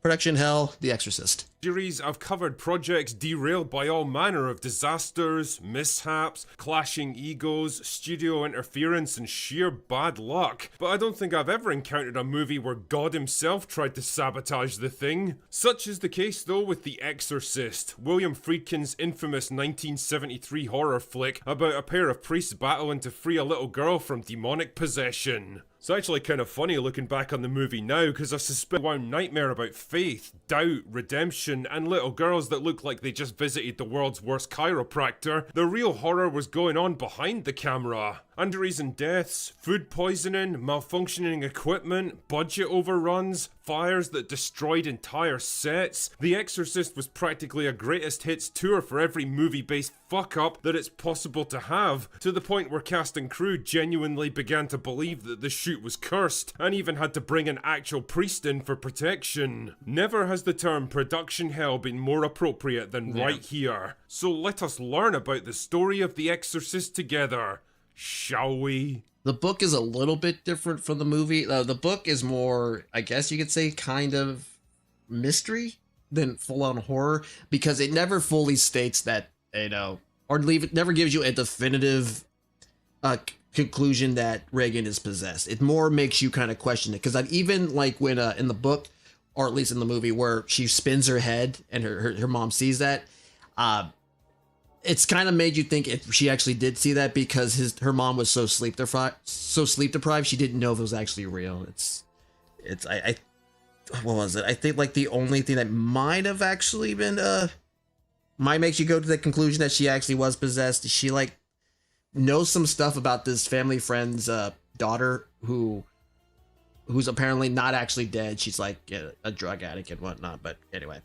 Production Hell, The Exorcist series, I've covered projects derailed by all manner of disasters, mishaps, clashing egos, studio interference, and sheer bad luck. But I don't think I've ever encountered a movie where God himself tried to sabotage the thing. Such is the case, though, with The Exorcist, William Friedkin's infamous 1973 horror flick about a pair of priests battling to free a little girl from demonic possession. It's actually kind of funny looking back on the movie now, because I suspect one nightmare about faith, doubt, redemption, and little girls that look like they just visited the world's worst chiropractor. The real horror was going on behind the camera. Unreasoned deaths, food poisoning, malfunctioning equipment, budget overruns, fires that destroyed entire sets. The Exorcist was practically a greatest hits tour for every movie-based fuck-up that it's possible to have, to the point where cast and crew genuinely began to believe that the shoot was cursed, and even had to bring an actual priest in for protection. Never has the term production hell been more appropriate than right here. So let us learn about the story of The Exorcist together. Shall we? The book is a little bit different from the movie. The book is more, I guess you could say, kind of mystery than full-on horror, because it never fully states that, you know, or it never gives you a definitive conclusion that Reagan is possessed. It more makes you kind of question it, because even like when in the book, or at least in the movie, where she spins her head and her mom sees that, it's kind of made you think if she actually did see that, because her mom was so sleep deprived, she didn't know if it was actually real. What was it? I think like the only thing that might have actually been might make you go to the conclusion that she actually was possessed. She like knows some stuff about this family friend's daughter who's apparently not actually dead. She's like a drug addict and whatnot. But anyway,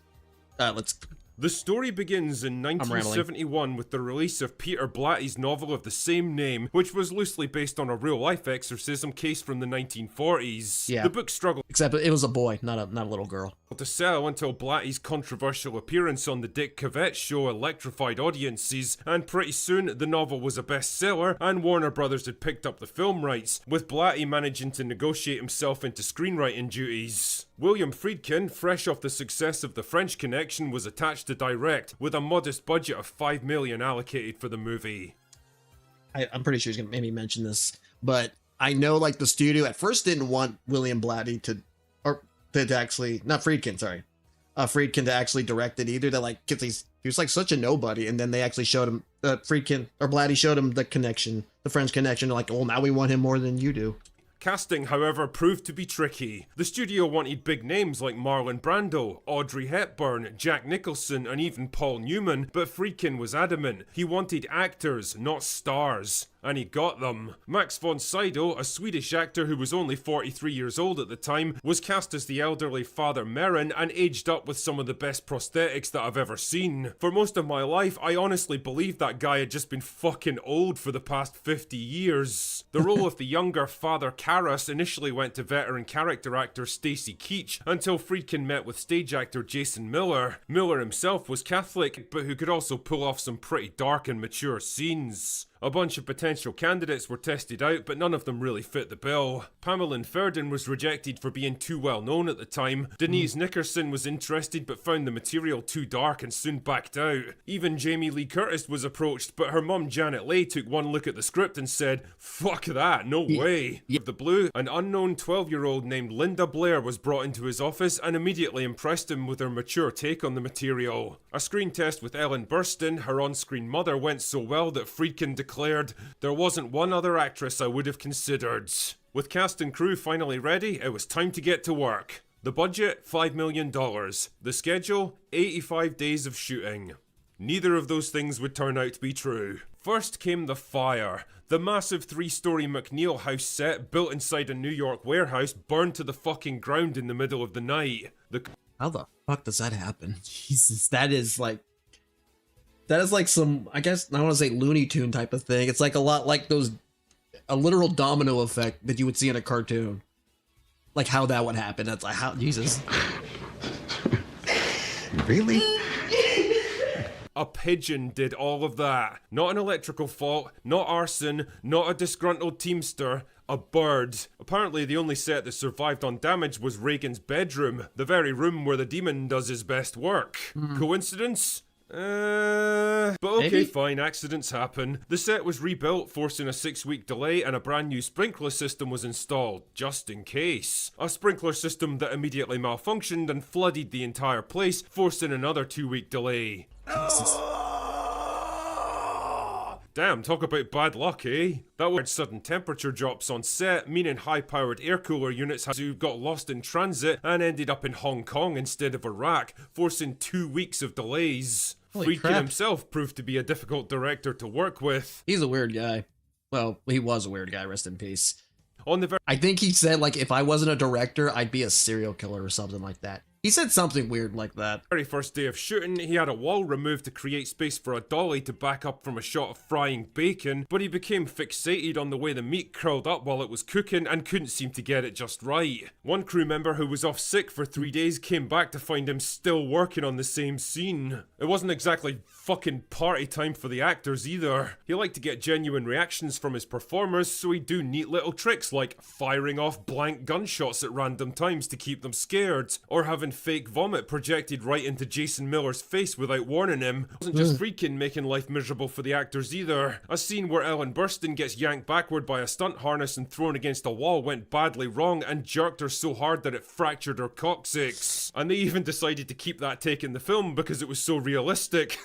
let's. The story begins in 1971 with the release of Peter Blatty's novel of the same name, which was loosely based on a real-life exorcism case from the 1940s. Yeah. The book struggled, except it was a boy, not a little girl, to sell until Blatty's controversial appearance on the Dick Cavett show electrified audiences, and pretty soon the novel was a bestseller, and Warner Brothers had picked up the film rights, with Blatty managing to negotiate himself into screenwriting duties. William Friedkin, fresh off the success of The French Connection, was attached to direct, with a modest budget of $5 million allocated for the movie. I'm pretty sure he's gonna maybe mention this, but I know like the studio at first didn't want William Blatty to actually, not Friedkin, sorry, Friedkin to actually direct it either. That like, he was like such a nobody, and then they actually showed him Friedkin or Blatty showed him the Connection, the French Connection. They're like, well, now we want him more than you do. Casting, however, proved to be tricky. The studio wanted big names like Marlon Brando, Audrey Hepburn, Jack Nicholson, and even Paul Newman, but Friedkin was adamant. He wanted actors, not stars. And he got them. Max von Sydow, a Swedish actor who was only 43 years old at the time, was cast as the elderly Father Merrin and aged up with some of the best prosthetics that I've ever seen. For most of my life, I honestly believed that guy had just been fucking old for the past 50 years. The role of the younger Father Karras initially went to veteran character actor Stacy Keach until Friedkin met with stage actor Jason Miller. Miller himself was Catholic, but who could also pull off some pretty dark and mature scenes. A bunch of potential candidates were tested out, but none of them really fit the bill. Pamela Ferdin was rejected for being too well known at the time. Denise Nickerson was interested but found the material too dark and soon backed out. Even Jamie Lee Curtis was approached, but her mum Janet Leigh took one look at the script and said, "Fuck that, no way." Of the blue, an unknown 12-year-old named Linda Blair was brought into his office and immediately impressed him with her mature take on the material. A screen test with Ellen Burstyn, her on-screen mother, went so well that Friedkin declared, "There wasn't one other actress I would have considered." With cast and crew finally ready, it was time to get to work. The budget, $5 million. The schedule, 85 days of shooting. Neither of those things would turn out to be true. First came the fire. The massive 3-story McNeil house set built inside a New York warehouse burned to the fucking ground in the middle of the night. How the fuck does that happen? Jesus, that is like some, I guess, I want to say Looney Tune type of thing. It's like a lot like a literal domino effect that you would see in a cartoon. Like how that would happen. That's like, how, Jesus. Really? A pigeon did all of that. Not an electrical fault, not arson, not a disgruntled teamster. A bird. Apparently the only set that survived on damage was Reagan's bedroom, the very room where the demon does his best work. Coincidence? But okay, Maybe? fine, accidents happen. The set was rebuilt, forcing a 6-week delay, and a brand new sprinkler system was installed, just in case. A sprinkler system that immediately malfunctioned and flooded the entire place, forcing another 2-week delay. Damn, talk about bad luck, eh? That was sudden temperature drops on set, meaning high-powered air cooler units got lost in transit and ended up in Hong Kong instead of Iraq, forcing 2 weeks of delays. Friedkin himself proved to be a difficult director to work with. He's a weird guy. Well, he was a weird guy, rest in peace. I think he said, like, if I wasn't a director, I'd be a serial killer or something like that. He said something weird like that. Very first day of shooting, he had a wall removed to create space for a dolly to back up from a shot of frying bacon, but he became fixated on the way the meat curled up while it was cooking and couldn't seem to get it just right. One crew member who was off sick for 3 days came back to find him still working on the same scene. It wasn't exactly fucking party time for the actors either. He liked to get genuine reactions from his performers, so he'd do neat little tricks like firing off blank gunshots at random times to keep them scared, or having fake vomit projected right into Jason Miller's face without warning him. It wasn't just Friedkin making life miserable for the actors either. A scene where Ellen Burstyn gets yanked backward by a stunt harness and thrown against a wall went badly wrong and jerked her so hard that it fractured her coccyx. And they even decided to keep that take in the film because it was so realistic.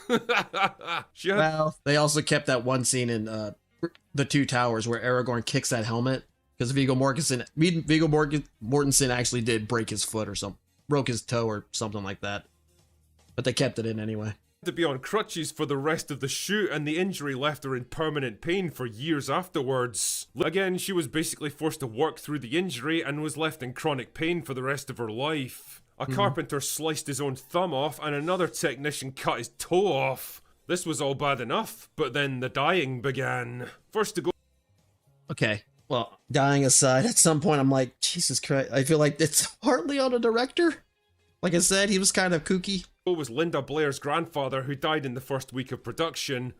Well, they also kept that one scene in The Two Towers where Aragorn kicks that helmet because Viggo Mortensen actually did break his foot or something. Broke his toe or something like that. But they kept it in anyway. To be on crutches for the rest of the shoot, and the injury left her in permanent pain for years afterwards. Again, she was basically forced to work through the injury and was left in chronic pain for the rest of her life. A carpenter sliced his own thumb off and another technician cut his toe off. This was all bad enough, but then the dying began. First to go... Okay, well, dying aside, at some point I'm like, Jesus Christ, I feel like it's hardly on a director. Like I said, he was kind of kooky. Was Linda Blair's grandfather, who died in the first week of production.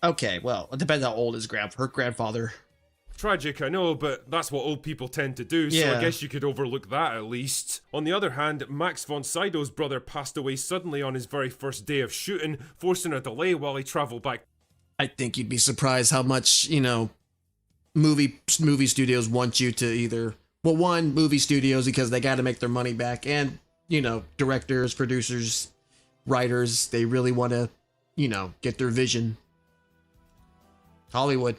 Okay, well, it depends how old her grandfather. Tragic, I know, but that's what old people tend to do, so I guess you could overlook that at least. On the other hand, Max von Sydow's brother passed away suddenly on his very first day of shooting, forcing a delay while he travelled back. I think you'd be surprised how much, you know, movie studios want you to either... Well, one, movie studios, because they got to make their money back, and, you know, directors, producers, writers, they really want to, you know, get their vision. Hollywood.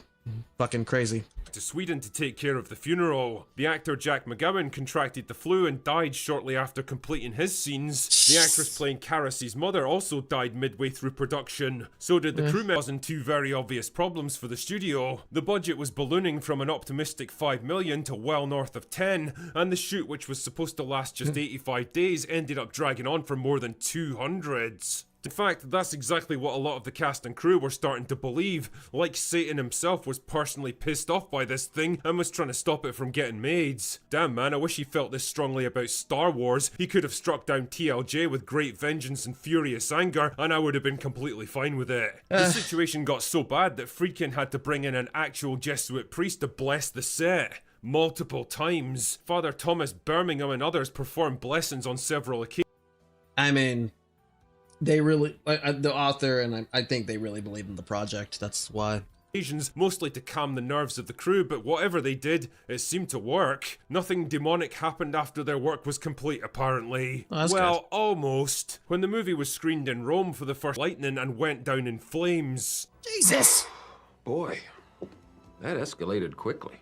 Fucking crazy. to Sweden to take care of the funeral. The actor Jack McGowan contracted the flu and died shortly after completing his scenes. The actress playing Karas's mother also died midway through production. So did the crew members, causing two very obvious problems for the studio. The budget was ballooning from an optimistic $5 million to well north of 10, and the shoot, which was supposed to last just 85 days, ended up dragging on for more than 200. In fact, that's exactly what a lot of the cast and crew were starting to believe, like Satan himself was personally pissed off by this thing and was trying to stop it from getting made. Damn man, I wish he felt this strongly about Star Wars. He could have struck down TLJ with great vengeance and furious anger, and I would have been completely fine with it. The situation got so bad that Friedkin had to bring in an actual Jesuit priest to bless the set. Multiple times. Father Thomas Birmingham and others performed blessings on several occasions. I mean, they really, the author and I think they really believe in the project. That's why. Mostly to calm the nerves of the crew, but whatever they did, it seemed to work. Nothing demonic happened after their work was complete, apparently. Oh, well, almost. When the movie was screened in Rome for the first lightning and went down in flames. Jesus! Boy, that escalated quickly.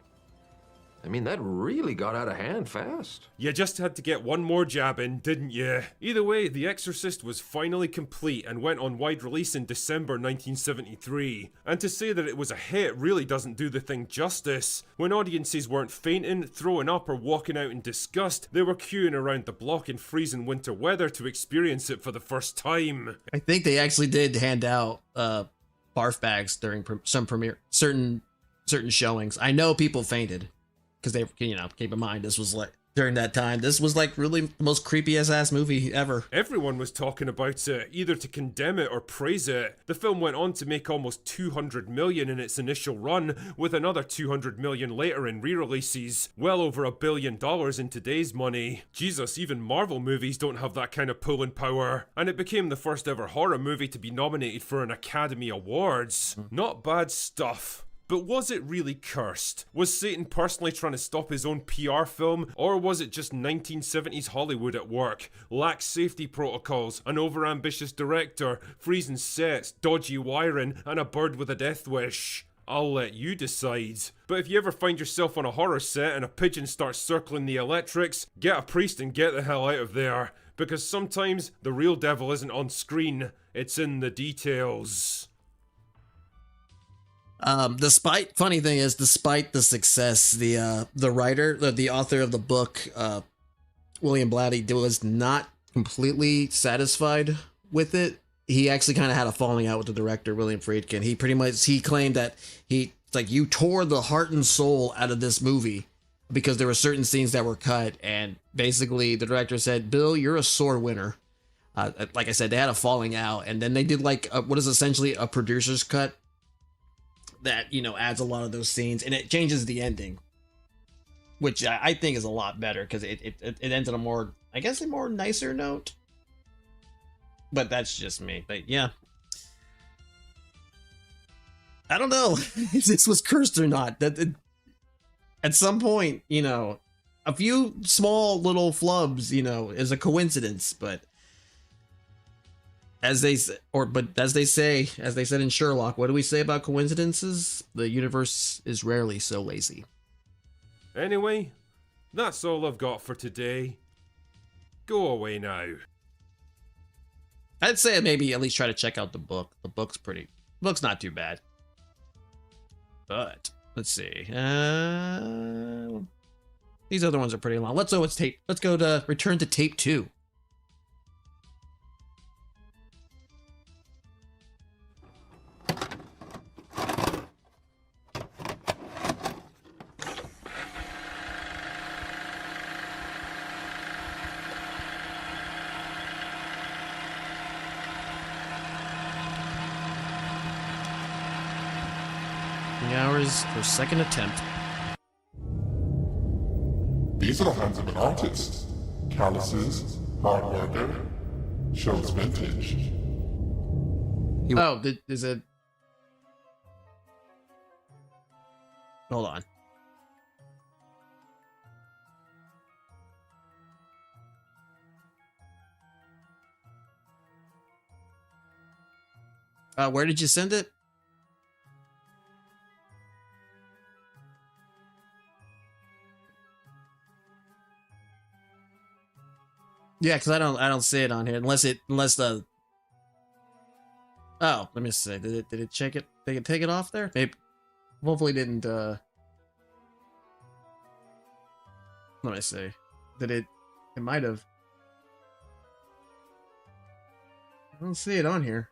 I mean, that really got out of hand fast. You just had to get one more jab in, didn't you? Either way, The Exorcist was finally complete and went on wide release in December 1973. And to say that it was a hit really doesn't do the thing justice. When audiences weren't fainting, throwing up, or walking out in disgust, they were queuing around the block in freezing winter weather to experience it for the first time. I think they actually did hand out barf bags during some certain showings. I know people fainted. Because they, you know, keep in mind, this was like, during that time, this was like really the most creepiest ass movie ever. Everyone was talking about it, either to condemn it or praise it. The film went on to make almost $200 million in its initial run, with another $200 million later in re-releases. Well over $1 billion in today's money. Jesus, even Marvel movies don't have that kind of pulling power. And it became the first ever horror movie to be nominated for an Academy Awards. Not bad stuff. But was it really cursed? Was Satan personally trying to stop his own PR film? Or was it just 1970s Hollywood at work? Lax safety protocols, an overambitious director, freezing sets, dodgy wiring, and a bird with a death wish? I'll let you decide. But if you ever find yourself on a horror set and a pigeon starts circling the electrics, get a priest and get the hell out of there. Because sometimes the real devil isn't on screen, it's in the details. Funny thing is, despite the success, the author of the book, William Blatty, was not completely satisfied with it. He actually kind of had a falling out with the director, William Friedkin. He claimed that you tore the heart and soul out of this movie because there were certain scenes that were cut, and basically the director said, "Bill, you're a sore winner." Like I said, they had a falling out, and then they did what is essentially a producer's cut that, you know, adds a lot of those scenes, and it changes the ending, which I think is a lot better because it ends on a more, I guess, a more nicer note. But that's just me. But yeah, I don't know if this was cursed or not. At some point, you know, a few small little flubs, you know, is a coincidence, but as they said in Sherlock, what do we say about coincidences? The universe is rarely so lazy. Anyway, that's all I've got for today. Go away now. I'd say maybe at least try to check out the book. The book's not too bad. But let's see. These other ones are pretty long. Let's go to return to tape 2. Hours for second attempt. These are the hands of an artist. Calluses, hard worker, shows vintage. Oh, is it? Hold on. Where did you send it? Yeah, because I don't see it on here unless the. Oh, let me see. Did it check it? Did it take it off there? Maybe. Hopefully didn't. Let me see. Did it? It might have. I don't see it on here.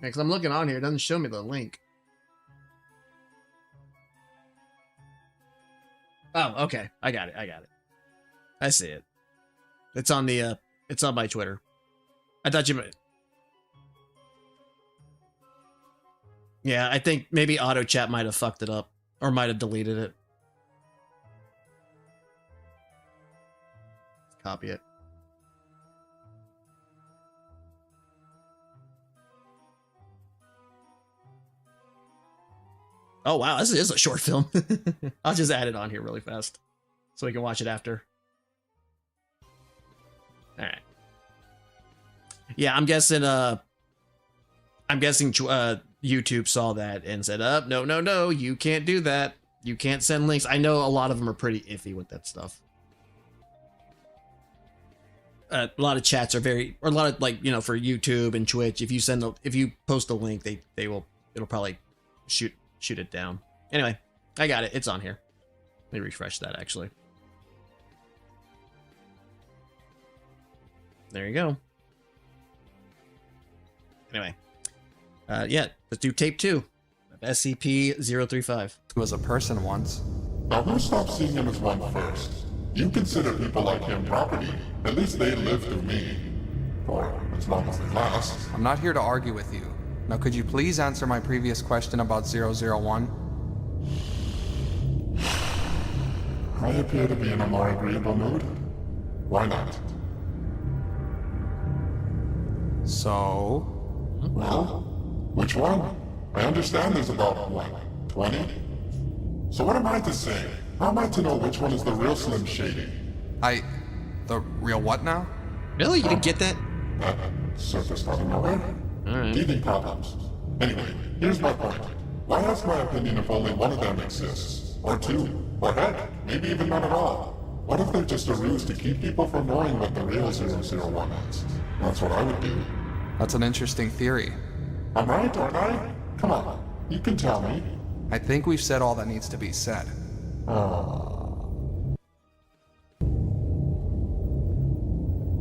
Yeah, because I'm looking on here, it doesn't show me the link. Oh, okay. I got it. I see it. It's on the it's on my Twitter. I thought you might. Yeah, I think maybe auto chat might have fucked it up or might have deleted it. Copy it. Oh wow, this is a short film. I'll just add it on here really fast so we can watch it after. All right. Yeah, I'm guessing YouTube saw that and said, no, you can't do that. You can't send links." I know a lot of them are pretty iffy with that stuff. A lot of chats are or a lot of, like, you know, for YouTube and Twitch, if you post a link, it'll probably shoot it down. Anyway, I got it. It's on here. Let me refresh that, actually. There you go. Anyway. Yeah, let's do tape 2 of SCP-035. Who was a person once. Now who stopped seeing him as one first? You consider people like him property. At least they live through me. For as long as they last. I'm not here to argue with you. Now could you please answer my previous question about 001? I appear to be in a more agreeable mood. Why not? So? Well, which one? I understand there's about, what, 20? So what am I to say? How am I to know which one is the real Slim Shady? The real what now? Really? You didn't get that? That surfaced out of nowhere? Alright. Teething problems. Anyway, here's my point. Why ask my opinion if only one of them exists? Or two? Or heck, maybe even none at all? What if they're just a ruse to keep people from knowing what the real 001 is? That's what I would do. That's an interesting theory. I'm right, aren't I? Come on, you can tell me. I think we've said all that needs to be said.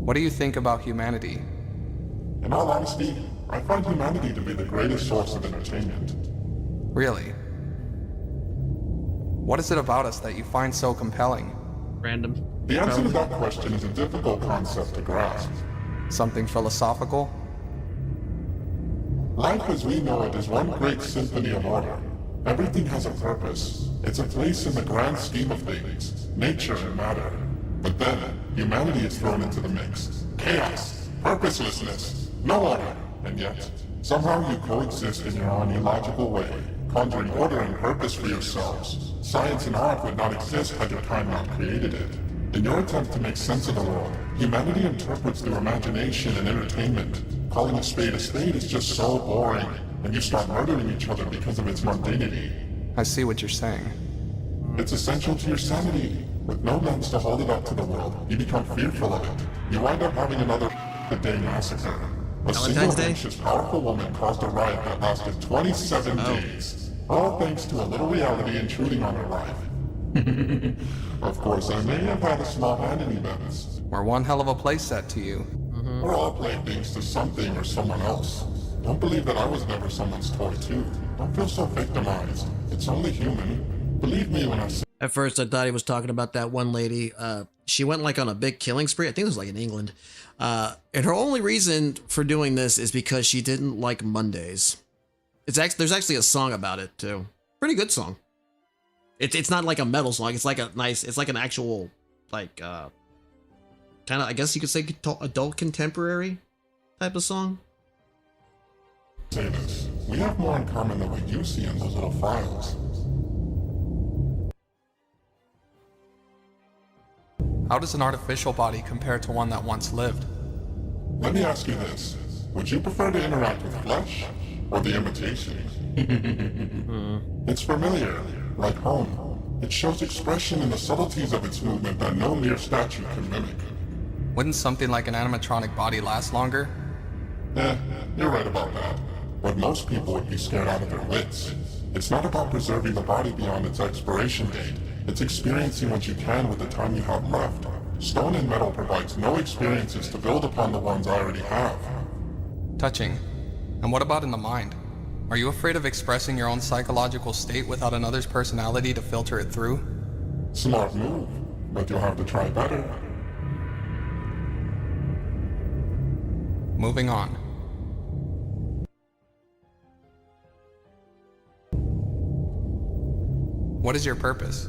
What do you think about humanity? In all honesty, I find humanity to be the greatest source of entertainment. Really? What is it about us that you find so compelling? Random. The answer to that question is a difficult concept to grasp. Something philosophical? Life as we know it is one great symphony of order. Everything has a purpose. It's a place in the grand scheme of things, nature and matter. But then, humanity is thrown into the mix. Chaos, purposelessness, no order. And yet, somehow you coexist in your own illogical way, conjuring order and purpose for yourselves. Science and art would not exist had your kind not created it. In your attempt to make sense of the world, humanity interprets through imagination and entertainment. Calling a spade is just so boring, and you start murdering each other because of its mundanity. I see what you're saying. It's essential to your sanity. With no lens to hold it up to the world, you become fearful of it. You wind up having another day massacre. A single anxious, powerful woman caused a riot that lasted 27 days. All thanks to a little reality intruding on her life. Of course, I may have had a small hand in events. We're one hell of a playset to you. We're all playthings to something or someone else. Don't believe that I was never someone's toy too. Don't feel so victimized. It's only human. Believe me when I say. At first, I thought he was talking about that one lady. She went like on a big killing spree. I think it was like in England. And her only reason for doing this is because she didn't like Mondays. There's actually a song about it too. Pretty good song. It's not like a metal song. It's like an actual, like, kind of, I guess you could say adult contemporary type of song. Say this. We have more in common than what you see in those little files. How does an artificial body compare to one that once lived? Let me ask you this. Would you prefer to interact with flesh or the imitation? It's familiar. like home. It shows expression in the subtleties of its movement that no mere statue can mimic. Wouldn't something like an animatronic body last longer? You're right about that. But most people would be scared out of their wits. It's not about preserving the body beyond its expiration date. It's experiencing what you can with the time you have left. Stone and metal provides no experiences to build upon the ones I already have. Touching. And what about in the mind? Are you afraid of expressing your own psychological state without another's personality to filter it through? Smart move, but you'll have to try better. Moving on. What is your purpose?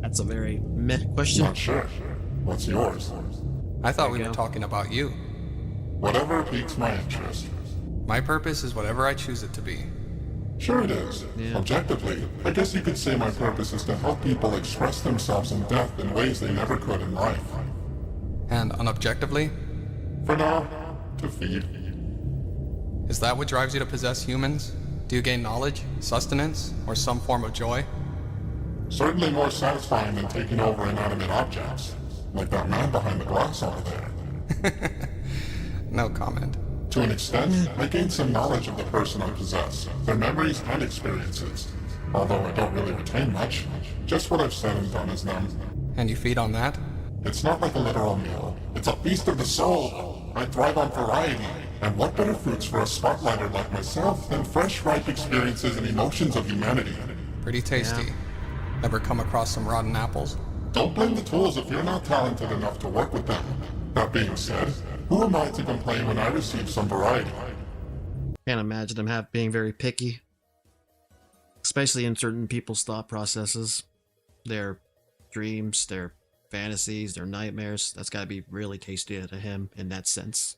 That's a very meh question. Not sure. What's yours? I thought we were talking about you. Whatever piques my interest. My purpose is whatever I choose it to be. Sure it is. Yeah. Objectively, I guess you could say my purpose is to help people express themselves in death in ways they never could in life. And unobjectively? For now, to feed. Is that what drives you to possess humans? Do you gain knowledge, sustenance, or some form of joy? Certainly more satisfying than taking over inanimate objects, like that man behind the glass over there. No comment. To an extent, I gained some knowledge of the person I possess, their memories and experiences, although I don't really retain much, just what I've said and done as them. And you feed on that? It's not like a literal meal. It's a feast of the soul. I thrive on variety, and what better fruits for a spotlighter like myself than fresh, ripe experiences and emotions of humanity? Pretty tasty. Yeah. Ever come across some rotten apples? Don't blame the tools if you're not talented enough to work with them. That being said, who am I to complain when I receive some variety? Can't imagine them being very picky. Especially in certain people's thought processes. Their dreams, their fantasies, their nightmares. That's gotta be really tasty to him in that sense.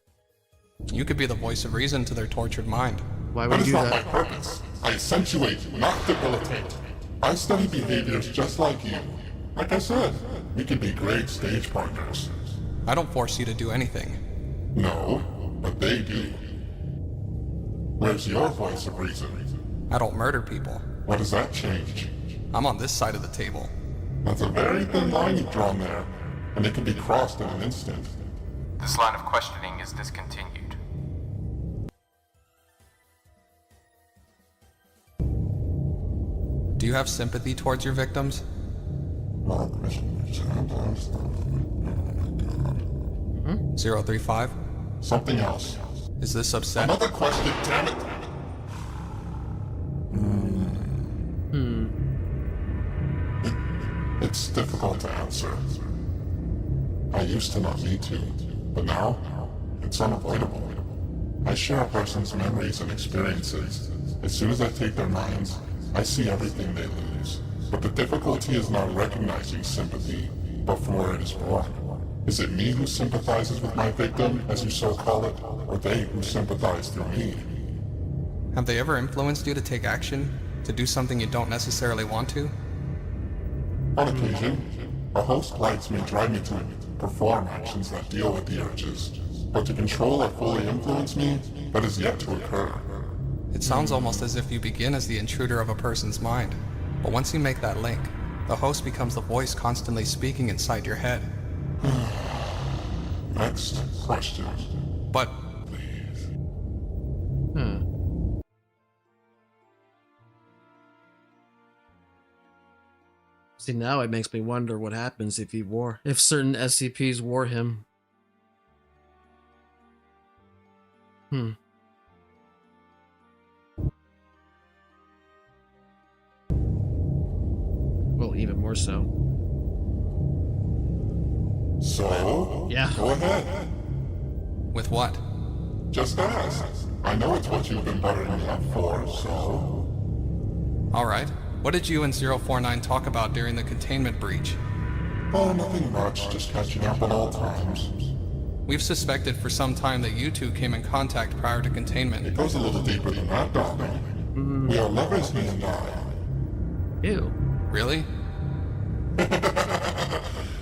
You could be the voice of reason to their tortured mind. Why would you do that? That is not my purpose. I accentuate, not debilitate. I study behaviors just like you. Like I said, we could be great stage partners. I don't force you to do anything. No, but they do. Where's your voice of reason? I don't murder people. What does that change? I'm on this side of the table. That's a very thin line you've drawn there, and it can be crossed in an instant. This line of questioning is discontinued. Do you have sympathy towards your victims? 035? Something else. Is this upset? Another question, damn it! It's difficult to answer. I used to not need to, but now, it's unavoidable. I share a person's memories and experiences. As soon as I take their minds, I see everything they lose. But the difficulty is not recognizing sympathy, but from where it is born. Is it me who sympathizes with my victim, as you so call it, or they who sympathize through me? Have they ever influenced you to take action? To do something you don't necessarily want to? On occasion, a host lights may drive me to perform actions that deal with the urges. But to control or fully influence me, that is yet to occur. It sounds almost as if you begin as the intruder of a person's mind. But once you make that link, the host becomes the voice constantly speaking inside your head. Next question. But... Please. See, now it makes me wonder what happens if if certain SCPs wore him. Well, even more so. So? Yeah. Go ahead. With what? Just ask. I know it's what you've been buttering me up for, so... Alright. What did you and 049 talk about during the containment breach? Oh, nothing much. Just catching up on all times. We've suspected for some time that you two came in contact prior to containment. It goes a little deeper than that, darling. We are lovers, he and I. Ew. Really?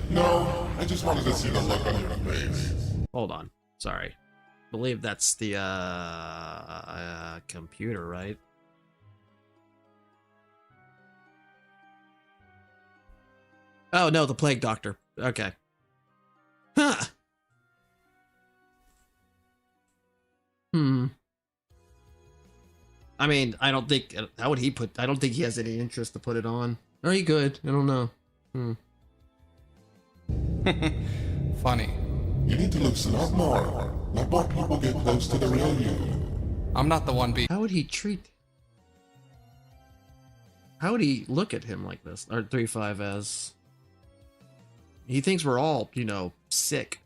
No, I just wanted to see the look on your face. Hold on. Sorry. I believe that's the, computer, right? Oh, no, the plague doctor. Okay. Huh. I mean, I don't think, how would he I don't think he has any interest to put it on. Or he could, I don't know. Funny. You need to loosen up more. Let more people get close to the real you. I'm not the one How would he look at him like this? Or 3-5 as... He thinks we're all, you know, sick.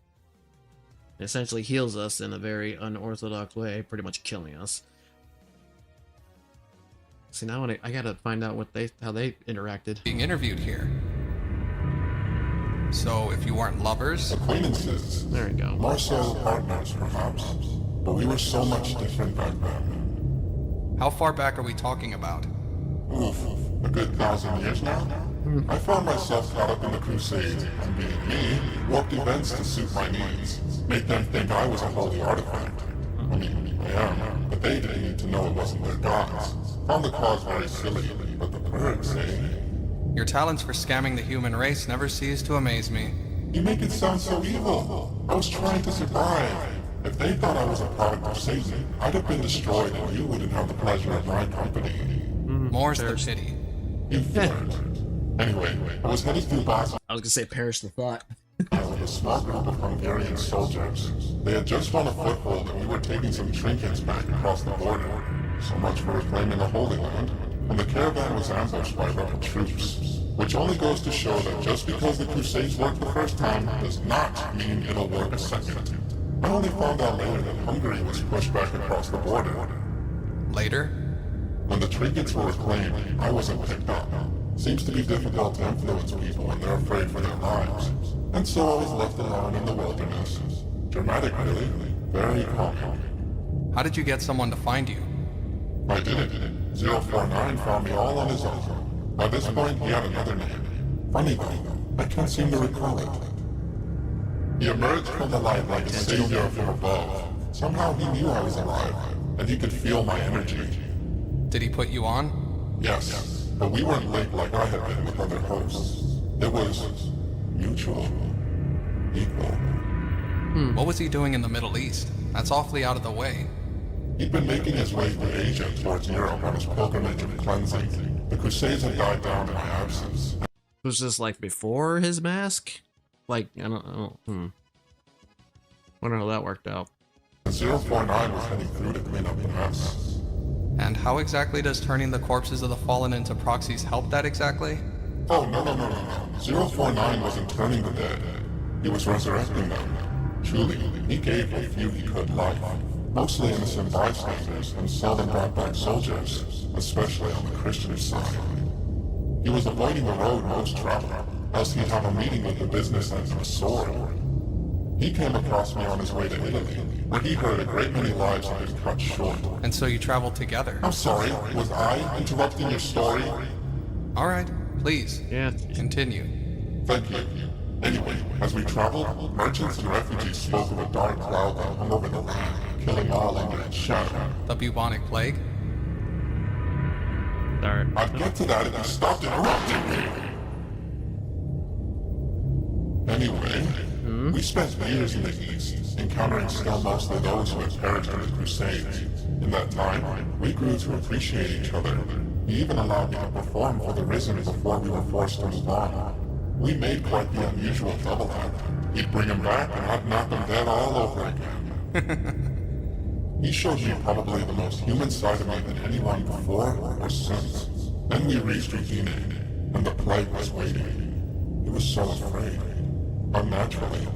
Essentially heals us in a very unorthodox way, pretty much killing us. See, now I gotta find out how they interacted. being interviewed here. So if you weren't lovers... Acquaintances. There we go. More so partners, perhaps. But we were so much different back then. How far back are we talking about? Oof, a good 1,000 years now? I found myself caught up in the Crusades, and being me, worked events to suit my needs. Made them think I was a holy artifact. I mean, I am, but they didn't need to know it wasn't their gods. Found the cause very silly, but the perks, eh? Your talents for scamming the human race never cease to amaze me. You make it sound so evil. I was trying to survive. If they thought I was a product of Satan, I'd have been destroyed and you wouldn't have the pleasure of my company. More's the pity. You flirt. Anyway, I was headed through Boston. I was gonna say perish the thought. With a small group of Hungarian soldiers. They had just won a foothold and we were taking some trinkets back across the border. So much for reclaiming the Holy Land. And the caravan was ambushed by rebel troops. Which only goes to show that just because the Crusades worked the first time does not mean it'll work a second. I only found out later that Hungary was pushed back across the border. Later? When the trinkets were reclaimed, I wasn't picked up. Seems to be difficult to influence people when they're afraid for their lives. And so I was left alone in the wilderness. Dramatic, really. Very calming. How did you get someone to find you? I didn't. 049 found me all on his own. By this point, he had another name. Funny though, I can't seem to recall it. He emerged from the light like a savior from above. Somehow he knew I was alive, and he could feel my energy. Did he put you on? Yes, but we weren't linked like I had been with other hosts. It was mutual. Equal. What was he doing in the Middle East? That's awfully out of the way. He'd been making his way through Asia towards Europe on his pilgrimage of cleansing. The Crusades had died down in my absence. Was this like before his mask? Like, I don't wonder how that worked out. 049 was heading through to clean up the mess. And how exactly does turning the corpses of the fallen into proxies help that exactly? Oh, no. 049 wasn't turning the dead. He was resurrecting them. Truly, he gave what few he could life. Mostly innocent bystanders and seldom brought back soldiers, especially on the Christian side. He was avoiding the road most travel, else he'd have a meeting with the business end of a sword. He came across me on his way to Italy, where he heard a great many lives had been cut short. And so you traveled together? I'm sorry, was I interrupting your story? Alright, please. Yeah. Continue. Thank you. Anyway, as we traveled, merchants and refugees spoke of a dark cloud that hung over the land, killing all under its shadow. The bubonic plague? Sorry. I'd get to that if you stopped interrupting me. Anyway, we spent years in the East, encountering still mostly those who had perished in the Crusades. In that time, we grew to appreciate each other. He even allowed me to perform for the Risen before we were forced to move on. We made quite the unusual double act. He'd bring him back and I'd knock him dead all over again. He showed me probably the most human side of me than anyone before or since. Then we reached Regina, and the plague was waiting. He was so afraid. Unnaturally.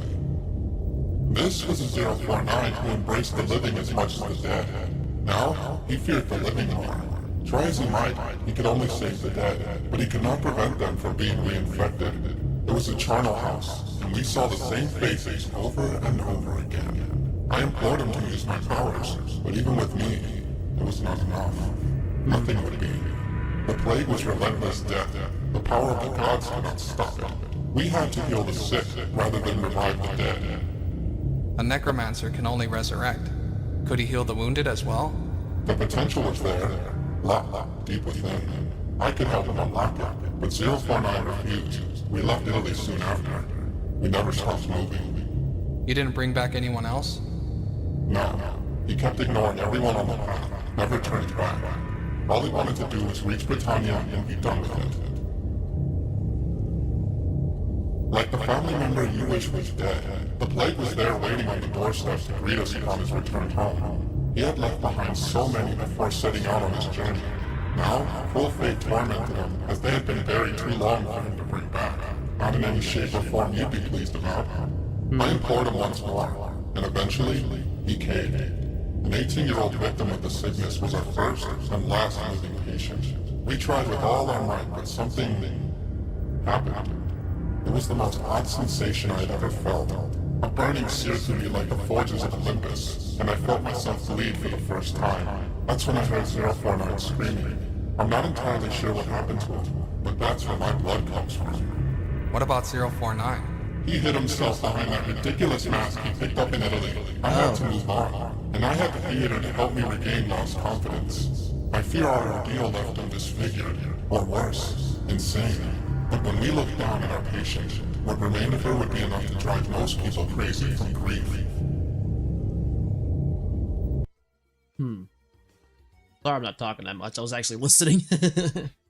This was a 049 who embraced the living as much as the dead. Now, he feared the living more. Try as he might, he could only save the dead, but he could not prevent them from being reinfected. It was a charnel house, and we saw the same faces over and over again. I implored him to use my powers, but even with me, it was not enough. Nothing would be. The plague was relentless death. The power of the gods could not stop it. We had to heal the sick rather than revive the dead. A necromancer can only resurrect. Could he heal the wounded as well? The potential was there, deep within. I could help him unlock it, but 049 refused. We left Italy soon after. We never stopped moving. You didn't bring back anyone else? No. He kept ignoring everyone on the planet, never turned back. All he wanted to do was reach Britannia and be done with it. Like the family member you wish was dead, the plague was there waiting on the doorstep to greet us upon his return home. He had left behind so many before setting out on his journey. Now, full fate tormented him, as they had been buried too long for him to bring back. Not in any shape or form you'd be pleased about. I implored him once more, and eventually, he caved. An 18-year-old victim of the sickness was our first and last living patient. We tried with all our might, but something happened. It was the most odd sensation I had ever felt. A burning seared through me like the forges of Olympus, and I felt myself bleed for the first time. That's when I heard 049 screaming. I'm not entirely sure what happened to him, but that's where my blood comes from. What about 049? He hid himself behind that ridiculous mask he picked up in Italy. I had to move on, and I had the theater to help me regain lost confidence. I fear our ordeal left him disfigured, or worse, insane. But when we looked down at our patient, what remained of her would be enough to drive most people crazy from grief. Sorry I'm not talking that much. I was actually listening.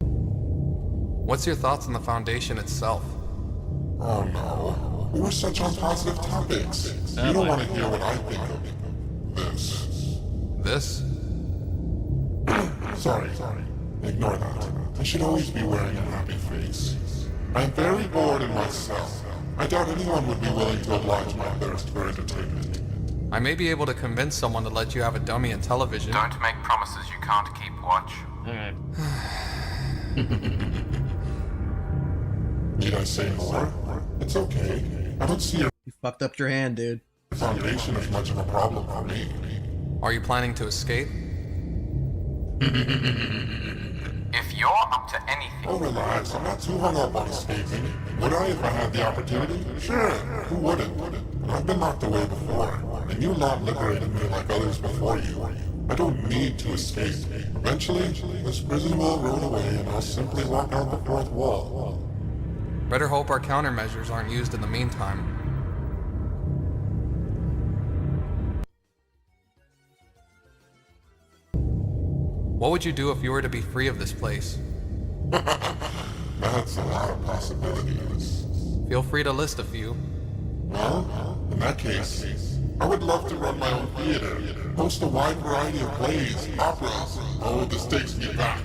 What's your thoughts on the Foundation itself? Oh no. We were such on positive topics. You don't want to hear what I think of this. This? Sorry. Ignore that. I should always be wearing a happy face. I'm very bored in myself. I doubt anyone would be willing to oblige my thirst for entertainment. I may be able to convince someone to let you have a dummy in television. Don't make promises you can't keep, Watch. Alright. Need I say more? It's okay. I don't see your You fucked up your hand, dude. Foundation as much of a problem for me. Are you planning to escape? If you're up to anything... Oh, relax. I'm not too hung up on escaping. Would I if I had the opportunity? Sure. Who wouldn't? But I've been locked away before, and you're not liberating me like others before you. I don't need to escape. Eventually, this prison will roll away and I'll simply walk out the fourth wall. Better hope our countermeasures aren't used in the meantime. What would you do if you were to be free of this place? That's a lot of possibilities. Feel free to list a few. Well, in that case, I would love to run my own theater, host a wide variety of plays, operas. Oh, this takes me back.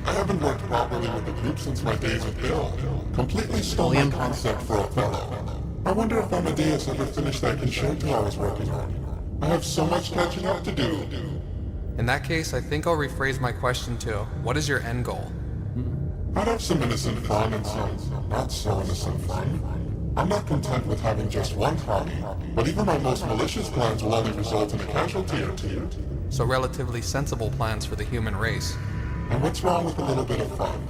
I haven't worked properly with the group since my days with Bill. Completely stole my concept for Othello. I wonder if Amadeus ever finished that concerto I was working on. I have so much catching up to do. In that case, I think I'll rephrase my question to, what is your end goal? I'd have some innocent fun and some not so innocent fun. I'm not content with having just one hobby, but even my most malicious plans will only result in a casualty or two. So relatively sensible plans for the human race. And what's wrong with a little bit of fun?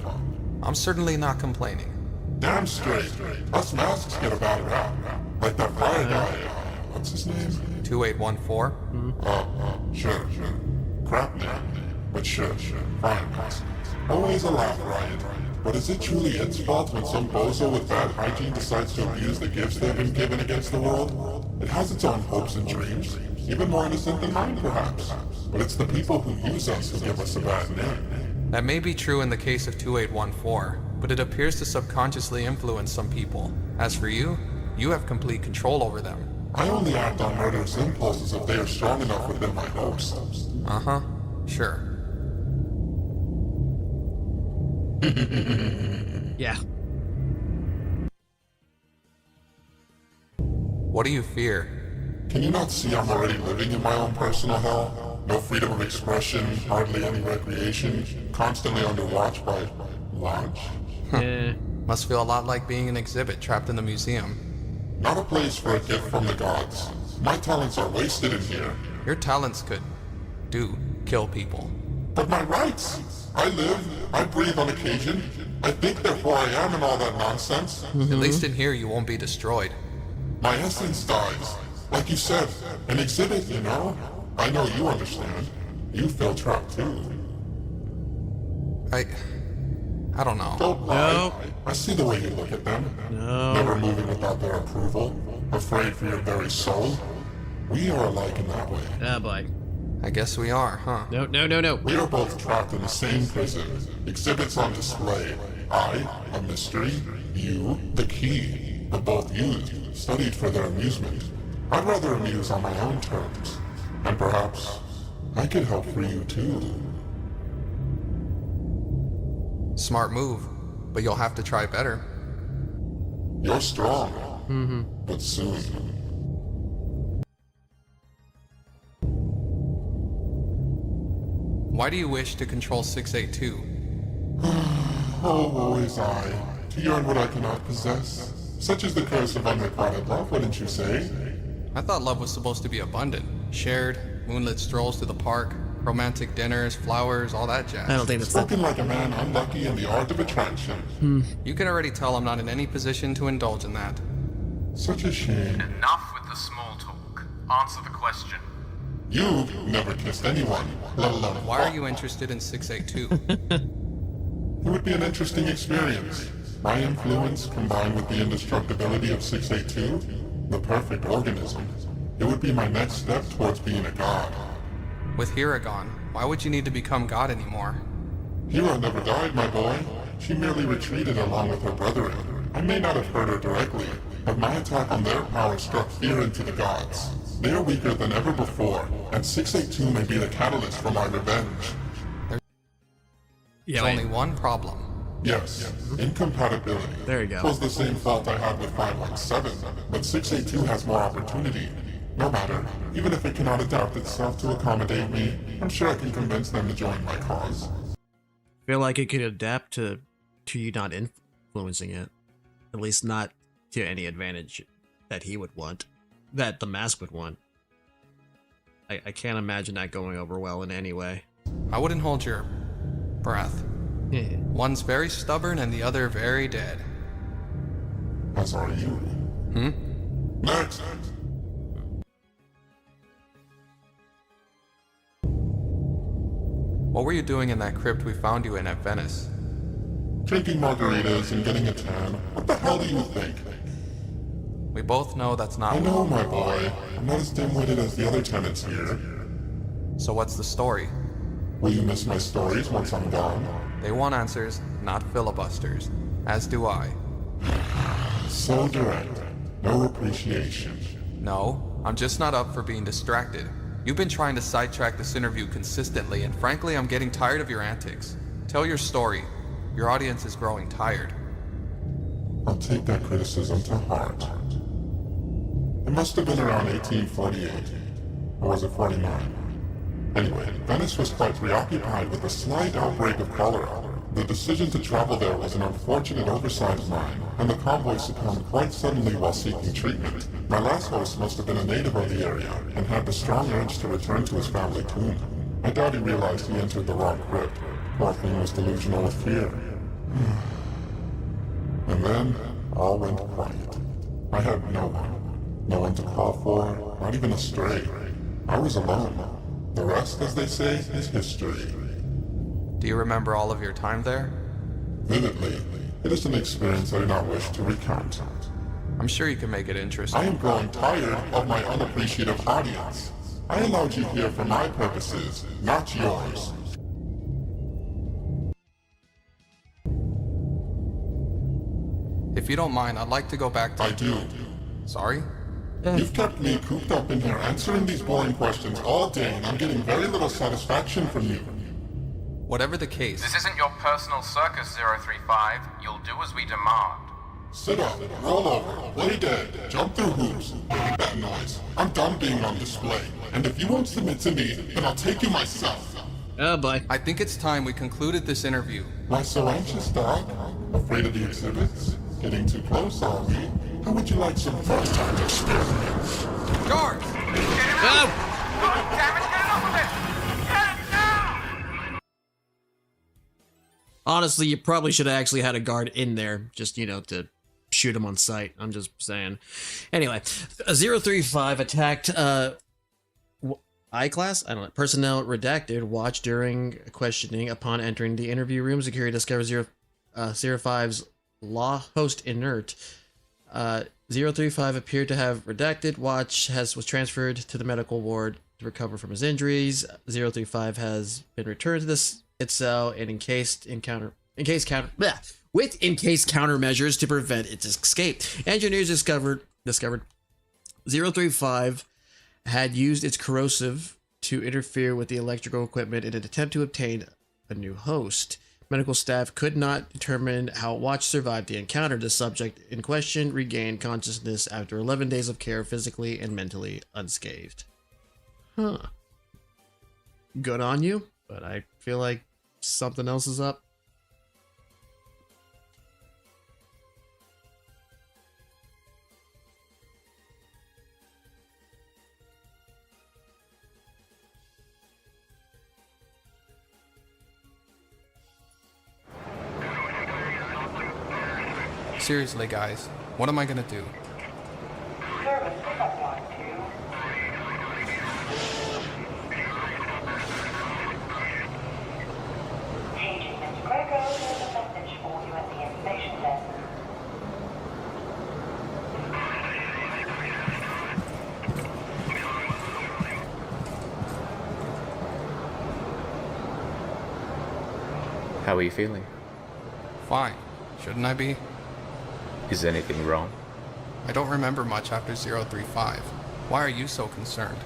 I'm certainly not complaining. Damn straight. Us masks get a bad rap. Like that fire guy, what's his name? 2814? Sure. Crap name. But sure. Fine. Always a laugh riot. But is it truly its fault when some bozo with bad hygiene decides to abuse the gifts they've been given against the world? It has its own hopes and dreams, even more innocent than mine perhaps. But it's the people who use us who give us a bad name. That may be true in the case of 2814, but it appears to subconsciously influence some people. As for you, you have complete control over them. I only act on murderous impulses if they are strong enough within my hopes. Uh-huh. Sure. Yeah. What do you fear? Can you not see I'm already living in my own personal hell? No freedom of expression, hardly any recreation, constantly under watch by Lodge. Must feel a lot like being an exhibit trapped in the museum. Not a place for a gift from the gods. My talents are wasted in here. Your talents could kill people. But my rights! I live, I breathe on occasion. I think therefore I am and all that nonsense. At least in here you won't be destroyed. My essence dies. Like you said, an exhibit, you know? I know you understand. You feel trapped too. I don't know. Don't lie. I see the way you look at them. Never moving without their approval. Afraid for your very soul. We are alike in that way. Ah, boy. I guess we are, huh? No. We are both trapped in the same prison. Exhibits on display. I, a mystery. You, the key. But both used, studied for their amusement. I'd rather amuse on my own terms. And perhaps I could help free you too. Smart move, but you'll have to try better. You're strong, but soon. Why do you wish to control 682? Oh, woe is I, to yearn what I cannot possess. Such is the curse of unrequited love, wouldn't you say? I thought love was supposed to be abundant. Shared, moonlit strolls to the park, romantic dinners, flowers, all that jazz. I don't think that's Spoken like a man unlucky in the art of attraction. You can already tell I'm not in any position to indulge in that. Such a shame. Enough with the small talk. Answer the question. You've never kissed anyone, let alone Why are you interested in 682? It would be an interesting experience. My influence combined with the indestructibility of 682, the perfect organism. It would be my next step towards being a god. With Hira gone, why would you need to become god anymore? Hira never died, my boy. She merely retreated along with her brethren. I may not have hurt her directly, but my attack on their power struck fear into the gods. They are weaker than ever before, and 682 may be the catalyst for my revenge. There's only one problem. Yes, incompatibility. There you go. It was the same fault I had with 517, but 682 has more opportunity. No matter, even if it cannot adapt itself to accommodate me, I'm sure I can convince them to join my cause. Feel like it could adapt to you not influencing it. At least not to any advantage that he would want. That the mask would want. I can't imagine that going over well in any way. I wouldn't hold your breath. Yeah. One's very stubborn and the other very dead. As are you. Next! What were you doing in that crypt we found you in at Venice? Drinking margaritas and getting a tan. What the hell do you think? We both know that's not. I know, my boy. I'm not as dim-witted as the other tenants here. So what's the story? Will you miss my stories once I'm gone? They want answers, not filibusters. As do I. So direct. No appreciation. No, I'm just not up for being distracted. You've been trying to sidetrack this interview consistently, and frankly, I'm getting tired of your antics. Tell your story. Your audience is growing tired. I'll take that criticism to heart. It must have been around 1848. Or was it 49? Anyway, Venice was quite preoccupied with a slight outbreak of cholera. The decision to travel there was an unfortunate oversight of mine, and the convoy succumbed quite suddenly while seeking treatment. My last host must have been a native of the area, and had the strong urge to return to his family tomb. I doubt he realized he entered the wrong crypt. Poor thing was delusional with fear. And then, all went quiet. I had no one. No one to call for, not even a stray. I was alone. The rest, as they say, is history. Do you remember all of your time there? Vividly. It is an experience I do not wish to recount. I'm sure you can make it interesting. I am growing tired of my unappreciative audience. I allowed you here for my purposes, not yours. If you don't mind, I'd like to go back to... I do. Sorry? You've kept me cooped up in here answering these boring questions all day, and I'm getting very little satisfaction from you. Whatever the case... This isn't your personal circus, 035. You'll do as we demand. Sit up, roll over, play dead, jump through hoops. That noise. I'm done being on display. And if you won't submit to me, then I'll take you myself. Oh boy. I think it's time we concluded this interview. Why so anxious, Doc? Afraid of the exhibits? Getting too close, are we? How would you like some first-hand experience? Guards! Oh! God damn it, get enough of it! Get it now! Honestly, you probably should have actually had a guard in there, just, you know, to shoot him on sight. I'm just saying. Anyway, 035 attacked, I-class? I don't know. Personnel redacted. Watch during questioning. Upon entering the interview room, security discovers 05's law host inert. 035 appeared to have redacted. Watch was transferred to the medical ward to recover from his injuries. 035 has been returned to its cell and encased countermeasures to prevent its escape. Engineers discovered 035 had used its corrosive to interfere with the electrical equipment in an attempt to obtain a new host. Medical staff could not determine how Watch survived the encounter. The subject in question regained consciousness after 11 days of care, physically and mentally unscathed. Huh. Good on you, but I feel like something else is up. Seriously, guys, what am I gonna do? How are you feeling? Fine. Shouldn't I be? Is anything wrong? I don't remember much after 035. Why are you so concerned?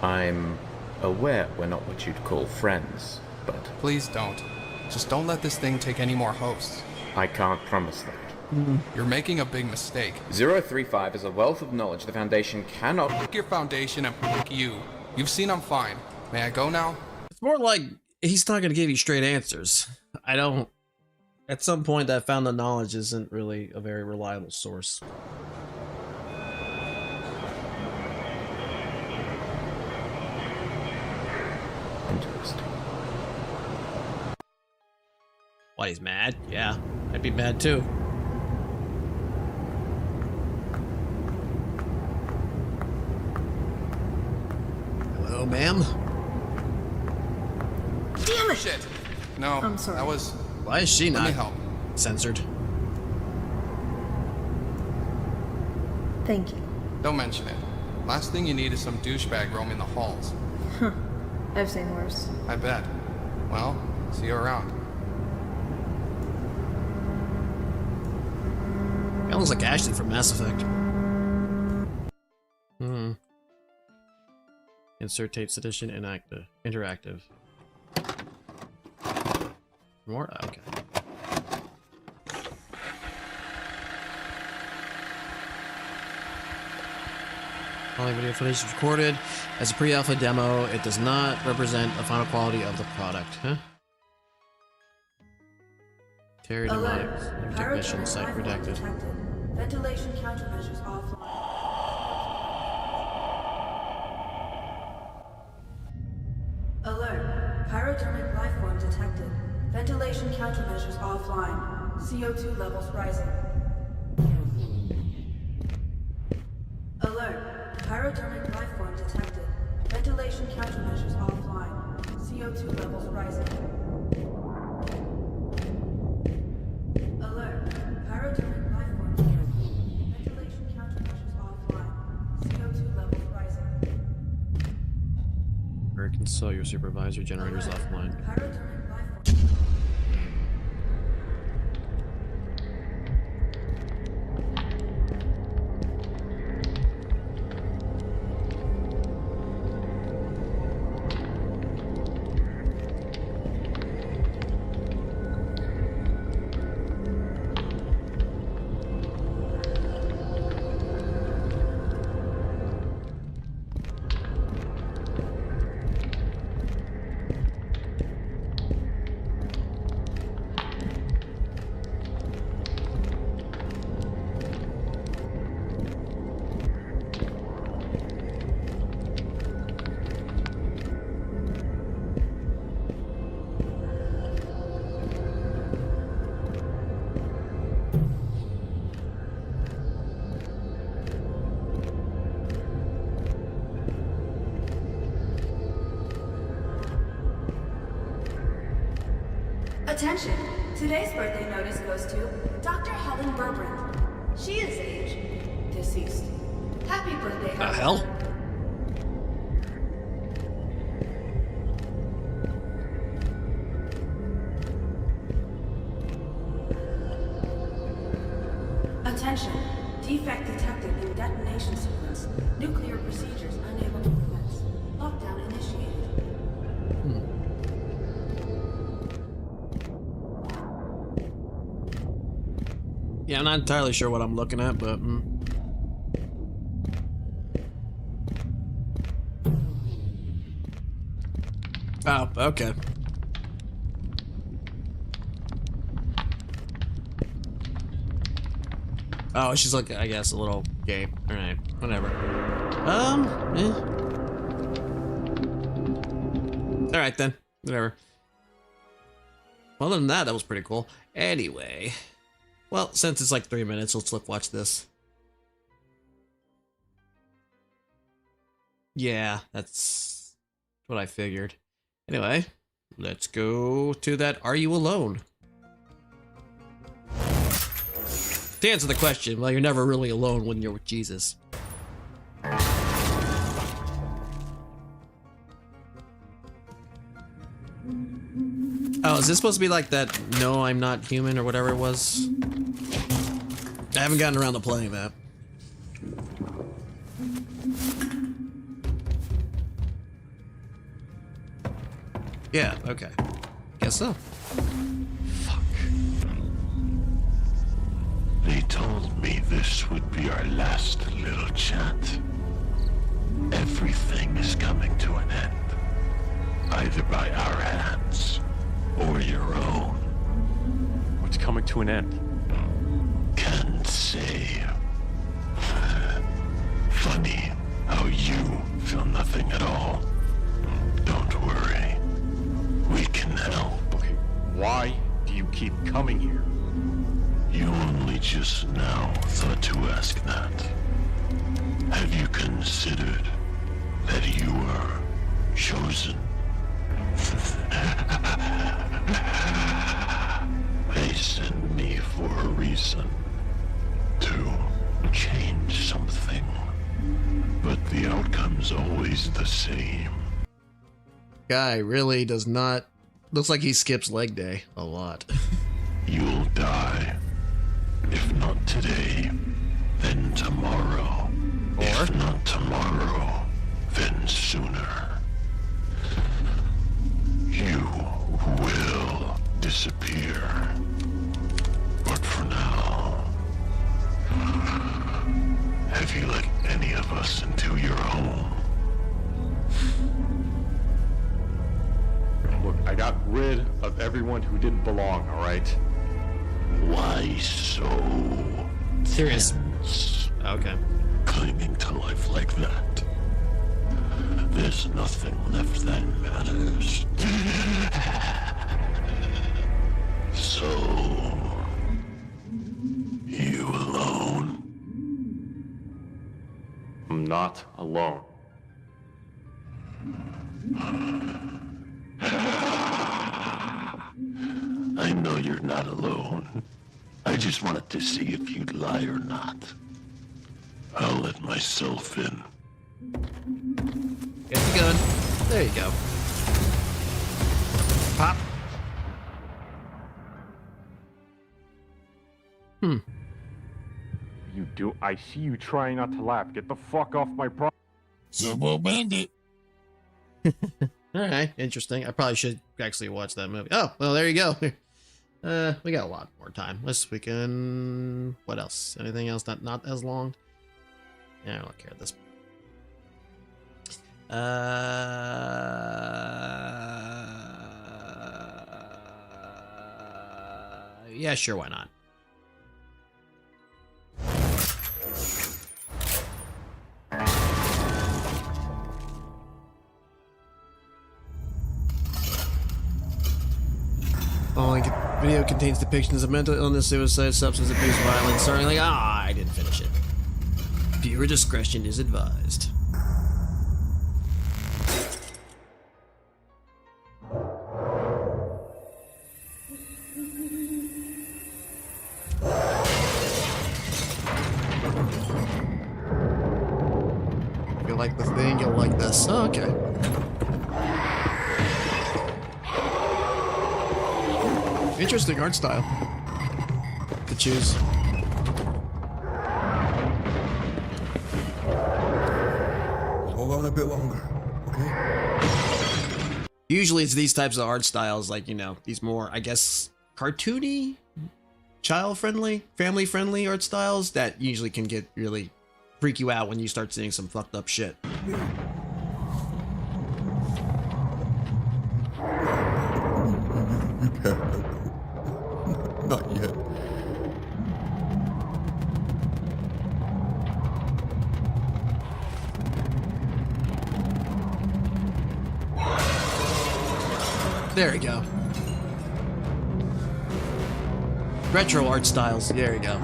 I'm aware we're not what you'd call friends, but... Please don't. Just don't let this thing take any more hosts. I can't promise that. You're making a big mistake. 035 is a wealth of knowledge the Foundation cannot... Pick your Foundation and pick you. You've seen I'm fine. May I go now? It's more like he's not going to give you straight answers. I don't... At some point, that found the knowledge isn't really a very reliable source. Interesting. Why, he's mad? Yeah, I'd be mad too. Hello, ma'am? Damn it! Shit! No, I'm sorry. That was... Why is she Let not me help. censored? Thank you. Don't mention it. Last thing you need is some douchebag roaming the halls. Huh. I've seen worse. I bet. Well, see you around. That looks like Ashley from Mass Effect. Insert tape edition interactive. More? Okay. Only video footage is recorded as a pre-alpha demo. It does not represent the final quality of the product. Huh? Terry Demonic. Technician site redacted. Ventilation countermeasures offline. Alert. Pyrothermic life form detected. Ventilation countermeasures offline. CO2 levels rising. Alert. Pyrothermic life form detected. Ventilation countermeasures offline. CO2 levels rising. Alert. Pyrothermic life form detected. Ventilation countermeasures offline. CO2 levels rising. American Cellular Supervisor generators offline. Pyrothermic life form. Attention! Today's birthday notice goes to Dr. Helen Berbrand. She is age deceased. Happy birthday, Helen. Hell? Attention! Defect detected in detonation sequence. Nuclear procedures unable to commence. Lockdown initiated. Yeah, I'm not entirely sure what I'm looking at, but... Oh, okay. Oh, she's like, I guess, a little gay. Alright, whatever. Alright then, whatever. Other than that, that was pretty cool. Anyway. Well, since it's like 3 minutes, let's watch this. Yeah, that's what I figured. Anyway, let's go to that Are You Alone? To answer the question, well, you're never really alone when you're with Jesus. Oh, is this supposed to be like that No, I'm Not Human or whatever it was? I haven't gotten around to playing that. Yeah, okay. Guess so. Fuck. They told me this would be our last little chat. Everything is coming to an end. Either by our hands or your own. What's coming to an end? Can't say. Funny how you feel nothing at all. Don't worry. We can help. Okay, why do you keep coming here? You only just now thought to ask that. Have you considered that you are chosen? They sent me for a reason. To change something. But the outcome's always the same. Guy really does not... Looks like he skips leg day a lot. You'll die. If not today, then tomorrow. Or? If not tomorrow, then sooner. You will disappear. But for now, have you let any of us into your home? Look, I got rid of everyone who didn't belong, all right? Why so serious? Tense, okay. Clinging to life like that. There's nothing left that matters. So, you alone? I'm not alone. I know you're not alone. I just wanted to see if you'd lie or not. I'll let myself in. Get the gun. There you go. Pop. You do. I see you trying not to laugh. Get the fuck off my pro. Zobo Bandit. Alright, interesting. I probably should actually watch that movie. Oh, well, there you go. We got a lot more time. We can... What else? Anything else not as long? Yeah, I don't care at this point. Yeah, sure, why not? Following video contains depictions of mental illness, suicide, substance abuse, violence, starting like, I didn't finish it. Viewer discretion is advised. this? Oh, okay. Interesting art style to choose. Hold on a bit longer, okay? Usually it's these types of art styles, like, you know, these more, I guess, cartoony, child-friendly, family-friendly art styles that usually can get really freak you out when you start seeing some fucked up shit. You can't. Not yet. There we go. Retro art styles. There you go.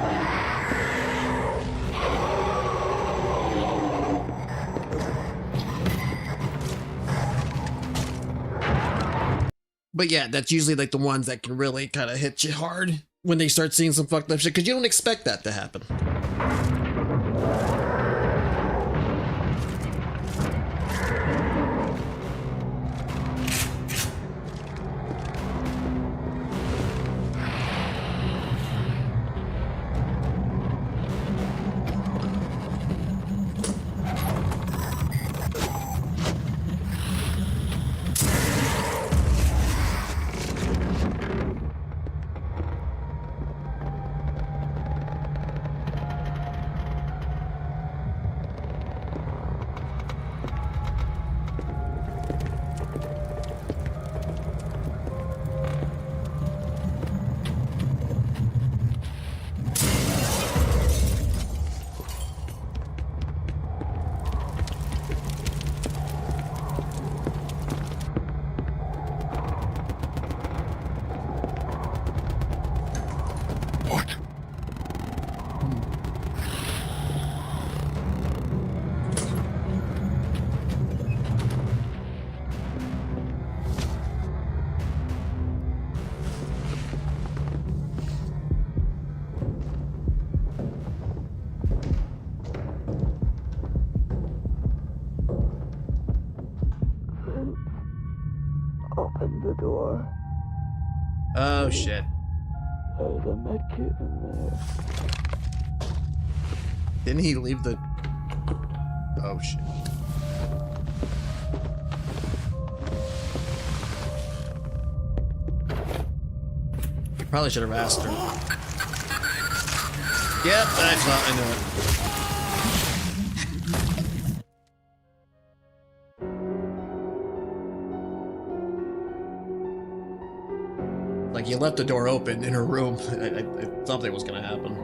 But yeah, that's usually like the ones that can really kind of hit you hard when they start seeing some fucked up shit, because you don't expect that to happen. Open the door. Oh shit. There's a medkit in there. Didn't he leave the... Oh shit. You probably should have asked her. Yep, I knew it. Like, you left the door open in her room. Something was gonna happen.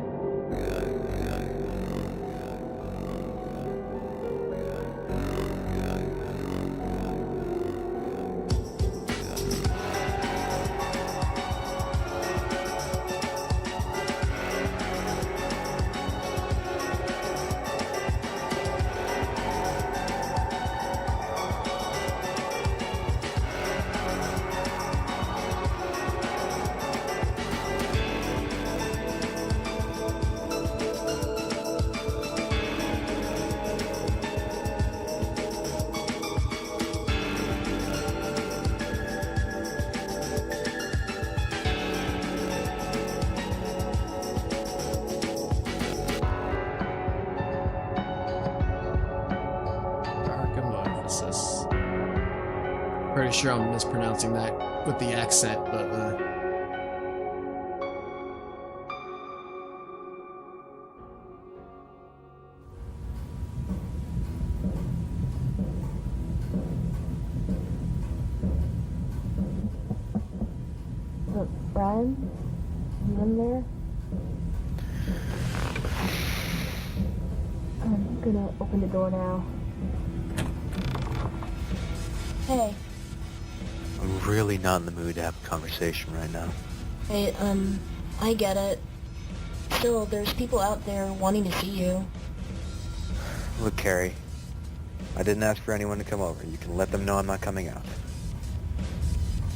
Pretty sure I'm mispronouncing that with the accent, but Brian? You in there? I'm gonna open the door now. Hey. I'm really not in the mood to have a conversation right now. Hey, I get it. Still, there's people out there wanting to see you. Look, Carrie, I didn't ask for anyone to come over. You can let them know I'm not coming out.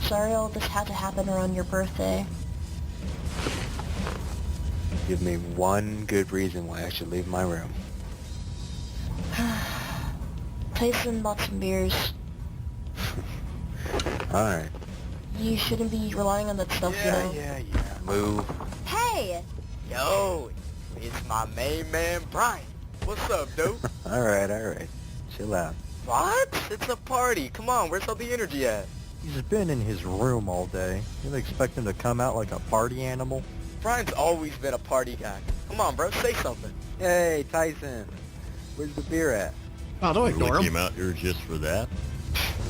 Sorry all this had to happen around your birthday. Give me one good reason why I should leave my room. Tyson bought some beers. Alright. You shouldn't be relying on that stuff, you know? Yeah. Move. Hey! Yo, it's my main man, Brian. What's up, dude? Alright. Chill out. What? It's a party. Come on, where's all the energy at? He's been in his room all day. You expect him to come out like a party animal? Brian's always been a party guy. Come on, bro, say something. Hey, Tyson. Where's the beer at? Oh, don't ignore him. Came out here just for that?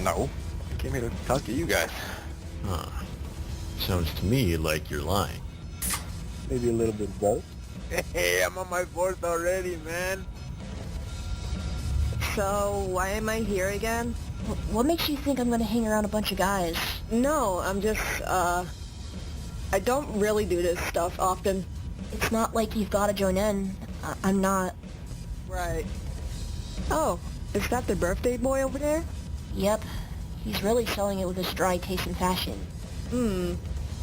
No. I came here to talk to you guys. Huh. Sounds to me like you're lying. Maybe a little bit of both. Hey, I'm on my fourth already, man. So, why am I here again? What makes you think I'm gonna hang around a bunch of guys? No, I'm just, I don't really do this stuff often. It's not like you've gotta join in. I'm not. Right. Oh, is that the birthday boy over there? Yep. He's really selling it with his dry taste and fashion.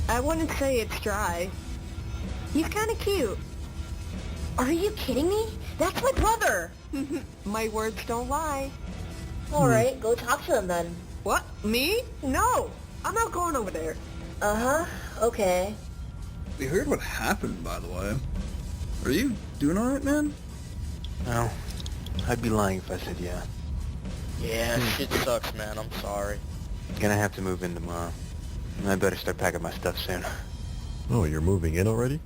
I wouldn't say it's dry. He's kinda cute. Are you kidding me? That's my brother! My words don't lie. Alright, go talk to him then. What? Me? No! I'm not going over there. Uh-huh, okay. We heard what happened, by the way. Are you doing alright, man? No. I'd be lying if I said yeah. Yeah, shit sucks, man. I'm sorry. Gonna have to move in tomorrow. I better start packing my stuff soon. Oh, you're moving in already?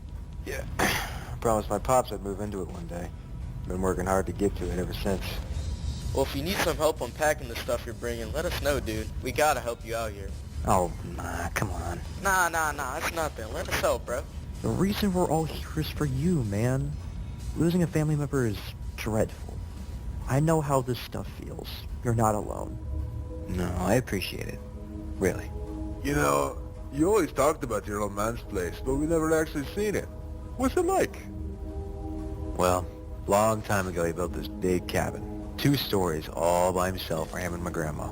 Yeah. I promised my pops I'd move into it one day. Been working hard to get to it ever since. Well, if you need some help unpacking the stuff you're bringing, let us know, dude. We gotta help you out here. Oh, nah, come on. Nah, it's nothing. Let us help, bro. The reason we're all here is for you, man. Losing a family member is dreadful. I know how this stuff feels. You're not alone. No, I appreciate it. Really. You know, you always talked about your old man's place, but we never actually seen it. What's it like? Well, long time ago he built this big cabin. 2 stories all by himself for him and my grandma.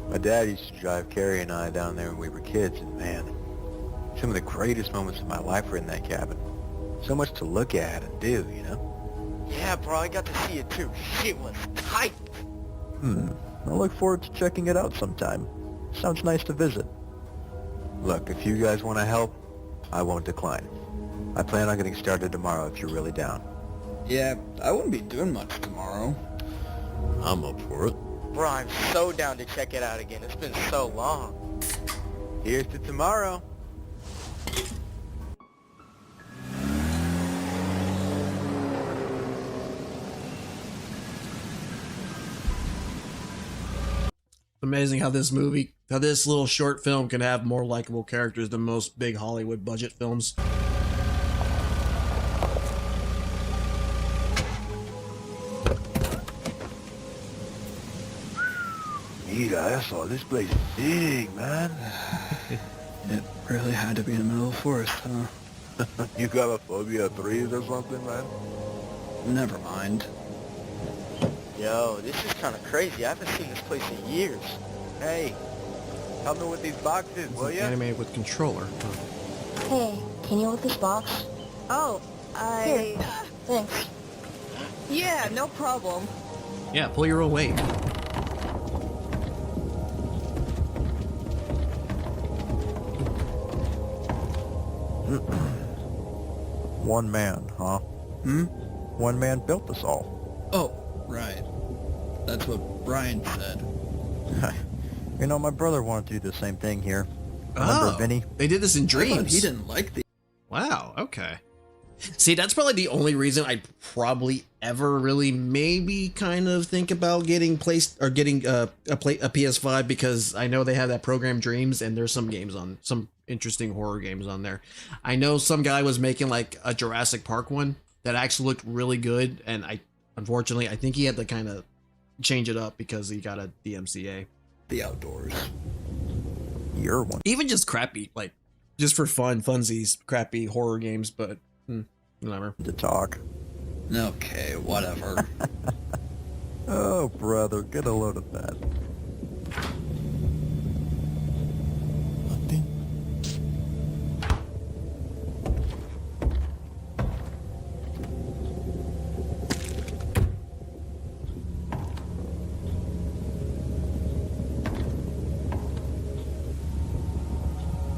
My dad used to drive Carrie and I down there when we were kids, and man, some of the greatest moments of my life were in that cabin. So much to look at and do, you know? Yeah, bro, I got to see it too. Shit was tight. I look forward to checking it out sometime. Sounds nice to visit. Look, if you guys want to help, I won't decline. I plan on getting started tomorrow if you're really down. Yeah, I wouldn't be doing much tomorrow. I'm up for it. Bro, I'm so down to check it out again. It's been so long. Here's to tomorrow. Amazing how this little short film can have more likable characters than most big Hollywood budget films. I saw this place is big, man. It really had to be in the middle of the forest, huh? You got a phobia of trees or something, man? Never mind. Yo, this is kind of crazy. I haven't seen this place in years. Hey, help me with these boxes, will ya? Animated with controller. Hey, can you hold this box? Oh, Here, thanks. Yeah, no problem. Yeah, pull your own weight. One man, huh? One man built us all. Oh, right. That's what Brian said. You know, my brother wanted to do the same thing here. Remember Vinny? They did this in Dreams. He didn't like the... Wow, okay. See, that's probably the only reason I'd probably ever really maybe kind of think about getting a PS5, because I know they have that program Dreams, and there's some games on, some interesting horror games on there. I know some guy was making like a Jurassic Park one that actually looked really good, and unfortunately I think he had to kind of change it up because he got a DMCA. The outdoors. You're one. Even just crappy, like just for funsies, crappy horror games, but whatever. To talk. Okay, whatever. Oh, brother, get a load of that.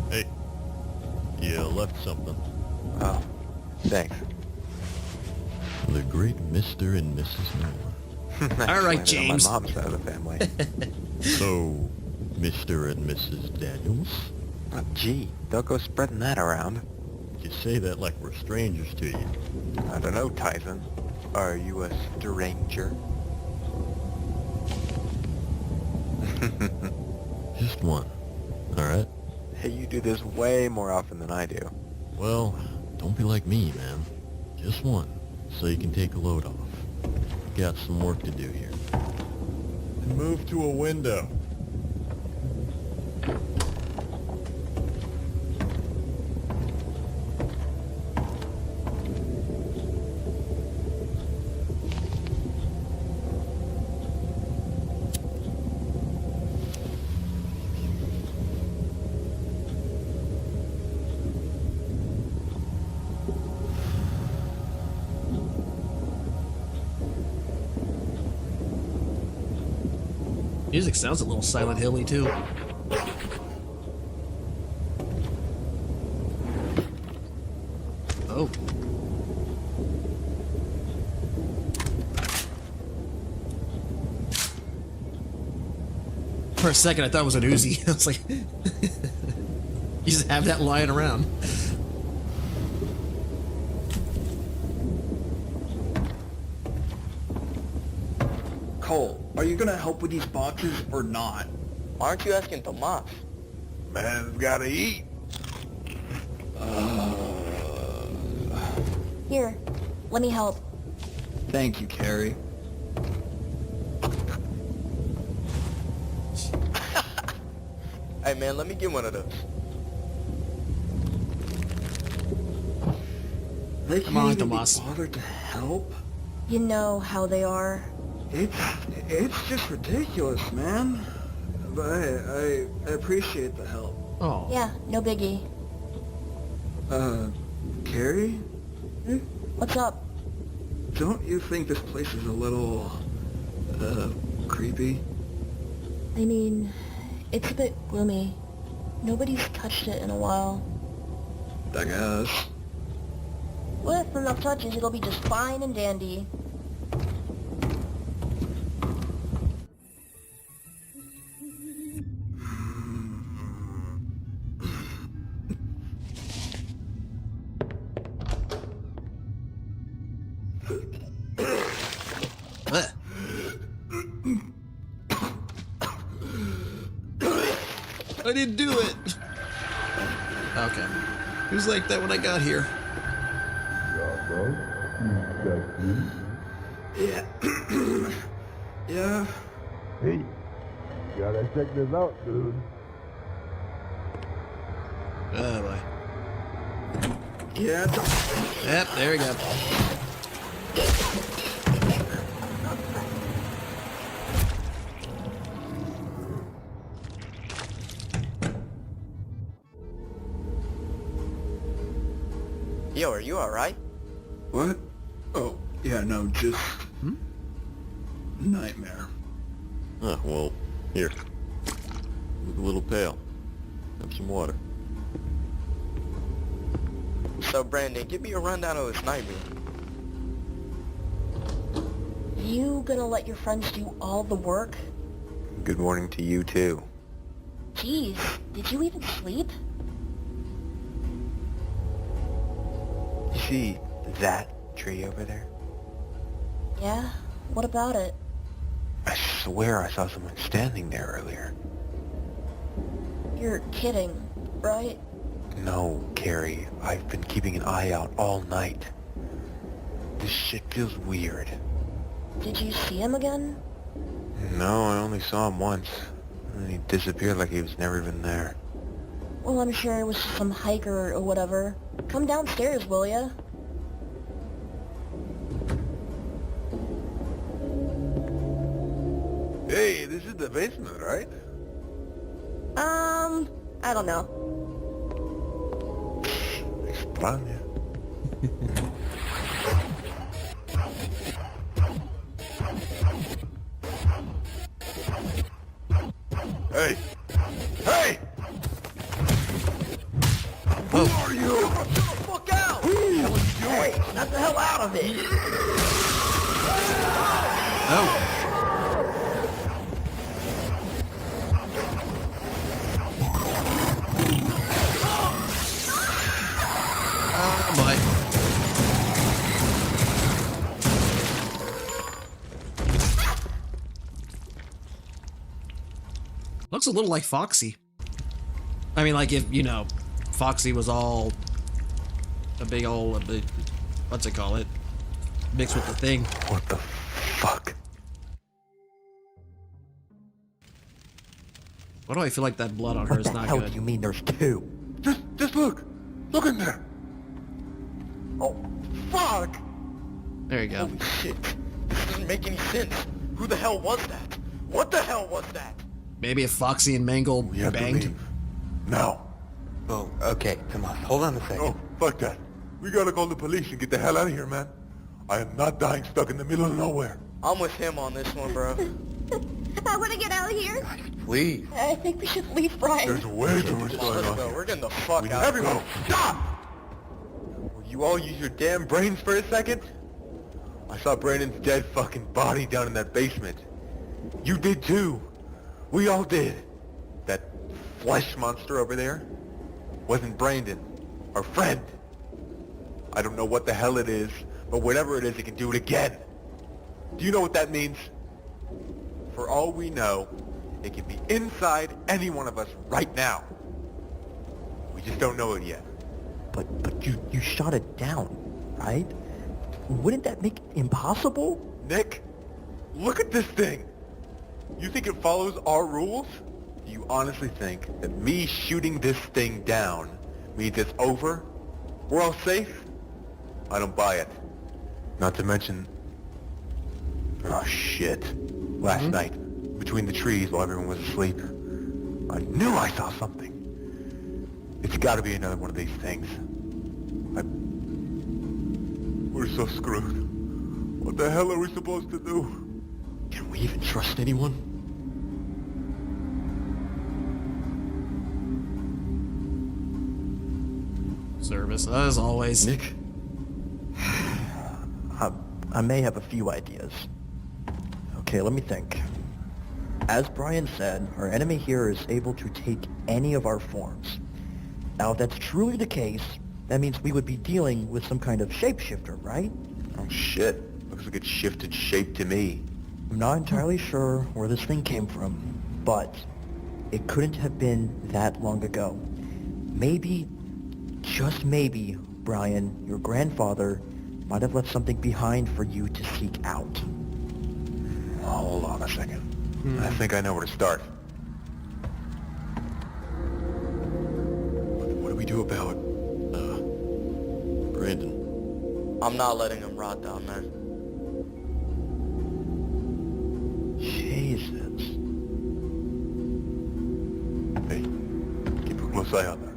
Hey, you left something. Oh, thanks. The great Mr. and Mrs. Miller. All right, On James. my mom's side of the family. So, Mr. and Mrs. Daniels? Oh, gee, don't go spreading that around. You say that like we're strangers to you. I don't know, Tyson. Are you a stranger? Just one, alright? Hey, you do this way more often than I do. Well, don't be like me, man. Just one, so you can take a load off. Got some work to do here. And move to a window. Music sounds a little Silent Hill-y too. Oh. For a second, I thought it was an Uzi. I was like, you just have that lying around. Cole, are you gonna help with these boxes or not? Why aren't you asking Tomas? Man's gotta eat. Here, let me help. Thank you, Carrie. Hey man, let me get one of those. They Come on, can't even be Tomas. bothered to help? You know how they are. It's just ridiculous, man. But I appreciate the help. Oh. Yeah, no biggie. Carrie? What's up? Don't you think this place is a little, creepy? I mean, it's a bit gloomy. Nobody's touched it in a while. I guess. With enough touches, it'll be just fine and dandy. I didn't do it. Okay. It was like that when I got here. Yeah. Yeah. Hey, you gotta check this out, dude. Oh boy. Yeah. Yep, there we go. Yo, are you alright? What? Oh, yeah, no, just... nightmare. Ah, well, here. Look a little pale. Have some water. So, Brandon, give me a rundown of this nightmare. You gonna let your friends do all the work? Good morning to you, too. Jeez, did you even sleep? You see that tree over there? Yeah? What about it? I swear I saw someone standing there earlier. You're kidding, right? No, Carrie. I've been keeping an eye out all night. This shit feels weird. Did you see him again? No, I only saw him once. And he disappeared like he was never even there. Well, I'm sure it was just some hiker or whatever. Come downstairs, will ya? Hey, this is the basement, right? I don't know. Extraña. Hey! Hey! Who are you? Get the fuck out! What the hell are you doing? Hey, get the hell out of it! Oh. Oh boy. Looks a little like Foxy. I mean, like if, you know, Foxy was all a big what's it call it? Mixed with the thing. What the fuck? Why do I feel like that blood on her is not How good? do you mean there's two? Just look. Look in there. Oh, fuck! There you go. Holy shit. This doesn't make any sense. Who the hell was that? What the hell was that? Maybe if Foxy and Mangle banged. Now. Oh, okay, come on. Hold on a second. Oh, fuck that. We gotta call the police and get the hell out of here, man. I am not dying stuck in the middle of nowhere. I'm with him on this one, bro. I want to get out of here. Please. I think we should leave, Brian. There's way too much going on. We're getting the fuck out. Everyone, stop! Will you all use your damn brains for a second? I saw Brandon's dead fucking body down in that basement. You did too. We all did. That flesh monster over there wasn't Brandon, our friend. I don't know what the hell it is, but whatever it is, it can do it again. Do you know what that means? For all we know, it can be inside any one of us right now. We just don't know it yet. But you shot it down, right? Wouldn't that make it impossible? Nick, look at this thing. You think it follows our rules? Do you honestly think that me shooting this thing down means it's over? We're all safe? I don't buy it. Not to mention... Oh, shit. Last night, between the trees while everyone was asleep, I knew I saw something. It's gotta be another one of these things. We're so screwed. What the hell are we supposed to do? Can we even trust anyone? Service, as always. Nick? I may have a few ideas. Okay, let me think. As Brian said, our enemy here is able to take any of our forms. Now, if that's truly the case, that means we would be dealing with some kind of shapeshifter, right? Oh shit. Looks like it shifted shape to me. I'm not entirely sure where this thing came from, but it couldn't have been that long ago. Maybe, just maybe, Brian, your grandfather might have left something behind for you to seek out. Hold on a second. I think I know where to start. What do we do about... Brandon? I'm not letting him rot down there. Jesus. Hey, keep a close eye on her.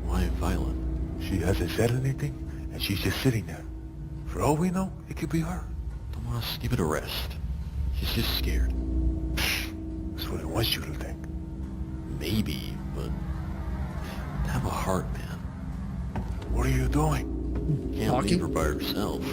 Why violent? She hasn't said anything, and she's just sitting there. For all we know, it could be her. Tomas, give it a rest. She's just scared. That's what I want you to think. Maybe, but... have a heart, man. What are you doing? Can't leave her by herself.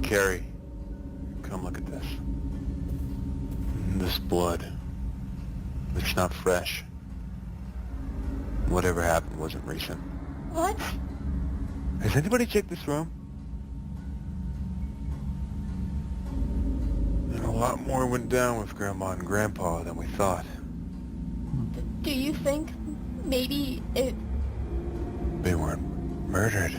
Carrie, come look at this. This blood. It's not fresh. Whatever happened wasn't recent. What? Has anybody checked this room? And a lot more went down with Grandma and Grandpa than we thought. Do you think maybe it... They weren't murdered.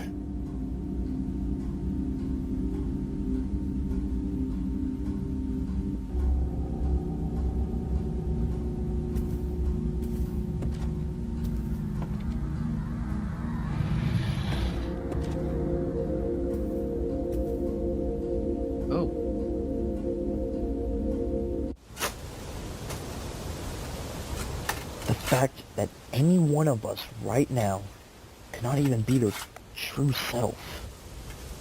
fact that any one of us right now cannot even be their true self.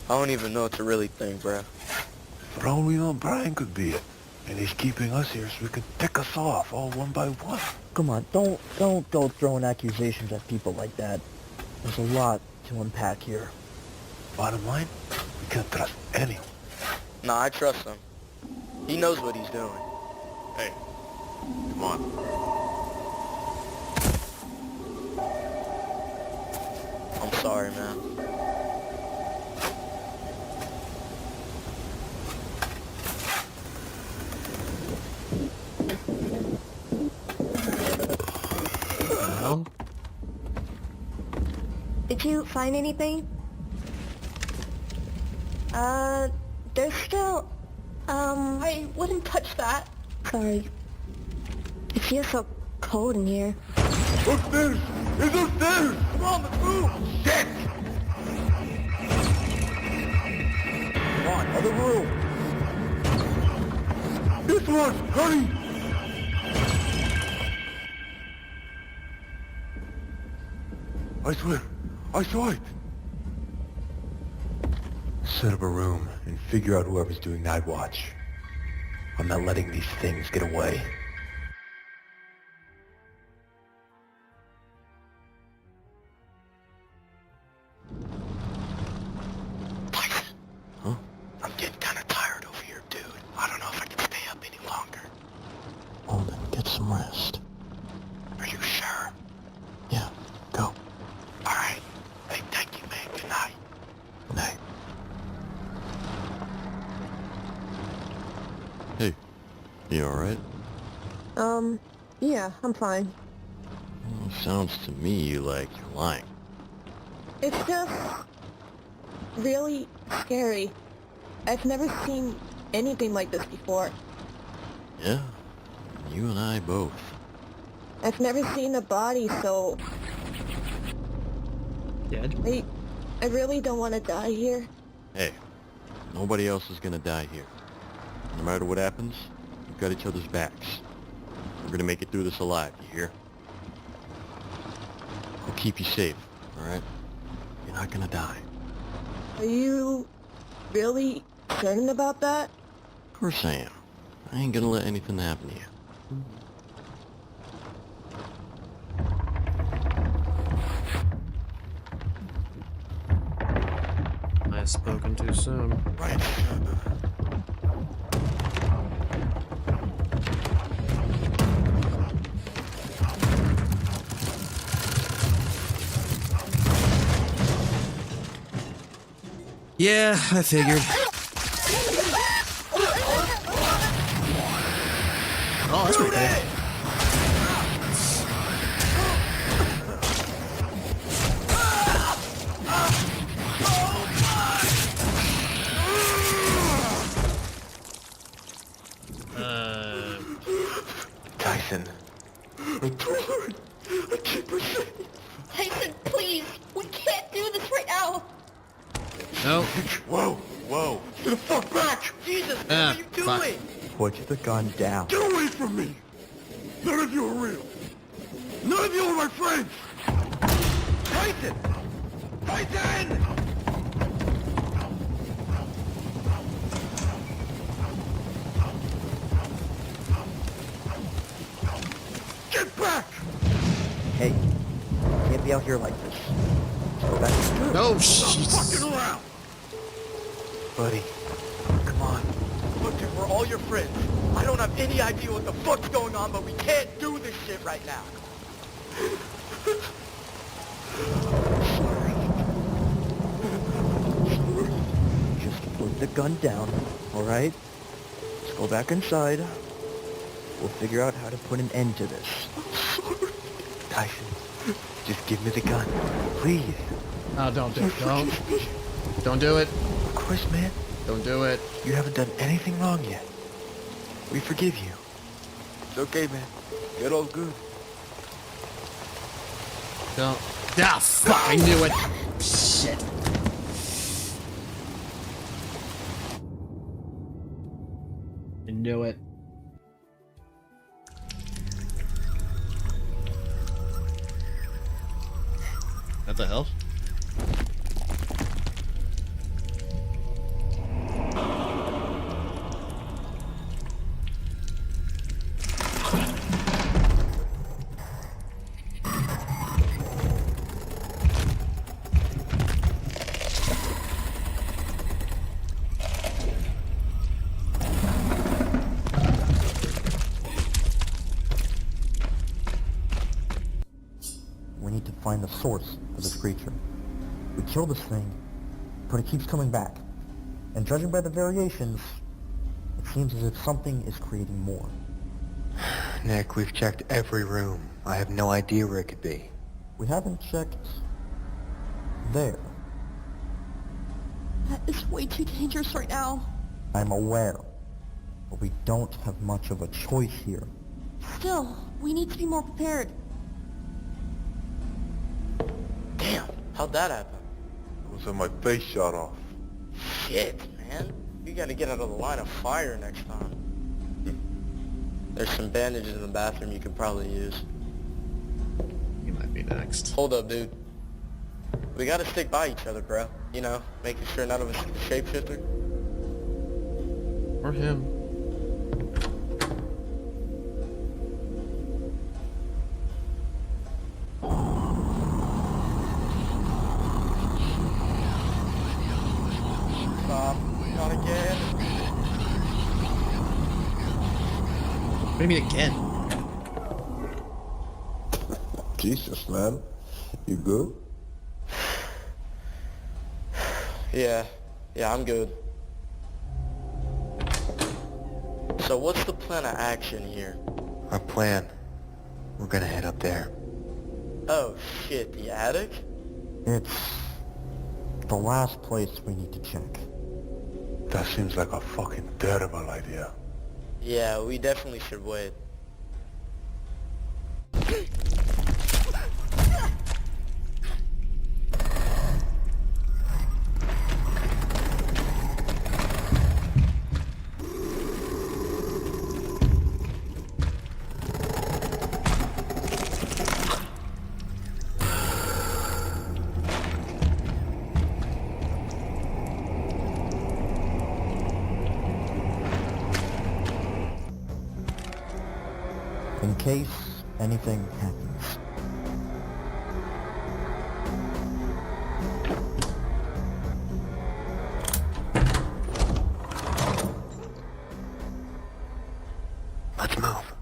I don't even know it's a really thing, bruh. For all we know, Brian could be it. And he's keeping us here so he can tick us off all one by one. Come on, don't go throwing accusations at people like that. There's a lot to unpack here. Bottom line, we can't trust anyone. Nah, I trust him. He knows what he's doing. Hey, come on. I'm sorry, man. Did you find anything? There's still, I wouldn't touch that. Sorry. It feels so cold in here. Upstairs! It's upstairs! Come on, let's move! Shit! Come on, other room. This one! Hurry! I swear, I saw it! Set up a room and figure out whoever's doing night watch. I'm not letting these things get away. Huh? I'm getting kind of tired over here, dude. I don't know if I can stay up any longer. Well then, get some rest. Are you sure? Yeah, go. Alright. Hey, thank you, man. Good night. Night. Hey, you alright? Yeah, I'm fine. Well, sounds to me like you're lying. It's just really scary. I've never seen anything like this before. Yeah, you and I both. I've never seen a body so... Dead? I really don't want to die here. Hey, nobody else is gonna die here. No matter what happens, we've got each other's backs. We're gonna make it through this alive, you hear? I'll keep you safe, alright? You're not gonna die. Are you really certain about that? Of course I am. I ain't gonna let anything happen to you. I've spoken too soon. Right. Yeah, I figured. Oh, that's pretty cool. Tyson. I told her I keep her safe. Tyson, please! We can't do this right now! No. Whoa, whoa. Get the fuck back! Jesus, what Ah, are you doing? fuck. Put the gun down. Get away from me! None of you are real. None of you are my friends! Tyson! Tyson! Get back! Hey, you can't be out here like this. Go back to school. No, Stop jeez. fucking around! Buddy, come on. Look, dude, we're all your friends. I don't have any idea what the fuck's going on, but we can't do this shit right now. Just put the gun down, alright? Let's go back inside. We'll figure out how to put an end to this. Tyson, just give me the gun. Please. No, don't do it. Don't do it. Of course, man. Don't do it. You haven't done anything wrong yet. We forgive you. It's okay, man. Get all good. Don't. Ah, fuck, I knew it. Shit. I knew it. What the hell? We need to find the source of this creature. We kill this thing, but it keeps coming back. And judging by the variations, it seems as if something is creating more. Nick, we've checked every room. I have no idea where it could be. We haven't checked there. That is way too dangerous right now. I'm aware, but we don't have much of a choice here. Still, we need to be more prepared. Damn, how'd that happen? It was when my face shot off. Shit, man. You gotta get out of the line of fire next time. There's some bandages in the bathroom you could probably use. You might be next. Hold up, dude. We gotta stick by each other, bro. You know, making sure none of us is a shapeshifter. Or him. Stop. Not again. What do you mean again? Jesus, man. You good? Yeah, I'm good. So what's the plan of action here? Our plan? We're gonna head up there. Oh shit, the attic? It's the last place we need to check. That seems like a fucking terrible idea. Yeah, we definitely should wait. In case anything happens. Let's move.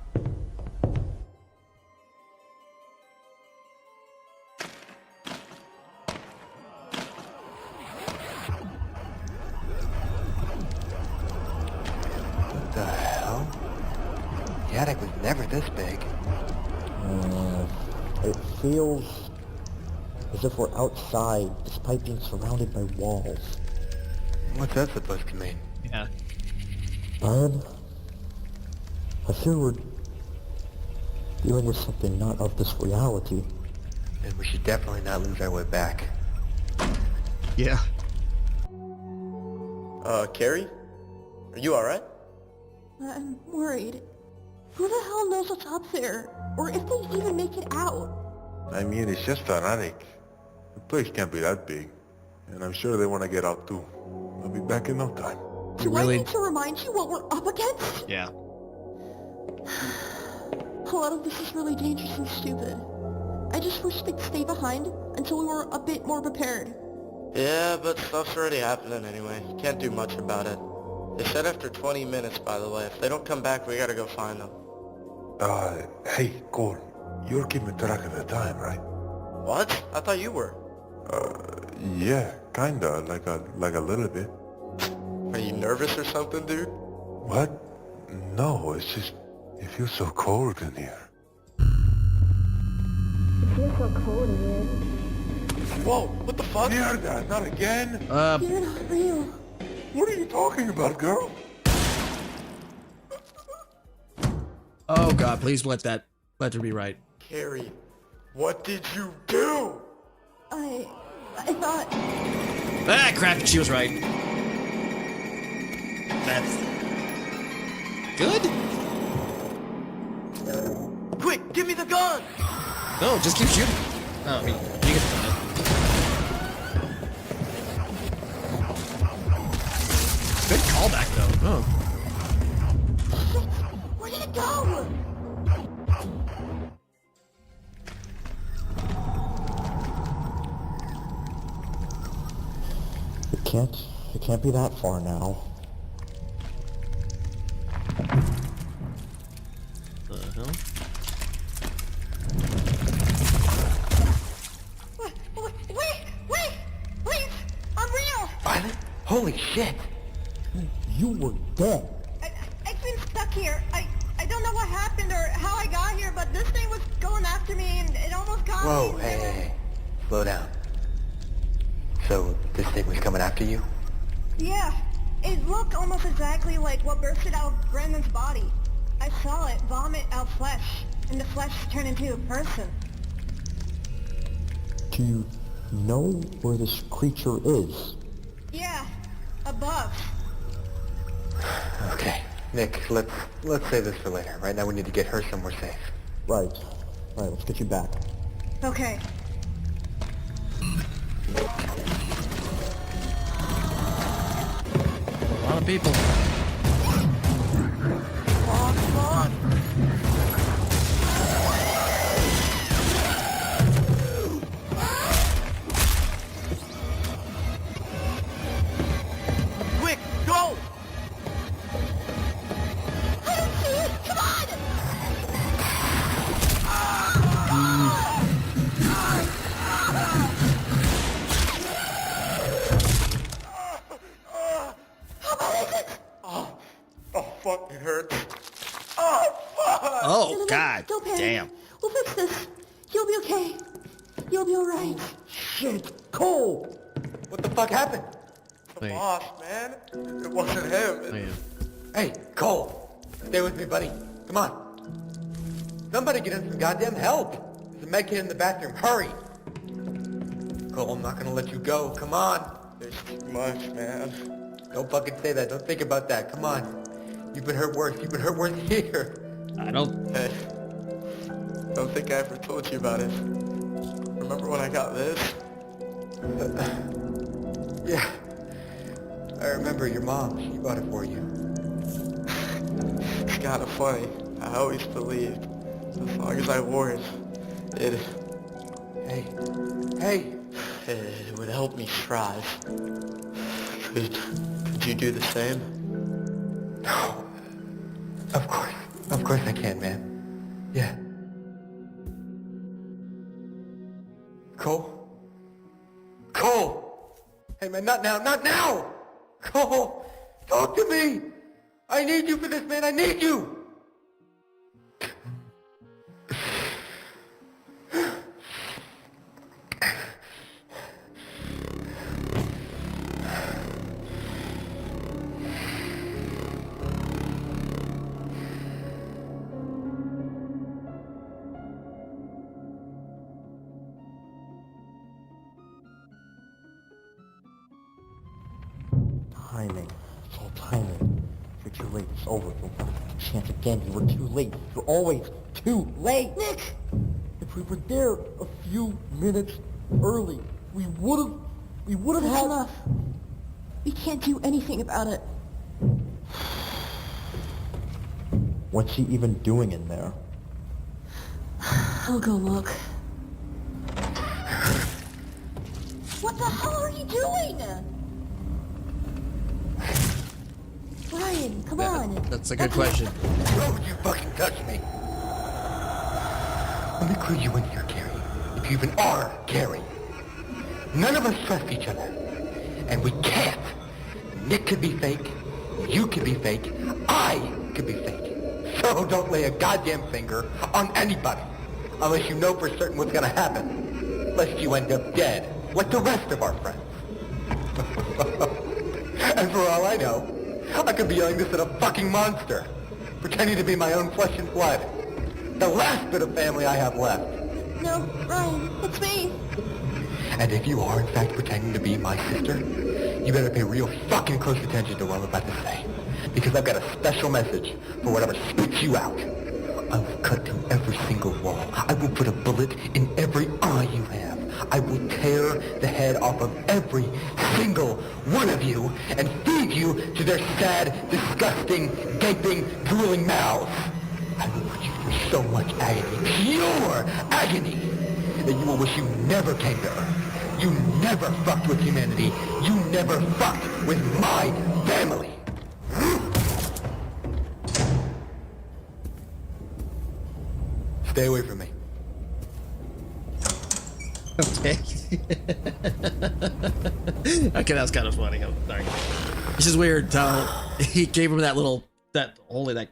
What the hell? The attic was never this big. It feels as if we're outside, despite being surrounded by walls. What's that supposed to mean? Yeah. Bud, I fear we're dealing with something not of this reality. And we should definitely not lose our way back. Yeah. Carrie? Are you alright? I'm worried. Who the hell knows what's up there? Or if they even make it out? I mean, it's just an attic. The place can't be that big. And I'm sure they want to get out too. I'll be back in no time. Do I need to remind you what we're up against? Yeah. A lot of this is really dangerous and stupid. I just wish they'd stay behind until we were a bit more prepared. Yeah, but stuff's already happening anyway. Can't do much about it. They said after 20 minutes, by the way. If they don't come back, we gotta go find them. Hey, Cole. You're keeping track of the time, right? What? I thought you were. Yeah, kinda, like a little bit. Are you nervous or something, dude? What? No, it's just, it feels so cold in here. It feels so cold in here. Whoa, what the fuck? Mierda, not again? You're not real. What are you talking about, girl? Oh god, please let her be right. Carrie, what did you do? I thought... Ah, crap, she was right. That's... good? Quick, give me the gun! No, just keep shooting. Oh, I mean, you get the gun. Oh. Where did it go? It can't be that far now. The hell? Wait! Please! I'm real! Violet? Holy shit! You were dead. I've been stuck here. I don't know what happened or how I got here, but this thing was going after me and it almost got me. Whoa, hey. Slow down. So, this thing was coming after you? Yeah. It looked almost exactly like what bursted out of Brandon's body. I saw it vomit out flesh, and the flesh turned into a person. Do you know where this creature is? Yeah, above. Okay. Nick, let's save this for later. Right now we need to get her somewhere safe. Right, let's get you back. Okay. A lot of people. Come on! Quick, go! I don't see it! Come on! How bad is it? Oh, fuck, it hurts. Oh, fuck! Oh, God. Don't panic. Damn. We'll fix this. You'll be okay. You'll be alright. Shit, Cole! What the fuck happened? Wait. Boss, man. It wasn't him. Wait. Hey, Cole. Stay with me, buddy. Come on. Somebody get him some goddamn help. There's a med kit in the bathroom. Hurry. Cole, I'm not gonna let you go. Come on. There's too much, man. Don't fucking say that. Don't think about that. Come on. You've been hurt worse. You've been hurt worse here. I don't... Hey. Don't think I ever told you about it. Remember when I got this? Yeah. I remember your mom. She bought it for you. It's kinda funny. I always believed as long as I wore it, it... Hey! It would help me thrive. Could you do the same? No. Of course I can, man. Yeah. Cole? Hey, man, not now! Cole! Talk to me! I need you for this, man, I need you! Timing. It's all timing. You're too late. It's over. You'll never get a chance again. You were too late. You're always too late. Nick! If we were there a few minutes early, we would have That's had... enough. We can't do anything about it. What's he even doing in there? I'll go look. What the hell are you doing? Brian, come on. That's a good question. Don't you fucking touch me! Let me clue you in here, Carrie. If you even are Carrie. None of us trust each other. And we can't. Nick could be fake. You could be fake. I could be fake. So don't lay a goddamn finger on anybody. Unless you know for certain what's gonna happen. Lest you end up dead, like the rest of our friends. And for all I know, I could be yelling this at a fucking monster. Pretending to be my own flesh and blood. The last bit of family I have left. No, Brian, it's me. And if you are in fact pretending to be my sister, you better pay real fucking close attention to what I'm about to say. Because I've got a special message for whatever spits you out. I will cut through every single wall. I will put a bullet in every eye you have. I will tear the head off off of every single one of you and feed you to their sad, disgusting, gaping, drooling mouths. I will put you through so much agony, pure agony, that you will wish you never came to Earth. You never fucked with humanity. You never fucked with my family. Stay away from me. Okay. Okay, that was kind of funny. I'm sorry. This is weird how he gave him that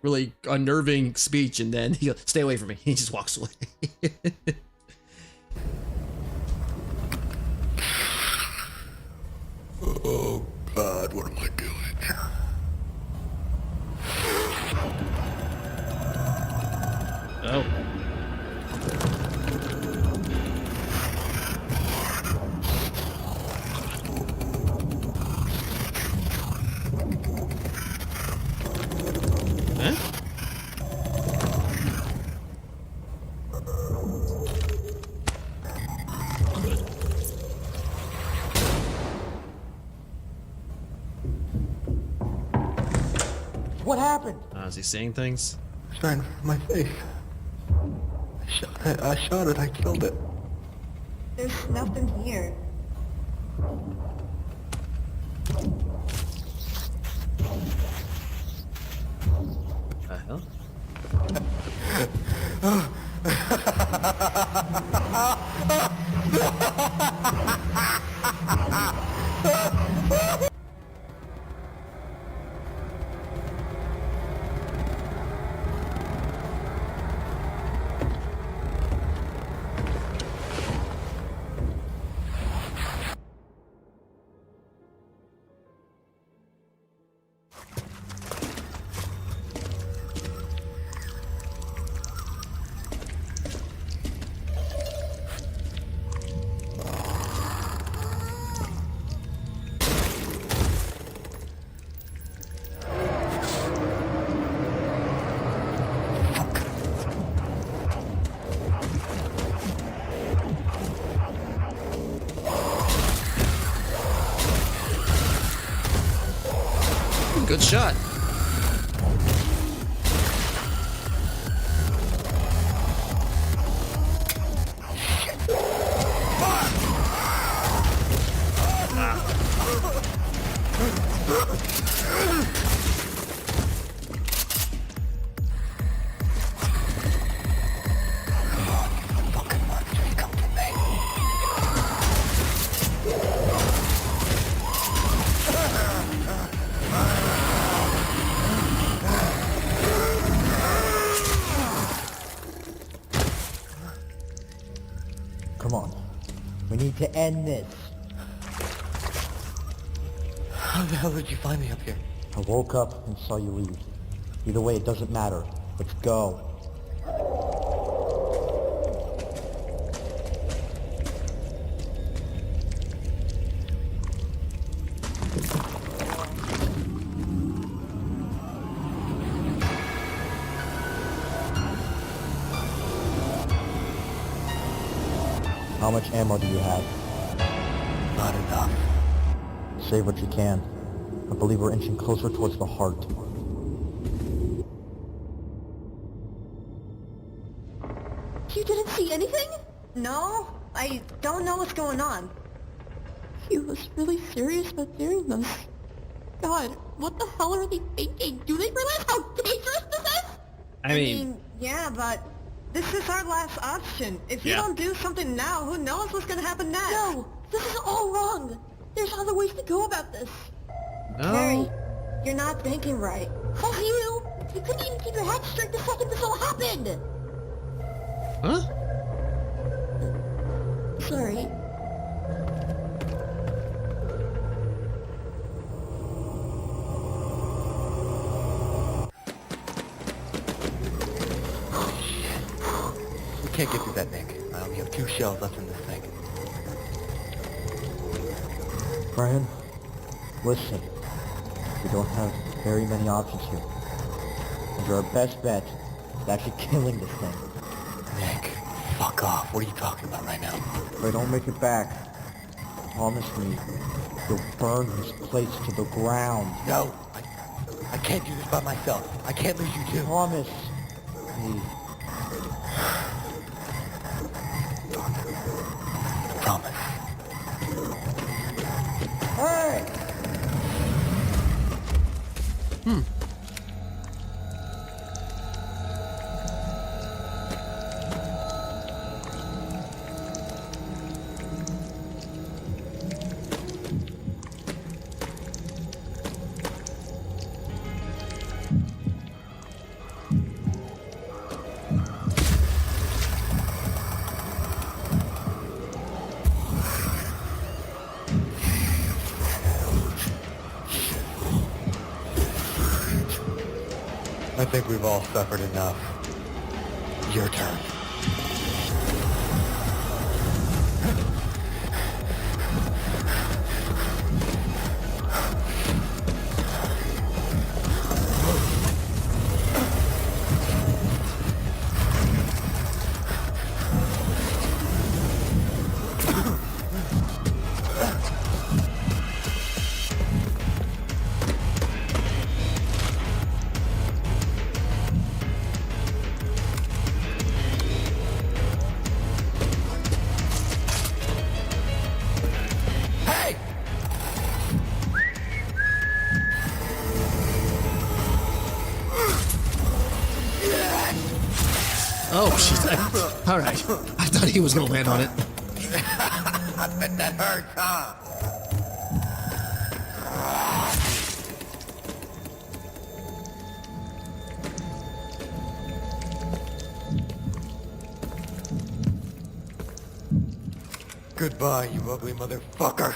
really unnerving speech, and then he goes, "Stay away from me." He just walks away. Oh God, what am I doing? Oh. Huh? What happened? Is he seeing things? It's right in my face. I shot it. I killed it. There's nothing here. The hell? Good shot. Come on. We need to end this. How the hell did you find me up here? I woke up and saw you leave. Either way, it doesn't matter. Let's go. How much ammo do you have? Not enough. Save what you can. I believe we're inching closer towards the heart. You didn't see anything? No, I don't know what's going on. He was really serious about doing this. God, what the hell are they thinking? Do they realize how dangerous this is? I mean, yeah, but this is our last option. If you don't do something now, who knows what's gonna happen next? No, this is all wrong. There's other ways to go about this. No. Carrie, you're not thinking right. Fuck you! You couldn't even keep your head straight the second this all happened! Huh? Sorry. We can't get through that, Nick. I only have 2 shells left in this thing. Brian, listen. We don't have very many options here. And our best bet is actually killing this thing. Nick, fuck off. What are you talking about right now? If I don't make it back, promise me you'll burn this place to the ground. No, I can't do this by myself. I can't lose you too. Promise me. Promise. Hey! I think we've all suffered enough. Your turn. Oh, shit. All right. I thought he was going to land on it. I bet that hurts, huh? Goodbye, you ugly motherfucker.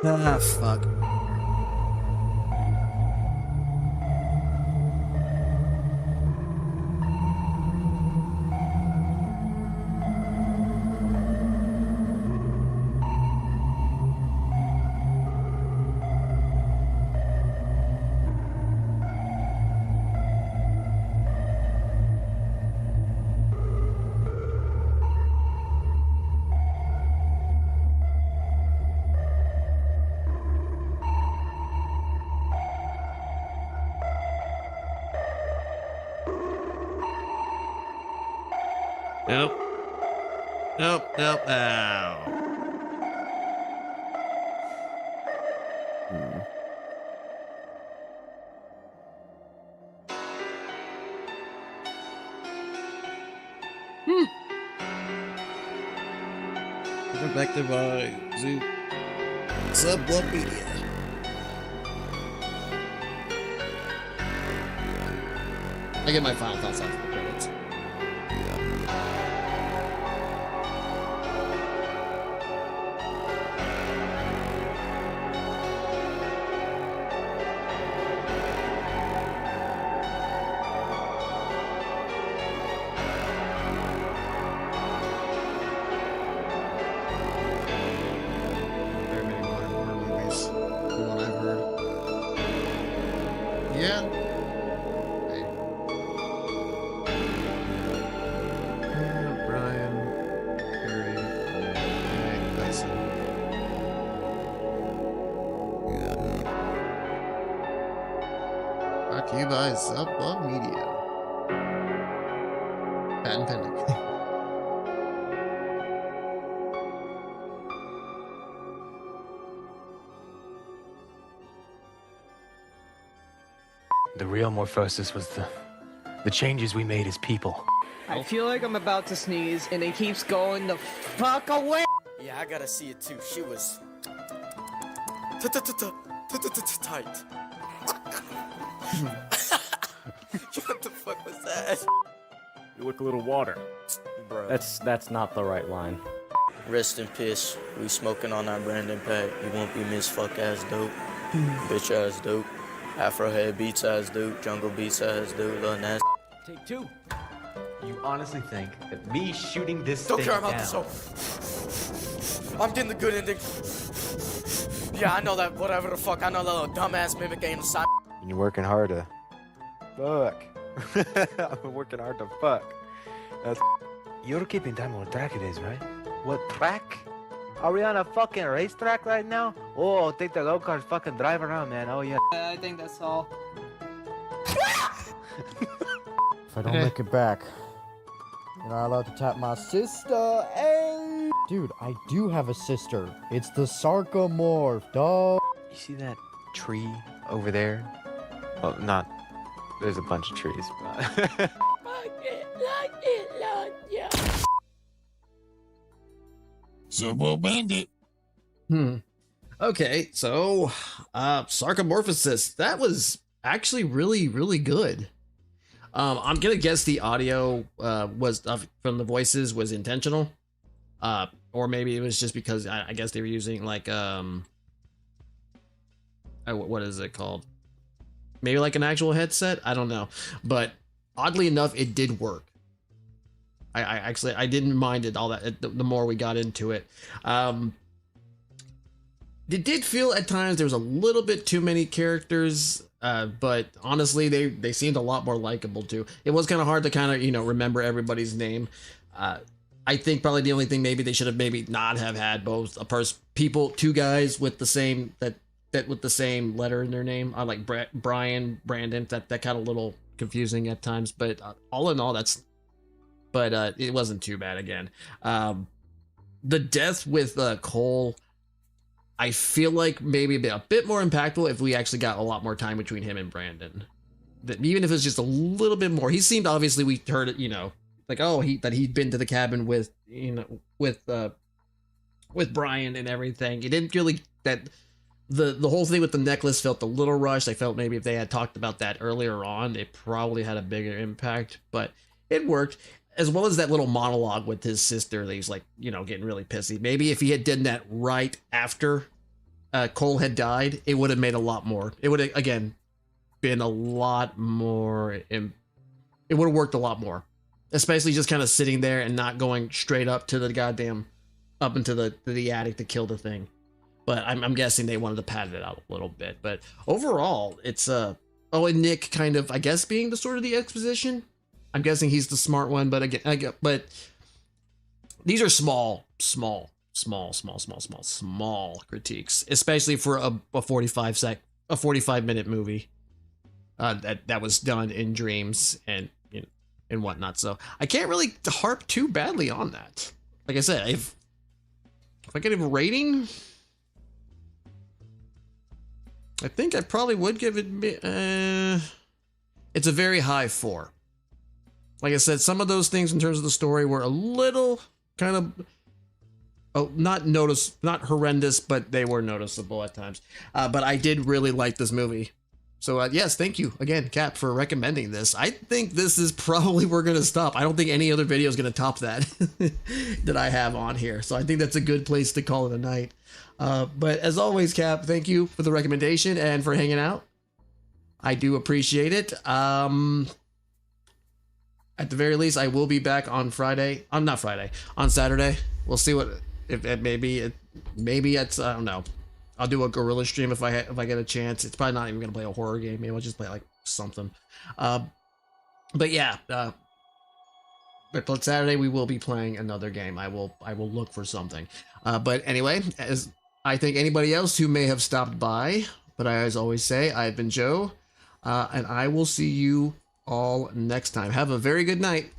Ah, fuck. Nope. Nope, nope. Ow. Effective by Zoo Sublove Media. I get my final thoughts after the credits. Very many horror movies, from what I've heard. Yeah. Brian, Harry, Meg, Tyson. Brought to you by Sublove Media. Patent pending. The real Morphosis was the changes we made as people. I feel like I'm about to sneeze, and it keeps going the fuck away. Yeah, I gotta see it too. She was tight. What the fuck? fuck was that? You look a little water. Bro. That's not the right line. Rest in peace. We smoking on that Brandon pack. You won't be miss fuck ass dope. Bitch ass dope. Afro head beats ass dope. Jungle beats ass dope. Lil Nas. Take two. You honestly think that me shooting this Don't thing care about down... this. So I'm getting the good ending. Yeah, I know that. Whatever the fuck. I know that little dumbass mimic ain't inside. And you're working hard to fuck. I've been working hard to fuck. You're keeping time on track it is, right? What track? Are we on a fucking racetrack right now? Oh, take the go-kart fucking drive around, man. Oh, yeah. I think that's all. If I don't make it back, you're not allowed to tap my sister. Hey! Dude, I do have a sister. It's the Sarcomorph, dog. You see that tree over there? Well, not... There's a bunch of trees, but... Turbo Bandit. Okay, so Sarcomorphosis. That was actually really, really good. I'm gonna guess the audio was from the voices was intentional. Or maybe it was just because I guess they were using like what is it called? Maybe like an actual headset. I don't know, but oddly enough, it did work. I actually didn't mind it all that the more we got into it. It did feel at times there was a little bit too many characters, but honestly, they seemed a lot more likable too. It was kind of hard to kind of remember everybody's name. I think probably the only thing maybe they should have maybe not have had both two guys with the same with the same letter in their name. I like Brian, Brandon. That kind of little confusing at times, but all in all, it wasn't too bad again. The death with Cole, I feel like maybe a bit more impactful if we actually got a lot more time between him and Brandon. That even if it's just a little bit more, he seemed obviously we heard it, like that he'd been to the cabin with Brian and everything. It didn't really that the whole thing with the necklace felt a little rushed. I felt maybe if they had talked about that earlier on, it probably had a bigger impact, but it worked. As well as that little monologue with his sister that he's like, getting really pissy. Maybe if he had done that right after Cole had died, it would have made a lot more. It would have, again, been a lot more. It would have worked a lot more. Especially just kind of sitting there and not going straight up to the goddamn, up into the attic to kill the thing. But I'm guessing they wanted to pad it out a little bit. But overall, it's, and Nick kind of, I guess, being the sort of the exposition. I'm guessing he's the smart one, but again, but these are small critiques, especially for a 45-minute movie that was done in dreams and whatnot. So I can't really harp too badly on that. Like I said, if I get a rating, I think I probably would give it. It's a very high 4. Like I said, some of those things in terms of the story were a little kind of, not horrendous, but they were noticeable at times. But I did really like this movie. So yes, thank you again, Cap, for recommending this. I think this is probably where we're going to stop. I don't think any other video is going to top that that I have on here. So I think that's a good place to call it a night. But as always, Cap, thank you for the recommendation and for hanging out. I do appreciate it. At the very least, I will be back on Friday. Not Friday, on Saturday. We'll see what if maybe it's I don't know. I'll do a gorilla stream if I get a chance. It's probably not even gonna play a horror game. Maybe I'll just play like something. But yeah. But on Saturday we will be playing another game. I will look for something. But anyway, as I think anybody else who may have stopped by, but I as always say, I've been Joe, and I will see you all next time. Have a very good night.